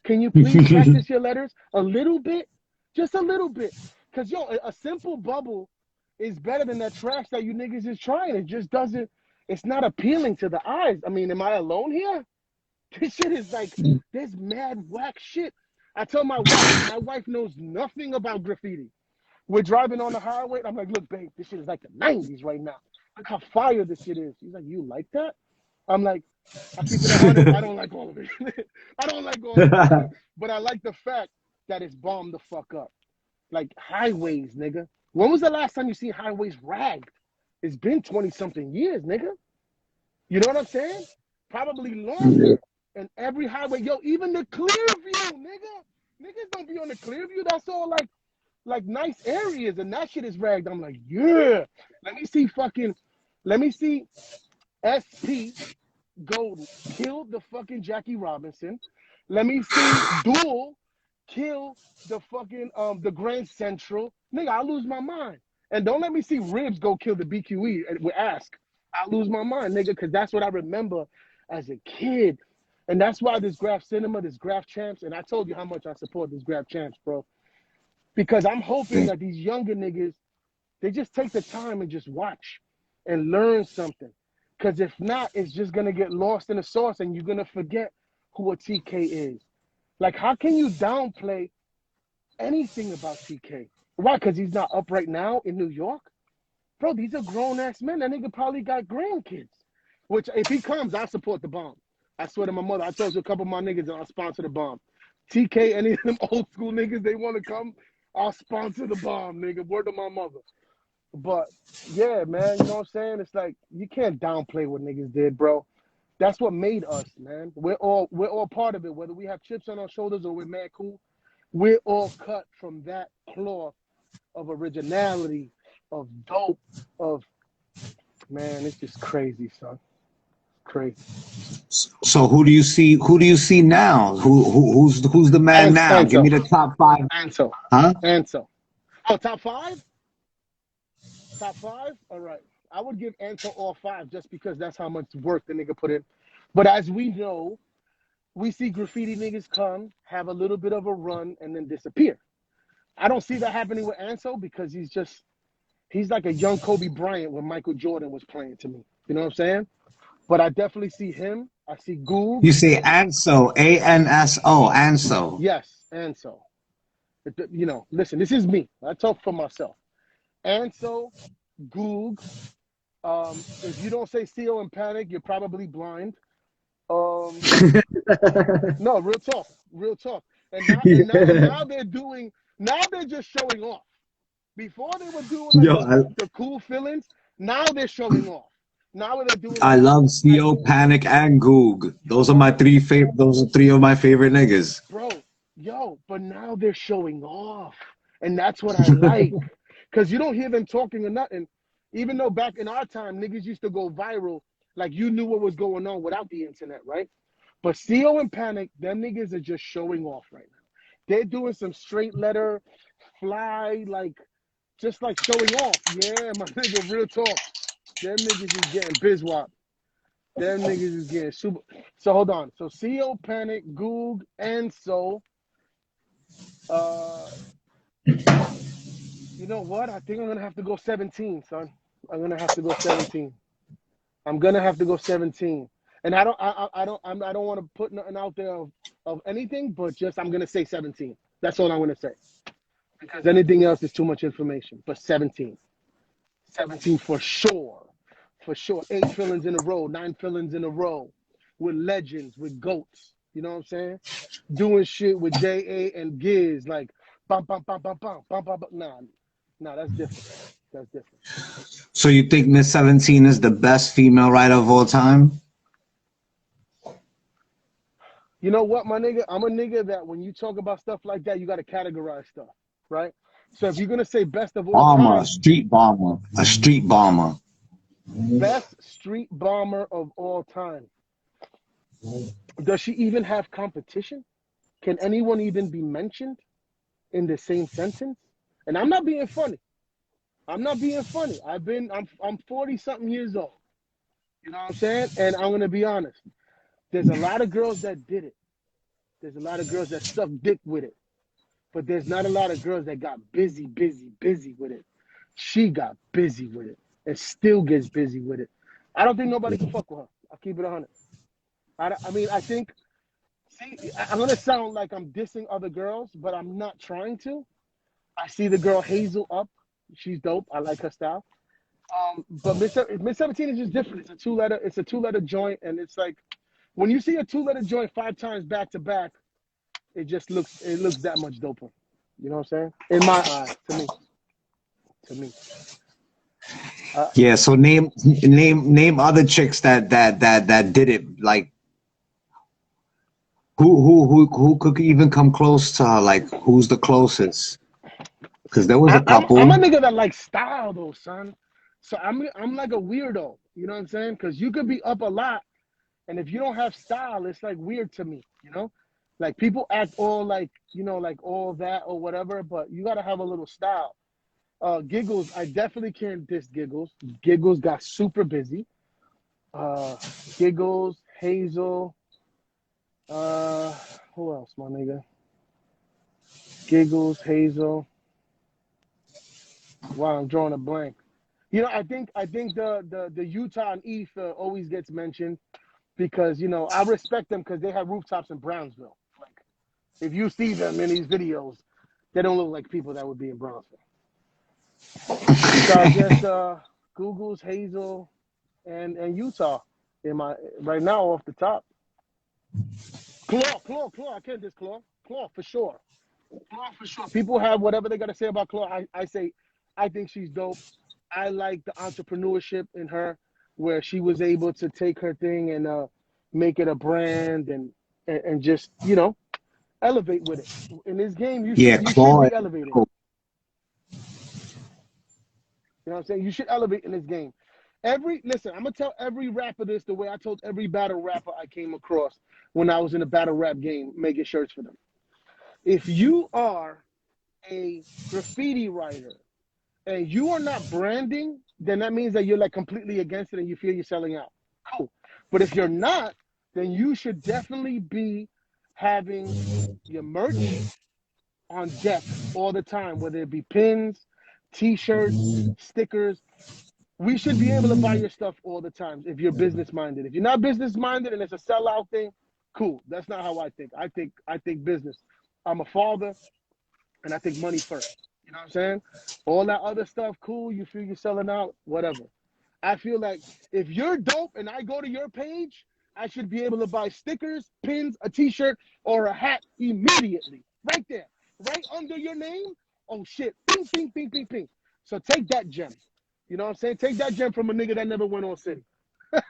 Can you please practice your letters a little bit? Just a little bit. Because, yo, a simple bubble is better than that trash that you niggas is trying. It just doesn't, it's not appealing to the eyes. I mean, am I alone here? This shit is like, there's mad whack shit. I tell my wife knows nothing about graffiti. We're driving on the highway, and I'm like, look, babe, this shit is like the 90s right now. Look how fire this shit is. She's like, you like that? I'm like, I keep it 100. I don't like all of it. I don't like all of it. But I like the fact that it's bombed the fuck up. Like highways, nigga. When was the last time you seen highways ragged? It's been 20-something years, nigga. You know what I'm saying? Probably longer. And every highway, yo, even the Clearview, nigga. Niggas don't be on the Clearview. That's all like nice areas, and that shit is ragged. I'm like, yeah. Let me see SP go kill the fucking Jackie Robinson. Let me see Duel kill the fucking the Grand Central. Nigga, I'll lose my mind. And don't let me see Ribs go kill the BQE with Ask. I'll lose my mind, nigga, because that's what I remember as a kid. And that's why this Graph Cinema, this Graph Champs, and I told you how much I support this Graph Champs, bro. Because I'm hoping that these younger niggas, they just take the time and just watch and learn something. Because if not, it's just going to get lost in the sauce and you're going to forget who a TK is. Like, how can you downplay anything about TK? Why? Because he's not up right now in New York? Bro, these are grown-ass men. That nigga probably got grandkids. Which, if he comes, I'll support the bomb. I swear to my mother. I told you a couple of my niggas and I'll sponsor the bomb. TK, any of them old school niggas, they want to come, I'll sponsor the bomb, nigga. Word to my mother. But, yeah, man, you know what I'm saying? It's like, you can't downplay what niggas did, bro. That's what made us, man. We're all part of it. Whether we have chips on our shoulders or we're mad cool, we're all cut from that cloth of originality, of dope, of, man, it's just crazy, son. Crazy. So who do you see? Who do you see now? Who's the man now? Give me the top five. Ansel. Huh? Ansel. Oh, top five? Top five? All right. I would give Ansel all five just because that's how much work the nigga put in. But as we know, we see graffiti niggas come, have a little bit of a run, and then disappear. I don't see that happening with Ansel because he's like a young Kobe Bryant when Michael Jordan was playing to me. You know what I'm saying? But I definitely see him. I see Goog. You say Anso, ANSO, Anso. Yes, Ansel. You know, listen, this is me. I talk for myself. Ansel, Goog. If you don't say CO and Panic, you're probably blind. No, real talk, real talk. And now they're just showing off. Before they were doing like the cool feelings, now they're showing off. Now they're doing. I love CO, Panic, and Goog. Those are three of my favorite niggas. Bro, yo, but now they're showing off, and that's what I like. Cause you don't hear them talking or nothing. Even though back in our time, niggas used to go viral, like you knew what was going on without the internet, right? But CO and Panic, them niggas are just showing off right now. They're doing some straight letter, fly, like, just like showing off. Yeah, my nigga, real talk. Them niggas is getting bizwap. Them niggas is getting super. So hold on. So CO, Panic, Goog, and So. You know what? I think I'm gonna have to go 17, son. I'm gonna have to go 17. I'm gonna have to go 17. And I don't want to put nothing out there of anything, but just I'm gonna say 17. That's all I'm gonna say. Because anything else is too much information. But 17. 17 for sure. For sure. 8 fillings in a row, 9 fillings in a row. With legends, with goats. You know what I'm saying? Doing shit with J.A. and Giz, like bum bum bum bum bum bum bum bum. Nah, that's different. That's different. So you think Miss 17 is the best female writer of all time? You know what, my nigga? I'm a nigga that when you talk about stuff like that, you got to categorize stuff, right? So if you're gonna say best of all Bomber, time, street bomber, a street bomber. best street bomber of all time. Does she even have competition? Can anyone even be mentioned in the same sentence? And I'm not being funny. I'm not being funny. I'm 40 something years old. You know what I'm saying? And I'm gonna be honest. There's a lot of girls that did it. There's a lot of girls that sucked dick with it. But there's not a lot of girls that got busy with it. She got busy with it and still gets busy with it. I don't think nobody can fuck with her. I'll keep it 100. I mean, I think, see, I'm going to sound like I'm dissing other girls, but I'm not trying to. I see the girl Hazel up. She's dope. I like her style. But Miss 17 is just different. It's a two-letter joint, and it's like, when you see a two-letter joint 5 times back to back, it looks that much doper. You know what I'm saying? In my eye, to me. Yeah. So name other chicks that did it. Like who could even come close to her? Like who's the closest? Because there was a I'm couple. a nigga that likes style though, son. So I'm like a weirdo. You know what I'm saying? Because you could be up a lot, and if you don't have style, it's like weird to me. You know, like people act all like, you know, like all that or whatever, but you gotta have a little style. Giggles, I definitely can't diss Giggles. Giggles got super busy. Giggles, Hazel. Who else, my nigga? Giggles, Hazel. Wow, I'm drawing a blank. You know, I think the Utah and Eve always gets mentioned because, you know, I respect them because they have rooftops in Brownsville. Like, if you see them in these videos, they don't look like people that would be in Brownsville. So I guess Google's Hazel and Utah in my right now off the top. Claw. I can't diss Claw. Claw for sure. Claw for sure. People have whatever they got to say about Claw. I say, I think she's dope. I like the entrepreneurship in her, where she was able to take her thing and make it a brand and just, you know, elevate with it. In this game, you should be elevating. You know what I'm saying? You should elevate in this game. Listen, I'm gonna tell every rapper this the way I told every battle rapper I came across when I was in a battle rap game making shirts for them. If you are a graffiti writer and you are not branding, then that means that you're like completely against it and you feel you're selling out. Cool. But if you're not, then you should definitely be having your merch on deck all the time, whether it be pins, t-shirts, stickers. We should be able to buy your stuff all the time if you're business minded. If you're not business minded and it's a sellout thing, cool. That's not how I think. I think business. I'm a father and I think money first. You know what I'm saying? All that other stuff, cool. You feel you're selling out, whatever. I feel like if you're dope and I go to your page, I should be able to buy stickers, pins, a t-shirt, or a hat immediately. Right there. Right under your name. Oh shit. Ping, ping, ping, ping, ping. So take that gem. You know what I'm saying? Take that gem from a nigga that never went on city. But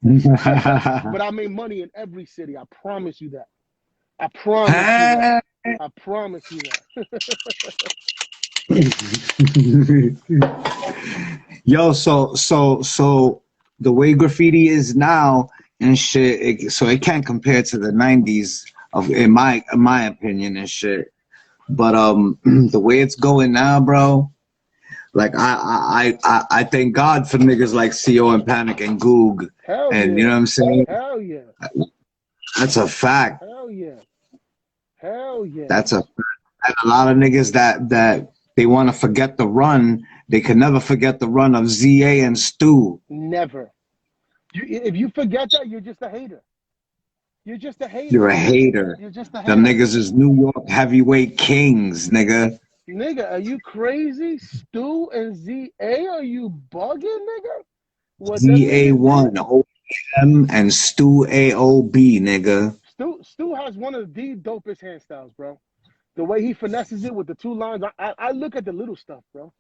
I made money in every city. I promise you that. I promise you that. I promise you that. Yo, so the way graffiti is now and shit, so it can't compare to the '90s in my opinion and shit. But the way it's going now, bro. Like I thank God for niggas like CO and Panic and Goog. Hell and yeah. You know what I'm saying? Hell yeah. That's a fact. Hell yeah. Hell yeah. That's a fact. And a lot of niggas that they want to forget the run, they can never forget the run of ZA and Stu. Never. If you forget that, you're just a hater. You're just a hater. You're a hater. You're just a hater. Them niggas is New York heavyweight kings, nigga. Nigga, are you crazy? Stu and ZA, are you bugging, nigga? What them niggas did? ZA1, OM, and Stu AOB, nigga. Stu has one of the dopest hand styles, bro. The way he finesses it with the two lines, I look at the little stuff, bro.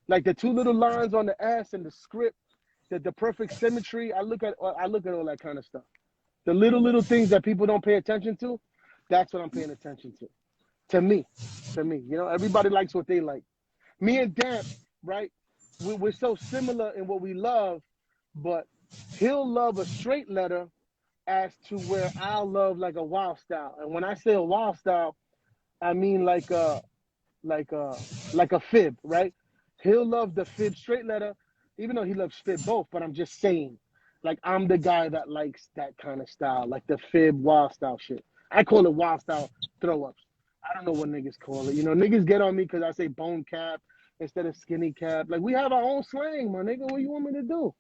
Like the two little lines on the ass and the script, the perfect symmetry. I look at all that kind of stuff. The little things that people don't pay attention to, that's what I'm paying attention to. To me, you know, everybody likes what they like. Me and Damp, right? We're so similar in what we love, but he'll love a straight letter as to where I'll love like a wild style. And when I say a wild style, I mean like a fib, right? He'll love the fib straight letter, even though he loves fib both. But I'm just saying, like I'm the guy that likes that kind of style, like the fib wild style shit. I call it wild style throw ups. I don't know what niggas call it. You know, niggas get on me because I say bone cap instead of skinny cap. Like we have our own slang, my nigga. What you want me to do?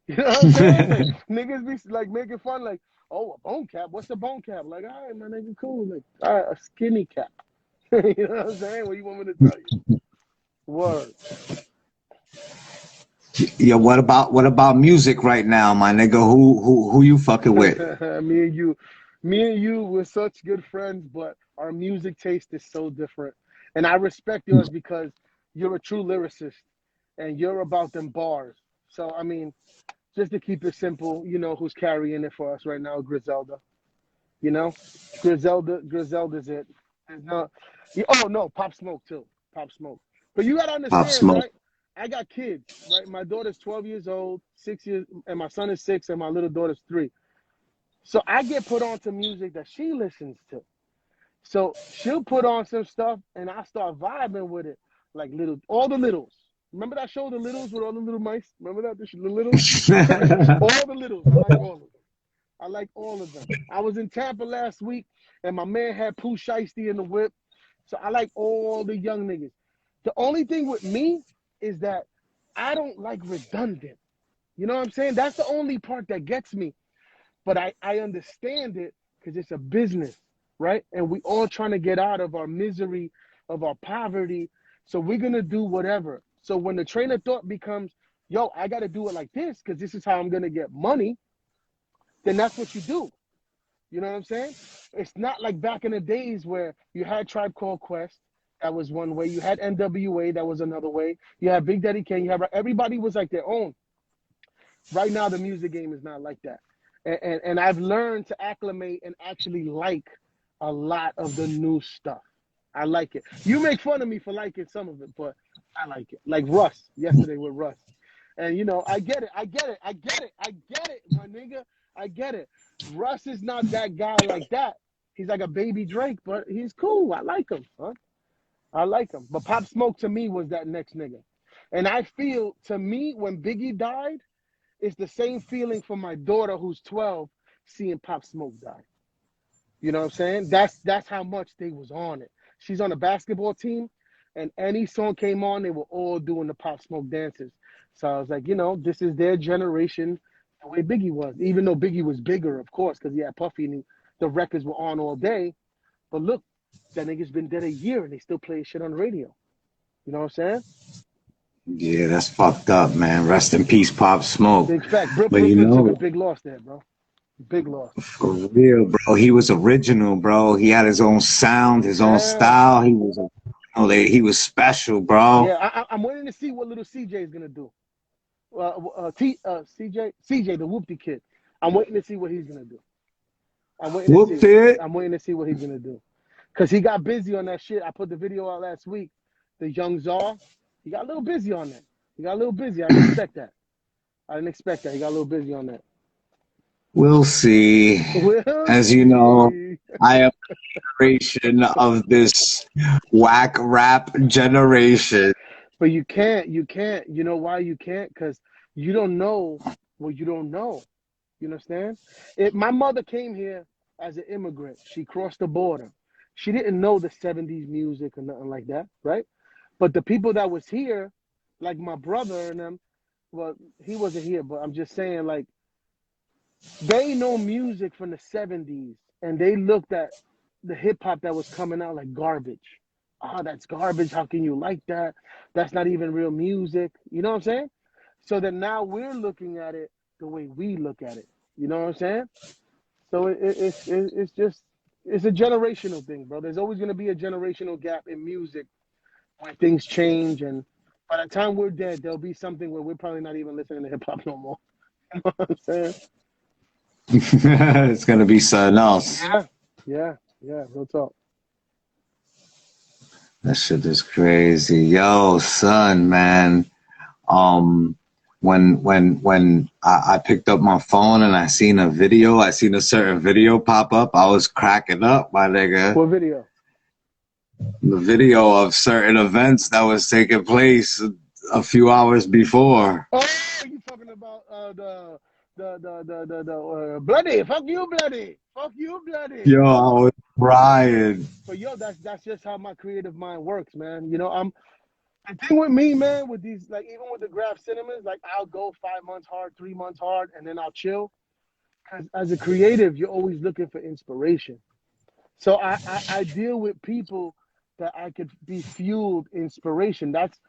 You know what I'm saying? Like niggas be like making fun, like, oh, a bone cap. What's a bone cap? Like, all right, my nigga, cool. Like, all right, a skinny cap. You know what I'm saying? What you want me to tell you? Word. Yeah, what about music right now, my nigga? Who you fucking with? Me and you, we're such good friends, but our music taste is so different. And I respect yours because you're a true lyricist and you're about them bars. So I mean, just to keep it simple, you know who's carrying it for us right now, Griselda. You know, Griselda's it. There's no, oh no, Pop Smoke too, Pop Smoke. But you gotta Pop understand, Smoke. right? I got kids, right? My daughter's 12 years old, 6 years, and my son is 6, and my little daughter's 3. So I get put on to music that she listens to. So she'll put on some stuff, and I start vibing with it, like all the littles. Remember that show, The Littles, with all the little mice? Remember that, the littles? All the littles. I like all of them. I like all of them. I was in Tampa last week, and my man had Pooh Shiesty in the whip. So I like all the young niggas. The only thing with me is that I don't like redundant. You know what I'm saying? That's the only part that gets me. But I understand it because it's a business, right? And we all trying to get out of our misery, of our poverty. So we're going to do whatever. So when the train of thought becomes, yo, I got to do it like this because this is how I'm going to get money, then that's what you do. You know what I'm saying? It's not like back in the days where you had Tribe Called Quest, that was one way. You had NWA, that was another way. You had Big Daddy Kane. Everybody was like their own. Right now, the music game is not like that. And I've learned to acclimate and actually like a lot of the new stuff. I like it. You make fun of me for liking some of it, but I like it. Like Russ, yesterday with Russ. And, you know, I get it, my nigga. I get it. Russ is not that guy like that. He's like a baby Drake, but he's cool. I like him, huh? I like him. But Pop Smoke to me was that next nigga. And I feel, to me, when Biggie died, it's the same feeling for my daughter who's 12 seeing Pop Smoke die. You know what I'm saying? That's how much they was on it. She's on a basketball team, and any song came on, they were all doing the Pop Smoke dances. So I was like, you know, this is their generation, the way Biggie was. Even though Biggie was bigger, of course, because he had Puffy and the records were on all day. But look, that nigga's been dead a year and they still play shit on the radio. You know what I'm saying? Yeah, that's fucked up, man. Rest in peace, Pop Smoke. Big fact. But you Brooklyn took a know, big loss there, bro. Big loss. for real, bro, he was original, bro. He had his own sound, his own Yeah. style. He was special, bro. Yeah, I'm waiting to see what little CJ is gonna do. CJ, the Whoopty kid. I'm waiting to see what he's gonna do. Whooped it. I'm waiting to see what he's gonna do, cause he got busy on that shit. I put the video out last week. The young Czar, he got a little busy on that. He got a little busy. I didn't expect that. He got a little busy on that. We'll see. We'll As you know, see. I am a generation of this whack rap generation. But you can't. You know why you can't? Cause you don't know what you don't know. You understand? My mother came here as an immigrant. She crossed the border. She didn't know the 70s music or nothing like that, right? But the people that was here, like my brother and them, well, he wasn't here, but I'm just saying, like, they know music from the 70s, and they looked at the hip hop that was coming out like garbage, oh, that's garbage. How can you like that? That's not even real music. You know what I'm saying? So that now we're looking at it the way we look at it. You know what I'm saying? So it's just it's a generational thing, bro. There's always gonna be a generational gap in music where things change, and by the time we're dead, there'll be something where we're probably not even listening to hip hop no more. You know what I'm saying? It's gonna be something else. Yeah, yeah, yeah. Real talk. That shit is crazy. Yo, son, man. Um, when I picked up my phone and I seen a certain video pop up, I was cracking up, my nigga. What video? The video of certain events that was taking place a few hours before. Oh, you talking about the bloody? Fuck you, bloody. Fuck you, bloody. Yo, I was crying. But yo, that's just how my creative mind works, man. You know, the thing with me, man, with these, like, even with the graph cinemas, like, I'll go 5 months hard, 3 months hard, and then I'll chill. Because as a creative, you're always looking for inspiration. So I deal with people that I could be fueled inspiration. That's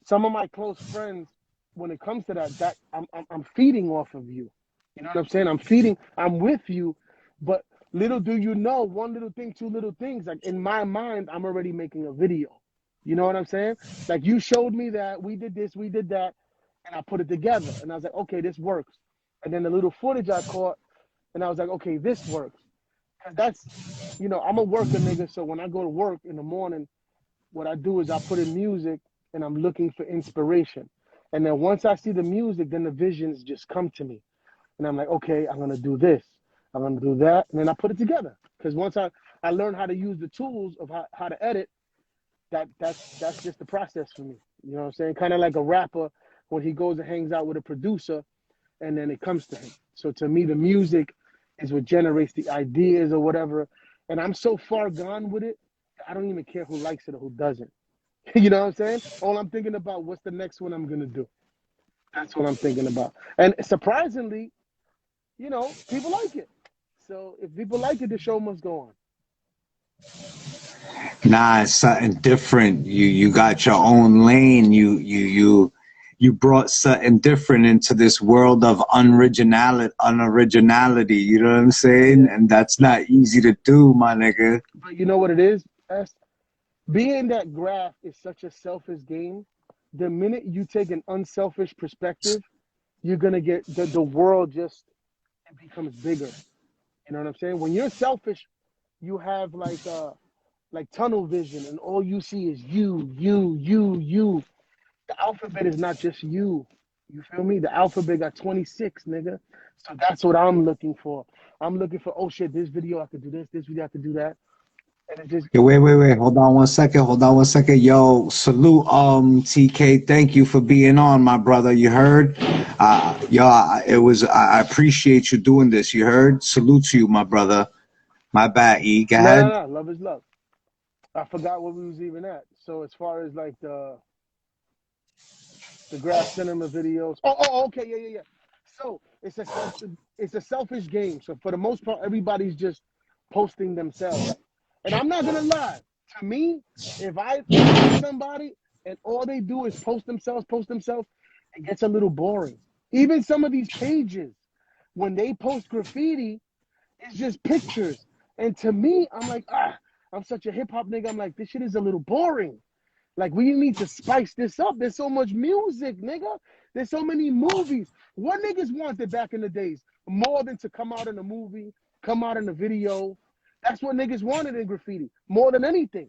some of my close friends. When it comes to that I'm feeding off of you. You know what I'm saying? I'm with you, but little do you know, one little thing, two little things. Like, in my mind, I'm already making a video. You know what I'm saying? Like, you showed me that we did this, we did that, and I put it together. And I was like, okay, this works. And then the little footage I caught, and I was like, okay, this works. And that's, I'm a worker nigga. So when I go to work in the morning, what I do is I put in music and I'm looking for inspiration. And then once I see the music, then the visions just come to me. And I'm like, okay, I'm gonna do this, I'm gonna do that, and then I put it together. Because once I learn how to use the tools of how to edit, that's just the process for me. You know what I'm saying? Kind of like a rapper when he goes and hangs out with a producer, and then it comes to him. So to me, the music is what generates the ideas or whatever. And I'm so far gone with it, I don't even care who likes it or who doesn't. You know what I'm saying? All I'm thinking about, what's the next one I'm gonna do. That's what I'm thinking about. And surprisingly, people like it. So if people like it, the show must go on. Nah, it's something different. You got your own lane. You brought something different into this world of unoriginality. You know what I'm saying? Yeah. And that's not easy to do, my nigga. But you know what it is? Being that graph is such a selfish game, the minute you take an unselfish perspective, you're gonna get the world just, it becomes bigger. You know what I'm saying? When you're selfish, you have like tunnel vision, and all you see is you, you, you, you. The alphabet is not just you. You feel me? The alphabet got 26, nigga. So that's what I'm looking for. I'm looking for, oh shit, this video I could do this video I could do that. And it just, Yo, wait. Hold on one second. Yo, salute, TK. Thank you for being on, my brother. You heard? I appreciate you doing this. You heard? Salute to you, my brother. My bad, E. Go ahead. no. Love is love. I forgot what we was even at. So as far as like the graph cinema videos. Oh, okay, yeah. So it's a selfish game. So for the most part, everybody's just posting themselves. And I'm not gonna lie. To me, if I follow somebody and all they do is post themselves, it gets a little boring. Even some of these pages, when they post graffiti, it's just pictures. And to me, I'm like, I'm such a hip hop nigga. I'm like, this shit is a little boring. Like, we need to spice this up. There's so much music, nigga. There's so many movies. What niggas wanted back in the days? More than to come out in a movie, come out in a video. That's what niggas wanted in graffiti, more than anything.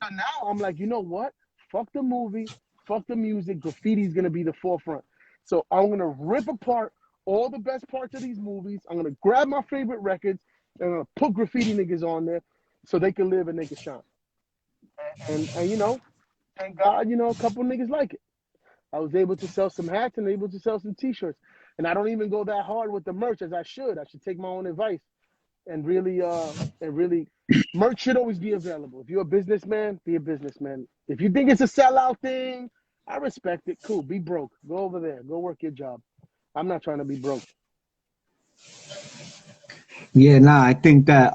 So now I'm like, you know what? Fuck the movie, fuck the music. Graffiti's gonna be the forefront. So I'm gonna rip apart all the best parts of these movies. I'm gonna grab my favorite records and I'm gonna put graffiti niggas on there so they can live and they can shine. And thank God, a couple niggas like it. I was able to sell some hats and able to sell some t-shirts. And I don't even go that hard with the merch as I should. I should take my own advice and really merch should always be available. If you're a businessman, be a businessman. If you think it's a sellout thing, I respect it. Cool. Be broke. Go over there. Go work your job. I'm not trying to be broke. Yeah, nah, I think that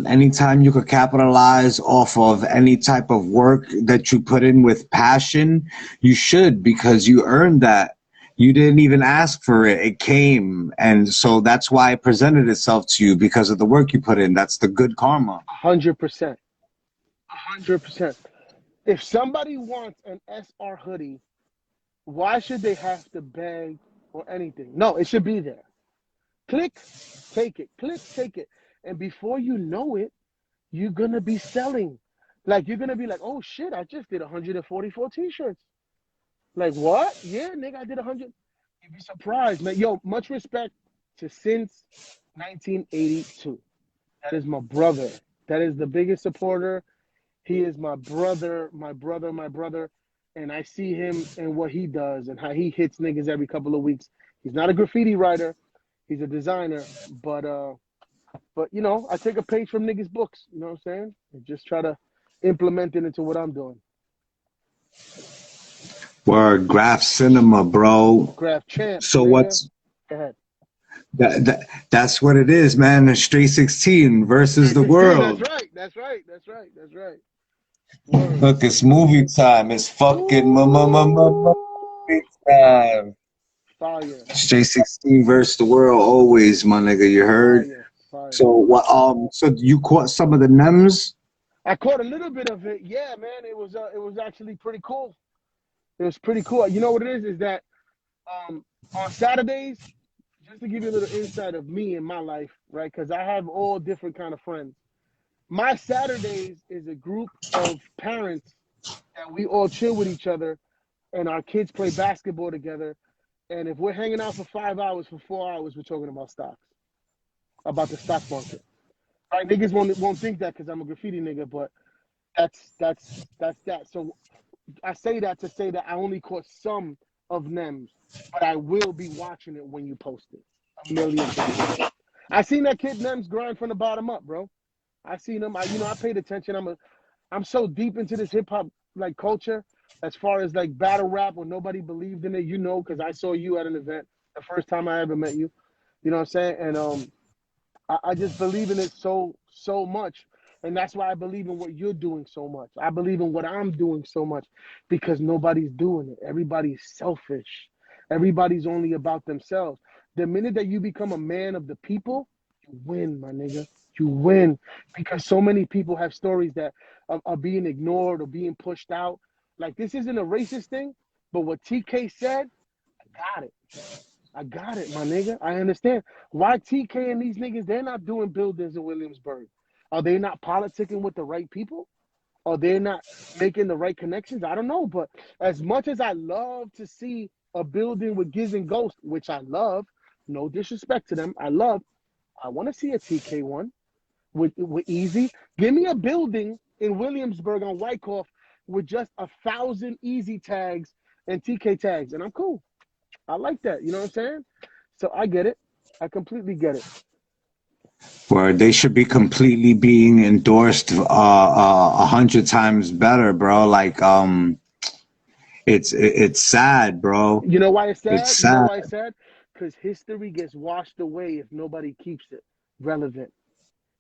anytime you could capitalize off of any type of work that you put in with passion, you should, because you earned that. You didn't even ask for it. It came. And so that's why it presented itself to you, because of the work you put in. That's the good karma. 100%. 100%. If somebody wants an SR hoodie, why should they have to beg or anything? No, it should be there. Click, take it. Click, take it. And before you know it, you're going to be selling. Like, you're going to be like, oh shit, I just did 144 t-shirts. Like, what? Yeah, nigga, I did 100. You'd be surprised, man. Yo, much respect to Since 1982. That is my brother. That is the biggest supporter. He is my brother, my brother, my brother. And I see him and what he does and how he hits niggas every couple of weeks. He's not a graffiti writer. He's a designer. But you know, I take a page from niggas' books, you know what I'm saying? And just try to implement it into what I'm doing. Word, graph cinema, bro. Graph champs, So nigga. what's Go ahead. that's what it is, man. The Straight 16 versus the 16, that's world. right. That's right. That's right. That's right. Word. Look, it's movie time. It's fucking Ooh, movie time. fire, Straight 16 versus the world always, my nigga. You heard? fire, fire. So what? So you caught some of the NEMS? I caught a little bit of it. Yeah, man. It was actually pretty cool. It was pretty cool. You know what it is that on Saturdays, just to give you a little insight of me and my life, right? Because I have all different kind of friends. My Saturdays is a group of parents that we all chill with each other, and our kids play basketball together. And if we're hanging out for 5 hours, for 4 hours, we're talking about stocks, about the stock market. Right? Niggas won't think that because I'm a graffiti nigga, but that's that. So I say that to say that I only caught some of NEMS, but I will be watching it when you post it. 1,000,000%. I seen that kid NEMS grind from the bottom up, bro. I seen him. I paid attention. I'm so deep into this hip hop like culture, as far as like battle rap where nobody believed in it, you know, because I saw you at an event the first time I ever met you. You know what I'm saying? And I just believe in it so much. And that's why I believe in what you're doing so much. I believe in what I'm doing so much because nobody's doing it. Everybody's selfish. Everybody's only about themselves. The minute that you become a man of the people, you win, my nigga. You win because so many people have stories that are being ignored or being pushed out. Like, this isn't a racist thing, but what TK said, I got it. I got it, my nigga. I understand. Why TK and these niggas, they're not doing buildings in Williamsburg? Are they not politicking with the right people? Are they not making the right connections? I don't know. But as much as I love to see a building with Giz and Ghost, which I love, no disrespect to them, I want to see a TK one with Easy. Give me a building in Williamsburg on Wyckoff with just 1,000 Easy tags and TK tags, and I'm cool. I like that. You know what I'm saying? So I get it. I completely get it. Where they should be completely being endorsed 100 times better, bro. Like it's sad, bro. You know why it's It's sad? You know sad. why it's sad? Because history gets washed away if nobody keeps it relevant.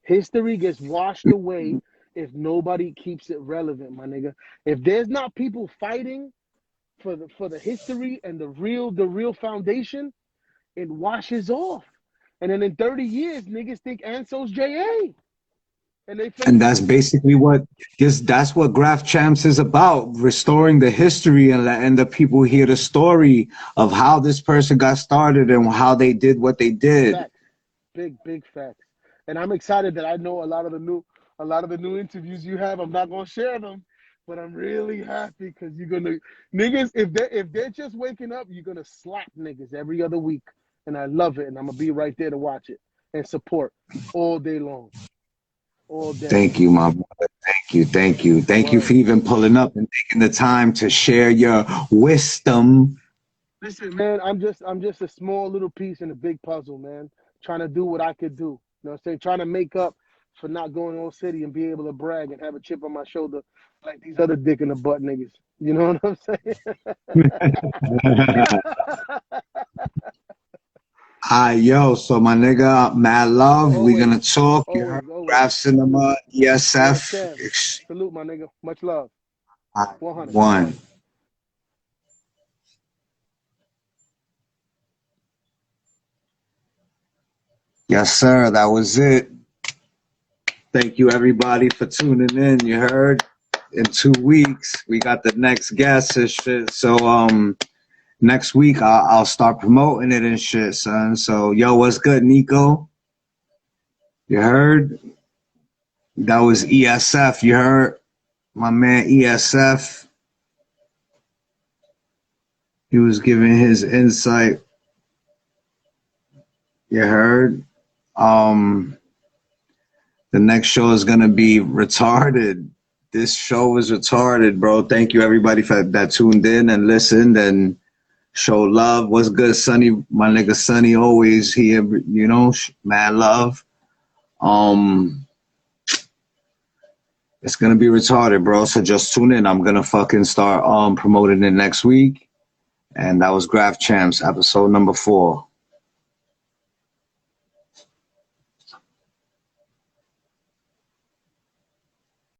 History gets washed away if nobody keeps it relevant, my nigga. If there's not people fighting for the history and the real foundation, it washes off. And then in 30 years, niggas think Anso's JA. And they And finna that's basically what that's what Graph Champs is about, restoring the history and letting the people hear the story of how this person got started and how they did what they did. facts. Big facts. And I'm excited that I know a lot of the new interviews you have. I'm not gonna share them, but I'm really happy because you're gonna niggas if they're just waking up, you're gonna slap niggas every other week. And I love it, and I'm gonna be right there to watch it and support all day long. All day. Thank you, my brother. Thank you. Thank you. Thank you Word. for even pulling up and taking the time to share your wisdom. Listen, man, I'm just a small little piece in a big puzzle, man. Trying to do what I could do. You know what I'm saying? Trying to make up for not going all city and be able to brag and have a chip on my shoulder like these other dick in the butt niggas. You know what I'm saying? Yo, so my nigga, mad love. We Always, gonna talk. You heard? always, always. Graph Cinema, Yes, ESF. Kev. Salute, my nigga. Much love. 100. One. Yes, sir. That was it. Thank you, everybody, for tuning in. You heard? In 2 weeks, we got the next guest and shit. So, next week I'll start promoting it and shit, son. So, yo, what's good, Nico? You heard? That was ESF. You heard? My man ESF. He was giving his insight. You heard? The next show is gonna be retarded. This show is retarded, bro. Thank you everybody that tuned in and listened and show love. What's good, Sonny? My nigga Sonny always here, you know, mad love. It's gonna be retarded, bro. So just tune in. I'm gonna fucking start promoting it next week. And that was Graph Champs, episode number 4.